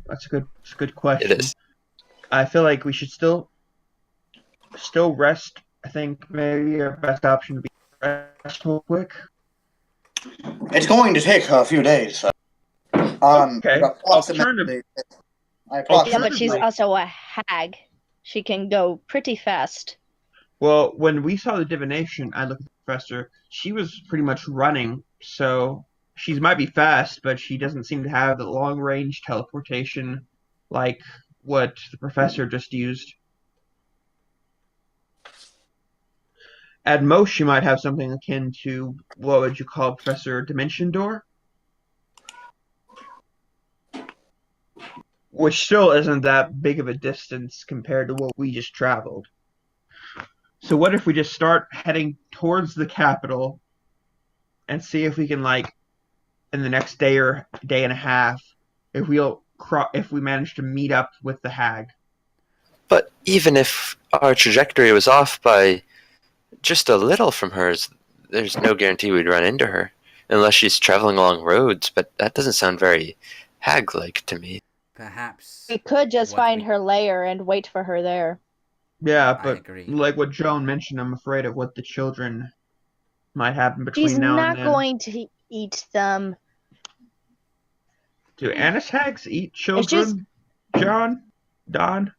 S3: That's a good question.
S5: It is.
S3: I feel like we should still rest. I think maybe our best option would be rest real quick.
S2: It's going to take a few days.
S3: Okay.
S2: I
S3: Okay.
S4: Yeah, but she's
S2: approximately.
S4: also a hag. She can go pretty fast.
S3: Well, when we saw the divination, I looked at the professor. She was pretty much running, so she might be fast, but she doesn't seem to have the long range teleportation like what the professor just used. At most, she might have something akin to what would you call Professor Dimension Door, which still isn't that big of a distance compared to what we just traveled. So what if we just start heading towards the capital and see if we can, like, in the next day or day and a half, if we manage to meet up with the hag.
S5: But even if our trajectory was off by just a little from hers, there's no guarantee we'd run into her. Unless she's traveling along roads, but that doesn't sound very hag-like to me.
S1: Perhaps.
S4: We could just
S1: what
S4: find
S1: we-
S4: her lair and wait for her there.
S3: Yeah,
S1: I
S3: but
S1: agree.
S3: like what Joan mentioned, I'm afraid of what the children might happen between
S4: She's
S3: now and
S4: not
S3: then.
S4: going to eat them.
S3: Do Anis hags eat
S4: she's-
S3: children? John? Don?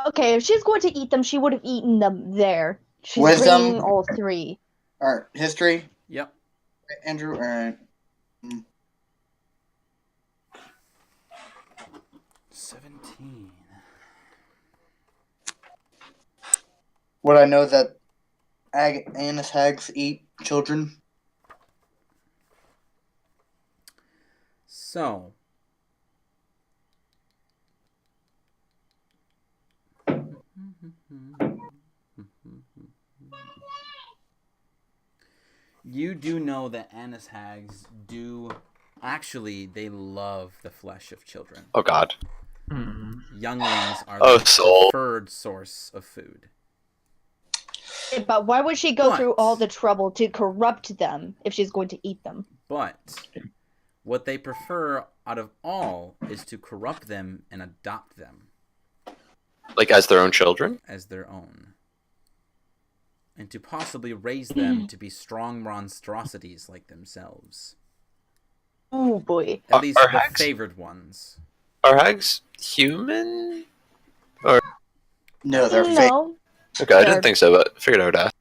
S4: Okay, if she's going to eat them, she would have eaten them there. She's
S2: Wisdom?
S4: bringing all three.
S2: Or history,
S1: Yep.
S2: Andrew. All right.
S1: 17.
S2: Would I know that Anis hags eat children?
S1: So. You do know that Anis hags do. Actually, they love the flesh of children.
S5: Oh God.
S1: Younglings are
S5: Oh,
S1: the
S5: soul.
S1: preferred source of food.
S4: But why would she go
S1: But-
S4: through all the trouble to corrupt them if she's going to eat them?
S1: But what they prefer out of all is to corrupt them and adopt them
S5: Like as their own children?
S1: as their own. And to possibly raise them to be strong monstrosities like themselves.
S4: Oh boy.
S1: At least
S5: are
S1: the
S5: hags-
S1: favored ones.
S5: Are hags human?
S2: No, they're fake.
S4: No.
S5: Okay, I
S4: They're-
S5: didn't think so, but figured I would ask.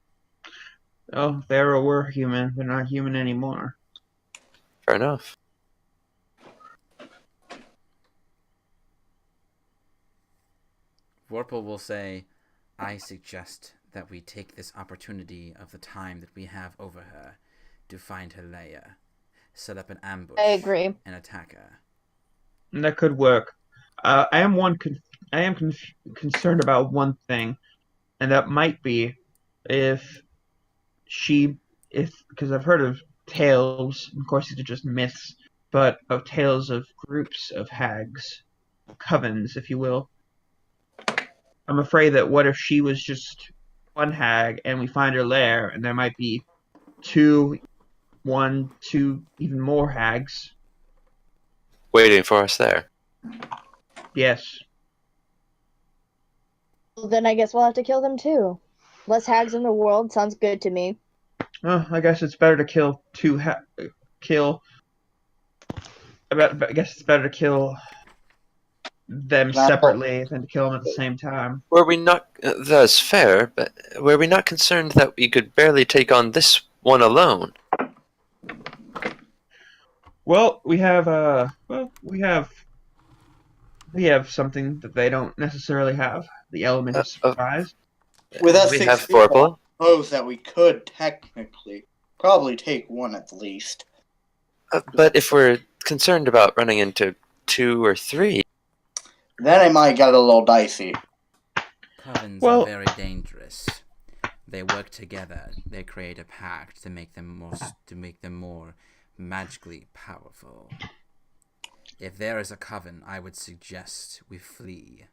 S3: Oh, they were human. They're not human anymore.
S5: Fair enough.
S1: Vorpal will say, I suggest that we take this opportunity of the time that we have over her to find her lair, set up an ambush,
S4: I agree.
S1: and attack her.
S3: And that could work. I am concerned about one thing, and that might be if because I've heard of tales. Of course, these are just myths, but of tales of groups of hags, covens, if you will. I'm afraid that what if she was just one hag, and we find her lair, and there might be two, even more hags.
S5: Waiting for us there.
S3: Yes.
S4: Well, then I guess we'll have to kill them too. Less hags in the world sounds good to me.
S3: Well, I guess it's better to kill I guess it's better to kill them separately than to kill them at the same time.
S5: Were we not... that's fair, but were we not concerned that we could barely take on this one alone?
S3: Well, we have something that they don't necessarily have. The element of surprise.
S2: With us
S5: we
S2: six
S5: have
S2: people,
S5: Vorpal.
S2: I suppose that we could technically probably take one at least.
S5: But if we're concerned about running into 2 or 3...
S2: Then it might get a little dicey.
S1: Covens
S3: Well-
S1: are very dangerous. They work together. They create a pact to make them more magically powerful. If there is a coven, I would suggest we flee.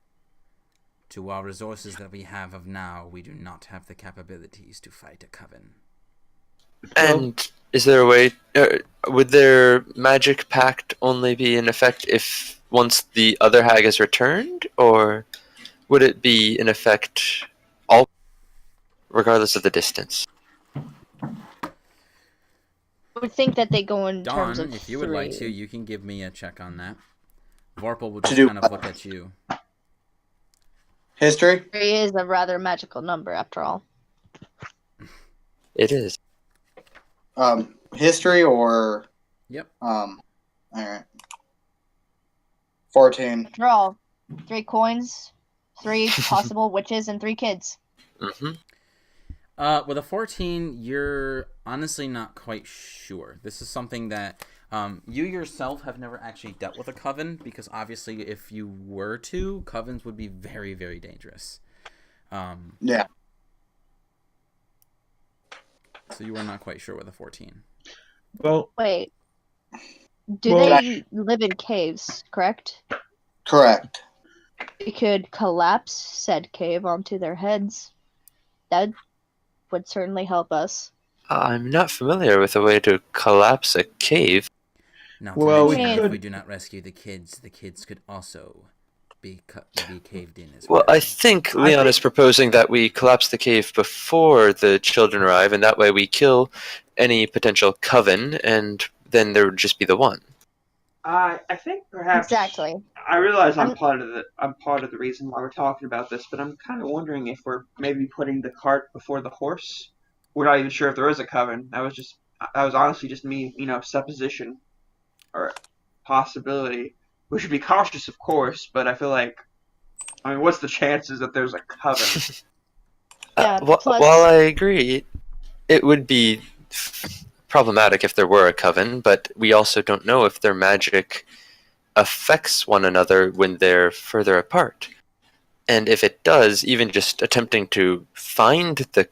S1: To our resources that we have of now, we do not have the capabilities to fight a coven.
S5: And is there a way... would their magic pact only be in effect if once the other hag is returned? Or would it be in effect all... regardless of the distance?
S4: I would think that they go in terms
S1: Dawn,
S4: of
S1: if you would like to,
S4: three.
S1: you can give me a check on that. Vorpal will
S2: To
S1: just
S2: do
S1: kind of look at you.
S2: history.
S4: 3 is a rather magical number, after all.
S5: It is.
S2: History or
S1: Yep.
S2: all right. 14.
S4: After all, 3 coins, 3 possible witches, and 3 kids.
S5: Mm-hmm.
S1: With a 14, you're honestly not quite sure. This is something that you yourself have never actually dealt with a coven, because obviously if you were to, covens would be very, very dangerous.
S2: Yeah.
S1: So you are not quite sure with a 14.
S3: Well,
S4: Wait. Do
S3: Well,
S4: they live in caves, correct?
S2: Correct.
S4: We could collapse said cave onto their heads. That would certainly help us.
S5: I'm not familiar with a way to collapse a cave.
S1: Not to
S3: Well,
S4: we
S1: mention, if
S4: could-
S1: we do not rescue the kids could also be caved in as
S5: Well,
S1: well.
S5: I think
S3: I
S5: Leon
S3: think-
S5: is proposing that we collapse the cave before the children arrive, and that way we kill any potential coven, and then there would just be the one.
S3: I think perhaps
S4: Exactly.
S3: I realize I'm
S4: I'm-
S3: part of the reason why we're talking about this, but I'm kind of wondering if we're maybe putting the cart before the horse. We're not even sure if there is a coven. That was honestly just me, supposition or possibility. We should be cautious, of course, but I feel like, what's the chances that there's a coven?
S4: Yeah, plus-
S5: While I agree, it would be problematic if there were a coven, but we also don't know if their magic affects one another when they're further apart. And if it does, even just attempting to find the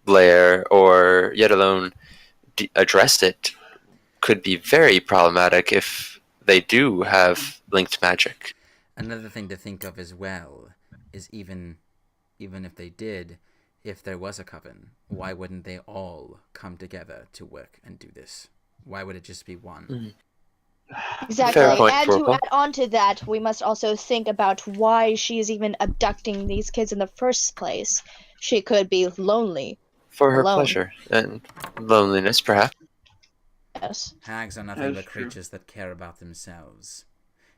S5: lair or yet alone address it could be very problematic if they do have linked magic.
S1: Another thing to think of as well is even if they did, if there was a coven, why wouldn't they all come together to work and do this? Why would it just be one?
S4: Exactly.
S5: Fair point,
S4: And to
S5: Vorpal.
S4: add on to that, we must also think about why she is even abducting these kids in the first place. She could be lonely.
S5: For her
S4: Alone.
S5: pleasure and loneliness, perhaps.
S4: Yes.
S1: Hags are nothing
S3: That's
S1: but
S3: true.
S1: creatures that care about themselves.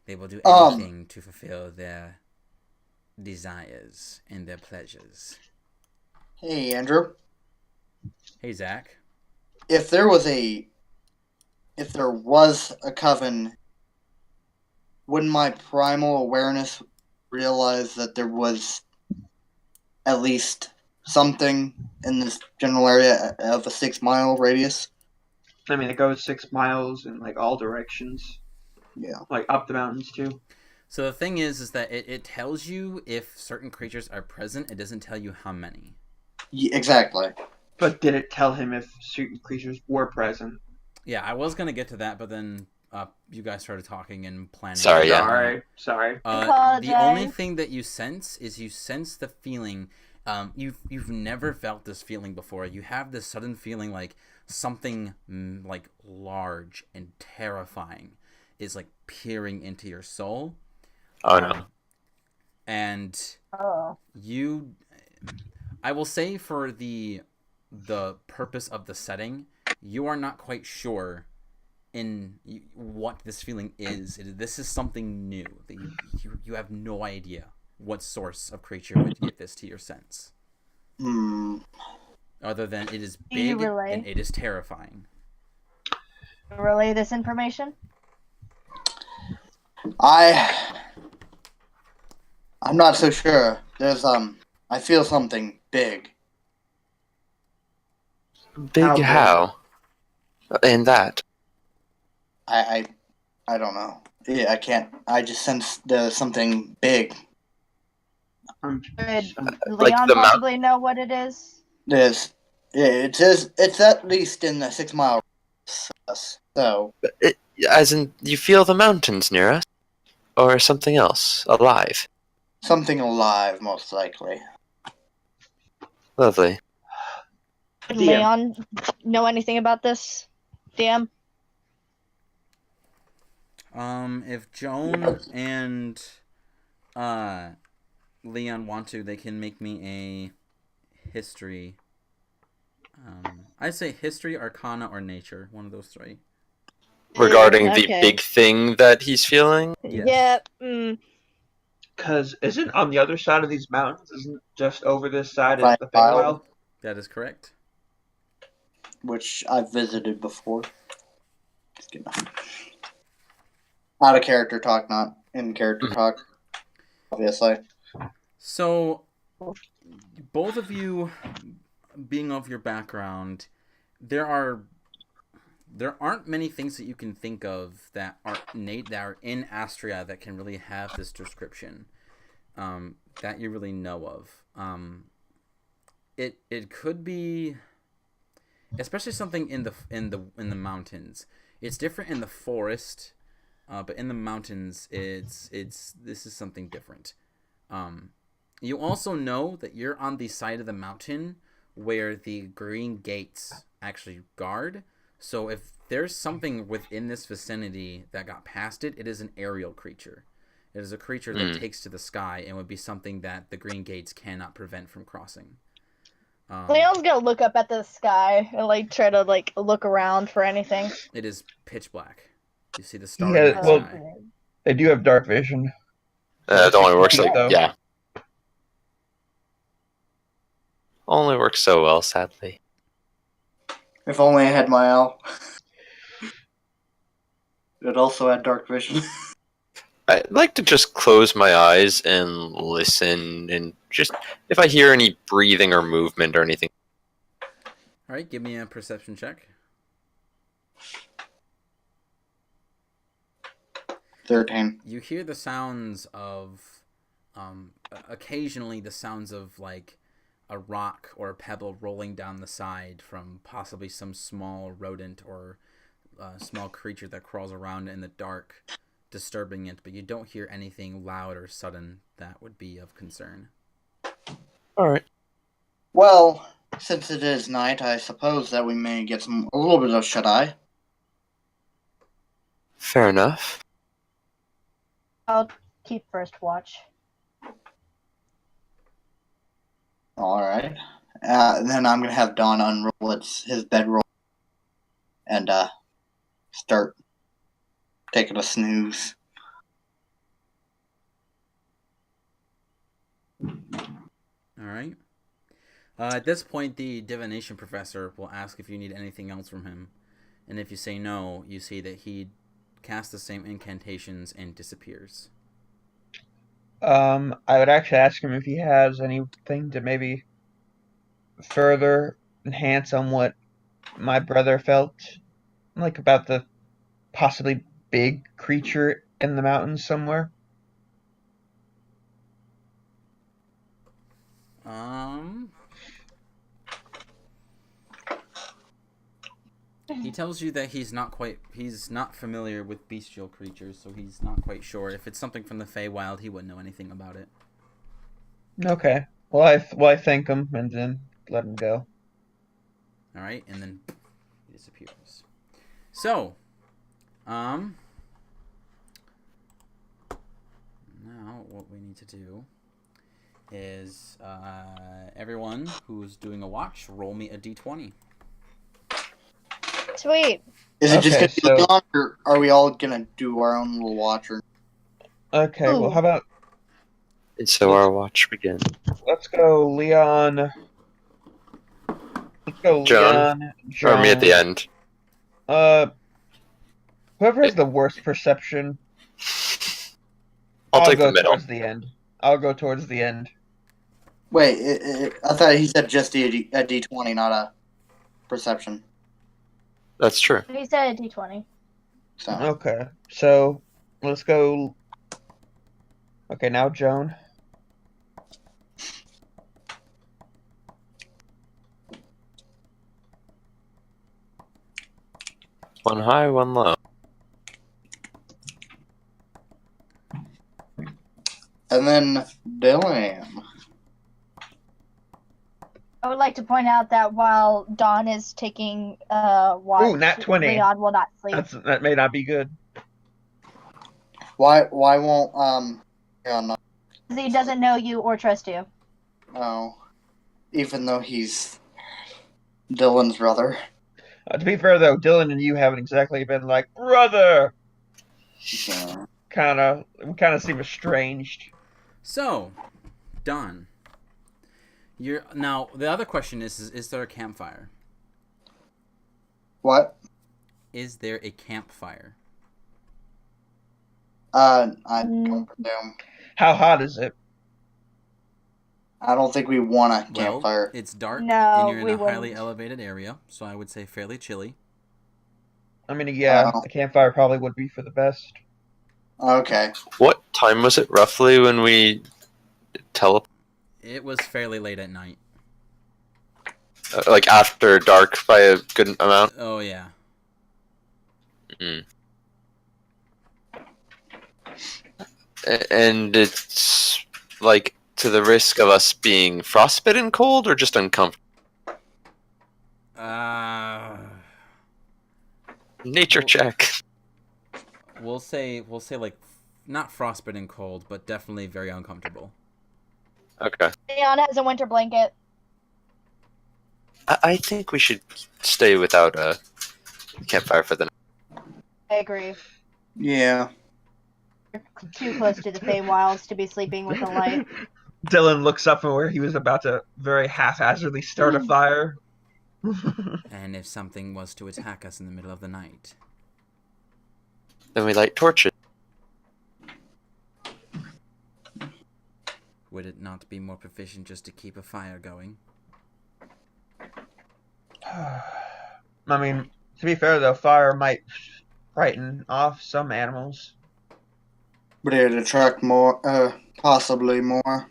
S1: They will do
S2: Um,
S1: anything to fulfill their desires and their pleasures.
S2: Hey, Andrew.
S1: Hey, Zach.
S2: If there was a coven, wouldn't my primal awareness realize that there was at least something in this general area of a 6-mile radius?
S3: It goes 6 miles in all directions,
S2: Yeah.
S3: up the mountains too.
S1: So the thing is that it tells you if certain creatures are present. It doesn't tell you how many.
S2: Exactly.
S3: But did it tell him if certain creatures were present?
S1: Yeah, I was gonna get to that, but then you guys started talking and planning.
S5: Sorry, yeah.
S3: Sorry.
S1: The only
S4: Apologize.
S1: thing that you sense is the feeling. You've never felt this feeling before. You have this sudden feeling like something like large and terrifying is like peering into your soul.
S5: Oh no.
S1: And
S4: Oh.
S1: I will say for the purpose of the setting, you are not quite sure in what this feeling is. This is something new that you have no idea what source of creature would give this to your sense, other than it is
S4: Do you
S1: big
S4: relay?
S1: and it is terrifying.
S4: Relay this information?
S2: I'm not so sure. There's I feel something big.
S5: Big
S3: How
S5: how? And that.
S2: I don't know. Yeah, I can't. I just sense there's something big.
S3: I'm,
S4: Could
S3: I'm-
S4: Leon
S5: the
S4: possibly know what it is?
S2: There's it's at least in the 6-mile radius. So
S5: As in, you feel the mountains near us? Or something else, alive?
S2: something alive, most likely.
S5: Lovely.
S4: Could
S3: DM.
S4: Leon know anything about this? DM?
S1: If Joan and Leon want to, they can make me a history. I'd say history, arcana, or nature. One of those three.
S5: Regarding the
S6: okay.
S5: big thing that he's feeling?
S1: Yes.
S6: Yeah.
S3: Because isn't on the other side of these mountains, isn't just over this side is
S2: Right,
S3: the Feywild?
S1: That is correct.
S2: which I've visited before. Just kidding. Out of character talk, not in character talk. Obviously.
S1: So, both of you, being of your background, there aren't many things that you can think of that are in Astria that can really have this description, that you really know of. It could be, especially something in the mountains. It's different in the forest, but in the mountains, this is something different. You also know that you're on the side of the mountain where the green gates actually guard. So if there's something within this vicinity that got past it, it is an aerial creature. It is a creature that takes to the sky and would be something that the green gates cannot prevent from crossing.
S4: Leon's gonna look up at the sky and like try to like look around for anything.
S1: It is pitch black. You see the stars
S3: Yeah,
S1: in the
S3: well,
S1: sky.
S3: they do have dark vision.
S5: It only works
S3: Though.
S5: like, yeah. Only works so well, sadly.
S2: If only I had my owl. It also had dark vision.
S5: I'd like to just close my eyes and listen, and just if I hear any breathing or movement or anything.
S1: All right, give me a perception check.
S2: 13.
S1: You hear the sounds of, occasionally the sounds of like a rock or a pebble rolling down the side from possibly some small rodent or small creature that crawls around in the dark, disturbing it, but you don't hear anything loud or sudden that would be of concern.
S5: Alright.
S2: Well, since it is night, I suppose that we may get a little bit of shut-eye.
S5: Fair enough.
S4: I'll keep first watch.
S2: Alright. Then I'm going to have Dawn unroll his bedroll and start taking a snooze.
S1: All right. At this point, the divination professor will ask if you need anything else from him, and if you say no, you see that he casts the same incantations and disappears.
S3: I would actually ask him if he has anything to maybe further enhance on what my brother felt, like about the possibly big creature in the mountains somewhere.
S1: He tells you that he's not familiar with bestial creatures, so he's not quite sure. If it's something from the Feywild, he wouldn't know anything about it.
S3: Okay. Well, I thank him and then let him go.
S1: All right, and then he disappears. So, now what we need to do is everyone who's doing a watch, roll me a d20.
S4: Sweet.
S2: Is it just
S3: Okay,
S2: going to be Leon, or are we all going to do our own little watch? Or...
S3: Okay. Well,
S4: Ooh.
S3: how about
S5: And so our watch begins.
S3: let's go, Leon. Let's go,
S5: Joan?
S3: Leon. Joan.
S5: Or me at the end.
S3: Whoever has the worst perception,
S5: I'll take
S3: go
S5: the middle.
S3: towards the end. I'll go towards the end.
S2: Wait, I thought he said just a D20, not a perception.
S5: That's true.
S4: He said a d20.
S2: So
S3: Okay, so let's go. Okay, now Joan.
S5: One high, one low.
S2: and then Dylan.
S4: I would like to point out that while Dawn is taking watch,
S3: Ooh, nat 20.
S4: Leon will not sleep.
S3: That may not be good.
S2: Why won't Leon not?
S4: Because he doesn't know you or trust you.
S2: Oh, even though he's Dylan's brother.
S3: To be fair, though, Dylan and you haven't exactly been like, brother!
S2: So,
S3: We kind of seem estranged.
S1: So, Don, you're now. The other question is there a campfire?
S2: what?
S1: Is there a campfire?
S2: I don't presume.
S3: How hot is it?
S2: I don't think we want a
S1: Well,
S2: campfire.
S1: it's dark
S4: No,
S1: and you're in
S4: we
S1: a highly
S4: wouldn't.
S1: elevated area, so I would say fairly chilly.
S3: I mean, yeah,
S2: Oh.
S3: a campfire probably would be for the best.
S2: Okay.
S5: What time was it roughly when we teleported?
S1: It was fairly late at night.
S5: Like after dark by a good amount?
S1: Oh yeah.
S5: Mm. And it's like to the risk of us being frostbitten cold or just uncomfortable? Nature
S1: Well-
S5: check.
S1: We'll say like not frostbitten cold, but definitely very uncomfortable.
S5: Okay.
S4: Leon has a winter blanket.
S5: I think we should stay without a campfire for the night.
S4: I agree.
S2: Yeah.
S4: Too close to the Feywilds to be sleeping with a light.
S3: Dylan looks up from where he was about to very haphazardly start a fire.
S1: And if something was to attack us in the middle of the night,
S5: Then we light torches.
S1: would it not be more proficient just to keep a fire going?
S3: I mean, to be fair though, fire might frighten off some animals.
S2: But it'd attract more, possibly more.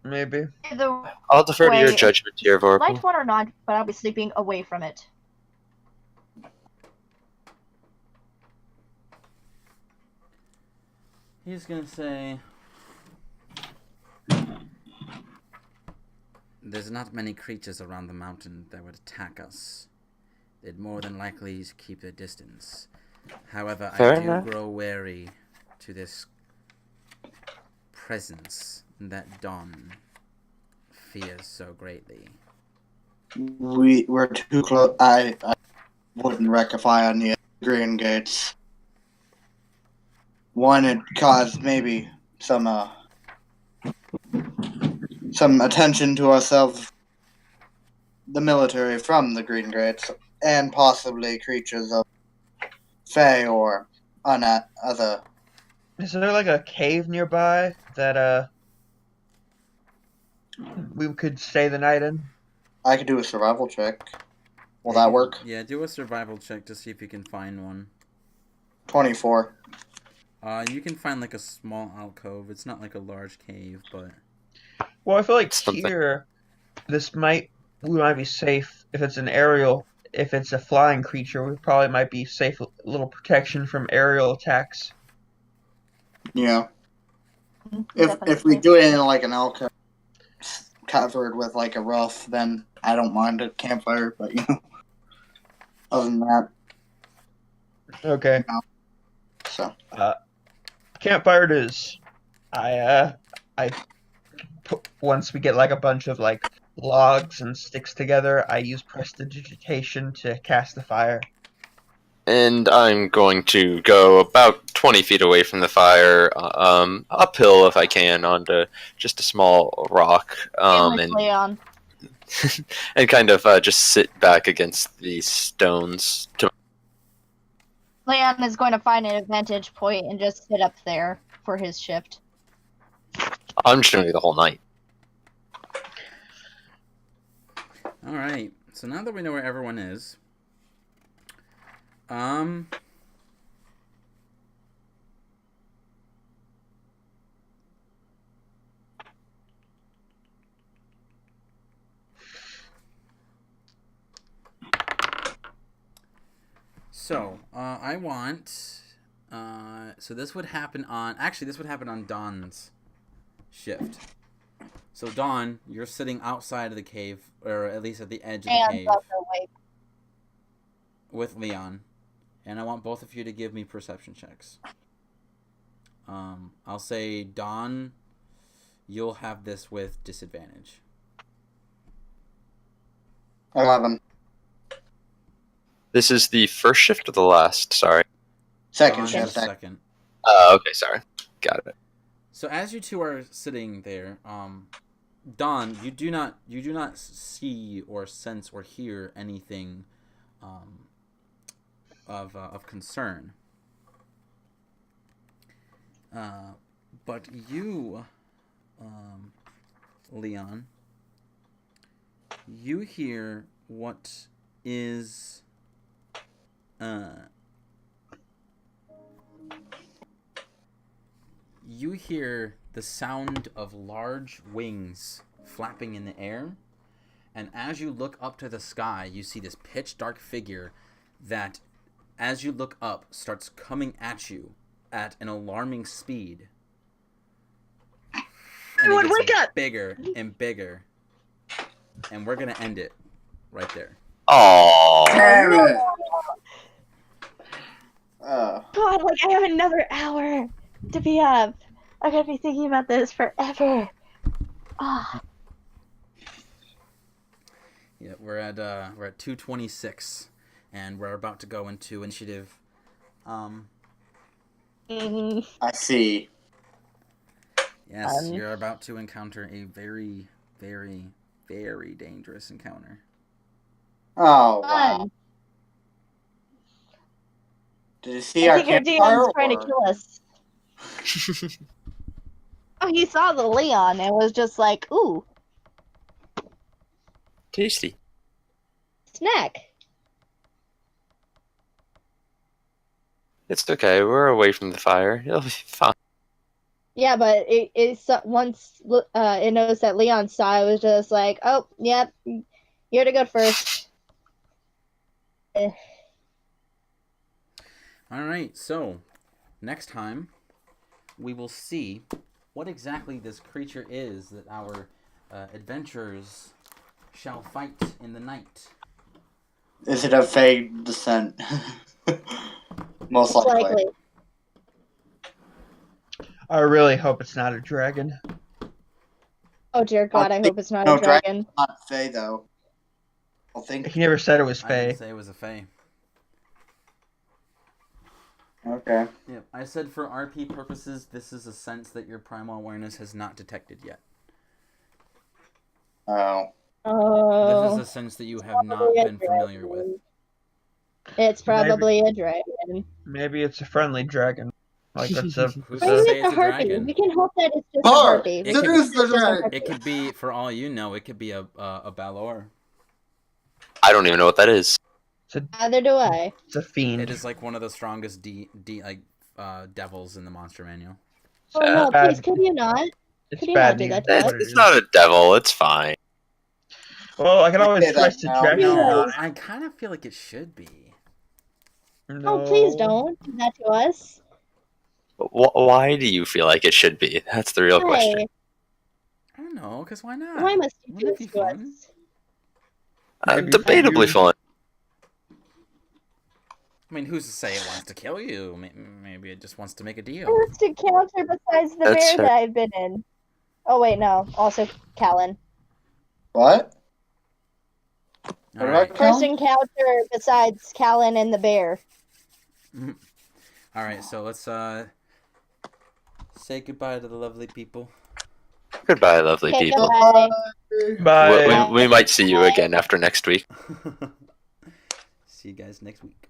S3: Maybe.
S4: Either
S5: I'll defer to your
S4: Wait.
S5: judgment here, Vorpal.
S4: light one or not, but I'll be sleeping away from it.
S1: He's gonna say, there's not many creatures around the mountain that would attack us. They'd more than likely keep their distance. However,
S5: Fair
S1: I do
S5: enough.
S1: grow wary to this presence that Dawn fears so greatly.
S2: We're too close. I wouldn't rectify on the green gates. One, it caused maybe some attention to ourselves, the military from the green gates, and possibly creatures of Fey or other.
S3: Is there like a cave nearby that we could stay the night in?
S2: I could do a survival check. Will that work?
S1: Yeah, do a survival check to see if you can find one.
S2: 24.
S1: You can find like a small alcove. It's not like a large cave, but
S3: Well, I feel like
S5: Something.
S3: here, we might be safe if it's an aerial. If it's a flying creature, we probably might be safe. A little protection from aerial attacks.
S2: Yeah. If we do it in like an alcove covered with like a roof, then I don't mind a campfire. But other than that,
S3: Okay.
S2: so
S3: Campfire it is. Once we get like a bunch of like logs and sticks together, I use prestidigitation to cast the fire.
S5: And I'm going to go about 20 feet away from the fire, uphill if I can, onto just a small rock,
S4: Like Leon.
S5: and kind of just sit back against these stones.
S4: Leon is going to find an vantage point and just sit up there for his shift.
S5: I'm just doing it the whole night.
S1: all right. So now that we know where everyone is, so I want. So this would happen on. Actually, this would happen on Dawn's shift. So Dawn, you're sitting outside of the cave, or at least at the edge of the
S4: And
S1: cave,
S4: also awake.
S1: with Leon, and I want both of you to give me perception checks. I'll say Dawn, you'll have this with disadvantage.
S2: 11.
S5: This is the first shift or the last? Sorry.
S2: Second
S1: Dawn
S2: shift.
S1: is second.
S5: Okay, sorry. Got it.
S1: So as you two are sitting there, Dawn, you do not see or sense or hear anything of concern. But you, Leon, you hear what is you hear the sound of large wings flapping in the air, and as you look up to the sky, you see this pitch dark figure that, as you look up, starts coming at you at an alarming speed. And
S6: Everyone,
S1: it gets
S6: wake up!
S1: bigger and bigger. And we're gonna end it right there.
S5: Oh.
S2: Damn it.
S6: God, like I have another hour to be up. I'm gonna be thinking about this forever. Ah,
S1: Yeah, we're at 2:26, and we're about to go into initiative.
S2: I see.
S1: Yes, you're about to encounter a very, very, very dangerous encounter.
S2: Oh, wow.
S4: Fun.
S2: Did you see
S6: I
S2: our
S6: think our
S2: campfire?
S6: DM's trying to kill us.
S4: Oh, he saw the Leon and was just like, ooh,
S5: Tasty.
S4: snack.
S5: It's okay. We're away from the fire. It'll be fine.
S4: Yeah, but once it knows that Leon saw, it was just like, oh, yep, you're to go first.
S1: All right, so next time we will see what exactly this creature is that our adventurers shall fight in the night.
S2: Is it of Fey descent? Most likely.
S3: I really hope it's not a dragon.
S4: Oh dear God, I hope it's not a
S2: No,
S4: dragon.
S2: Not Fey, though. I think.
S3: He never said it was
S1: I didn't
S3: Fae.
S1: say it was a fae.
S2: Okay.
S1: Yeah, I said for RP purposes, this is a sense that your primal awareness has not detected yet.
S2: Oh.
S4: Oh,
S1: This is a sense that you have not been familiar with.
S4: it's probably a dragon.
S3: Maybe it's a friendly dragon. Like it's a.
S1: Who's
S4: Maybe
S1: to say
S4: it's a
S1: it's a
S4: harpy.
S1: dragon?
S4: We can hope that it's just a
S2: Bark!
S4: harpy.
S1: It
S2: It
S1: could-
S2: is the dragon!
S1: It could be, for all you know, it could be a Balor.
S5: I don't even know what that is.
S4: Neither do I.
S3: It's a fiend.
S1: It is like one of the strongest devils in the monster manual.
S4: Oh no,
S3: bad.
S4: please, could you not?
S3: It's
S4: could you
S3: bad
S4: not do
S3: news.
S4: that to
S3: That's
S4: us?
S3: what it
S5: It's
S3: is.
S5: not a devil. It's fine.
S3: Well, I can always
S2: Say that
S3: twist a
S2: now.
S3: dragon.
S4: No.
S1: I kind of feel like it should be.
S3: No.
S4: Oh, please don't do that to us.
S5: Why do you feel like it should be? That's the real question.
S4: Why?
S1: I don't know, because why not?
S4: Why must you do
S1: Wouldn't it
S4: this
S1: be
S4: to
S1: fun?
S4: us?
S3: Maybe
S5: Debatably
S3: you-
S5: fun.
S1: I mean, who's to say it wants to kill you? Maybe it just wants to make a deal.
S4: Who else to counter besides the
S5: That's
S4: bear
S5: fair.
S4: that I've been in? Oh wait, no. Also, Callan.
S2: What?
S1: All
S2: What
S1: right.
S2: about
S4: First encounter besides Callan and the bear.
S1: All right, so let's say goodbye to the lovely people.
S5: Goodbye, lovely
S4: Okay,
S5: people.
S4: goodbye.
S3: Bye.
S5: We might see you again after next week.
S1: See you guys next week.